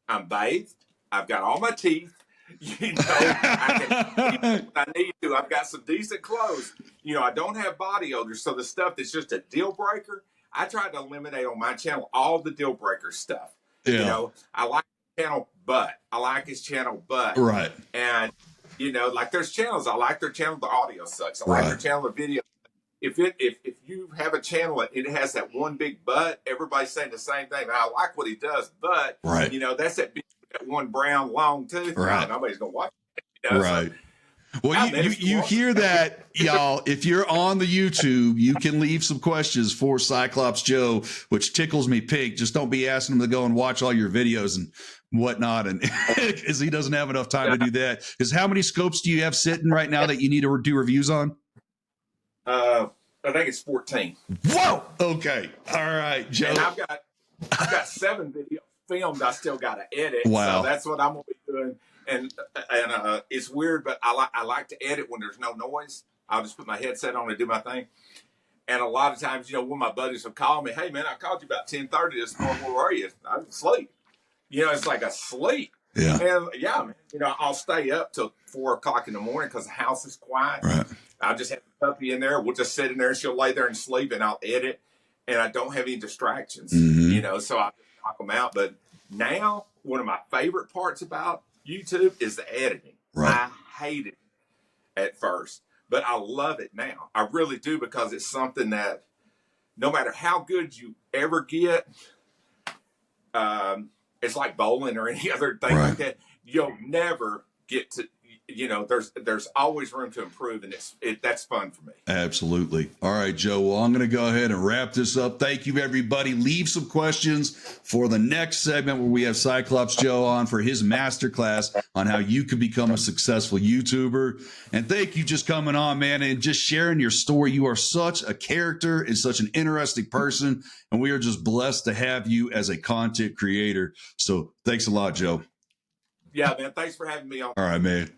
I'm bathed. I've got all my teeth. I can eat when I need to. I've got some decent clothes. I don't have body odor. So the stuff that's just a deal breaker, I try to eliminate on my channel all the deal breaker stuff. Yeah. I like his channel, but I like his channel, but. Right. And, like there's channels. I like their channel. The audio sucks. I like their channel. The video. If you have a channel and it has that one big but, everybody's saying the same thing. I like what he does, but that's that big one brown long tooth. Right. Nobody's gonna watch it. Right. Well, you hear that, y'all. If you're on the YouTube, you can leave some questions for Cyclops Joe, which tickles me pink. Just don't be asking him to go and watch all your videos and whatnot, and because he doesn't have enough time to do that. Because how many scopes do you have sitting right now that you need to do reviews on? I think it's 14. Whoa. Okay. All right, Joe. And I've got 7 videos filmed. I still got to edit. Wow. So that's what I'm gonna be doing. And it's weird, but I like to edit when there's no noise. I'll just put my headset on and do my thing. And a lot of times, when my buddies will call me, hey man, I called you about 10:30 this morning. Where are you? I'm asleep. It's like asleep. Yeah. And yeah, man, I'll stay up till 4 o'clock in the morning because the house is quiet. Right. I'll just have the puppy in there. We'll just sit in there and she'll lay there and sleep and I'll edit. And I don't have any distractions, so I knock them out. But now, one of my favorite parts about YouTube is the editing. Right. I hated it at first, but I love it now. I really do, because it's something that no matter how good you ever get, it's like bowling or any other thing like that. You'll never get to, there's always room to improve, and that's fun for me. Absolutely. All right, Joe. Well, I'm going to go ahead and wrap this up. Thank you, everybody. Leave some questions for the next segment where we have Cyclops Joe on for his masterclass on how you can become a successful YouTuber. And thank you just coming on, man, and just sharing your story. You are such a character and such an interesting person, and we are just blessed to have you as a content creator. So thanks a lot, Joe. Yeah, man. Thanks for having me on. All right, man.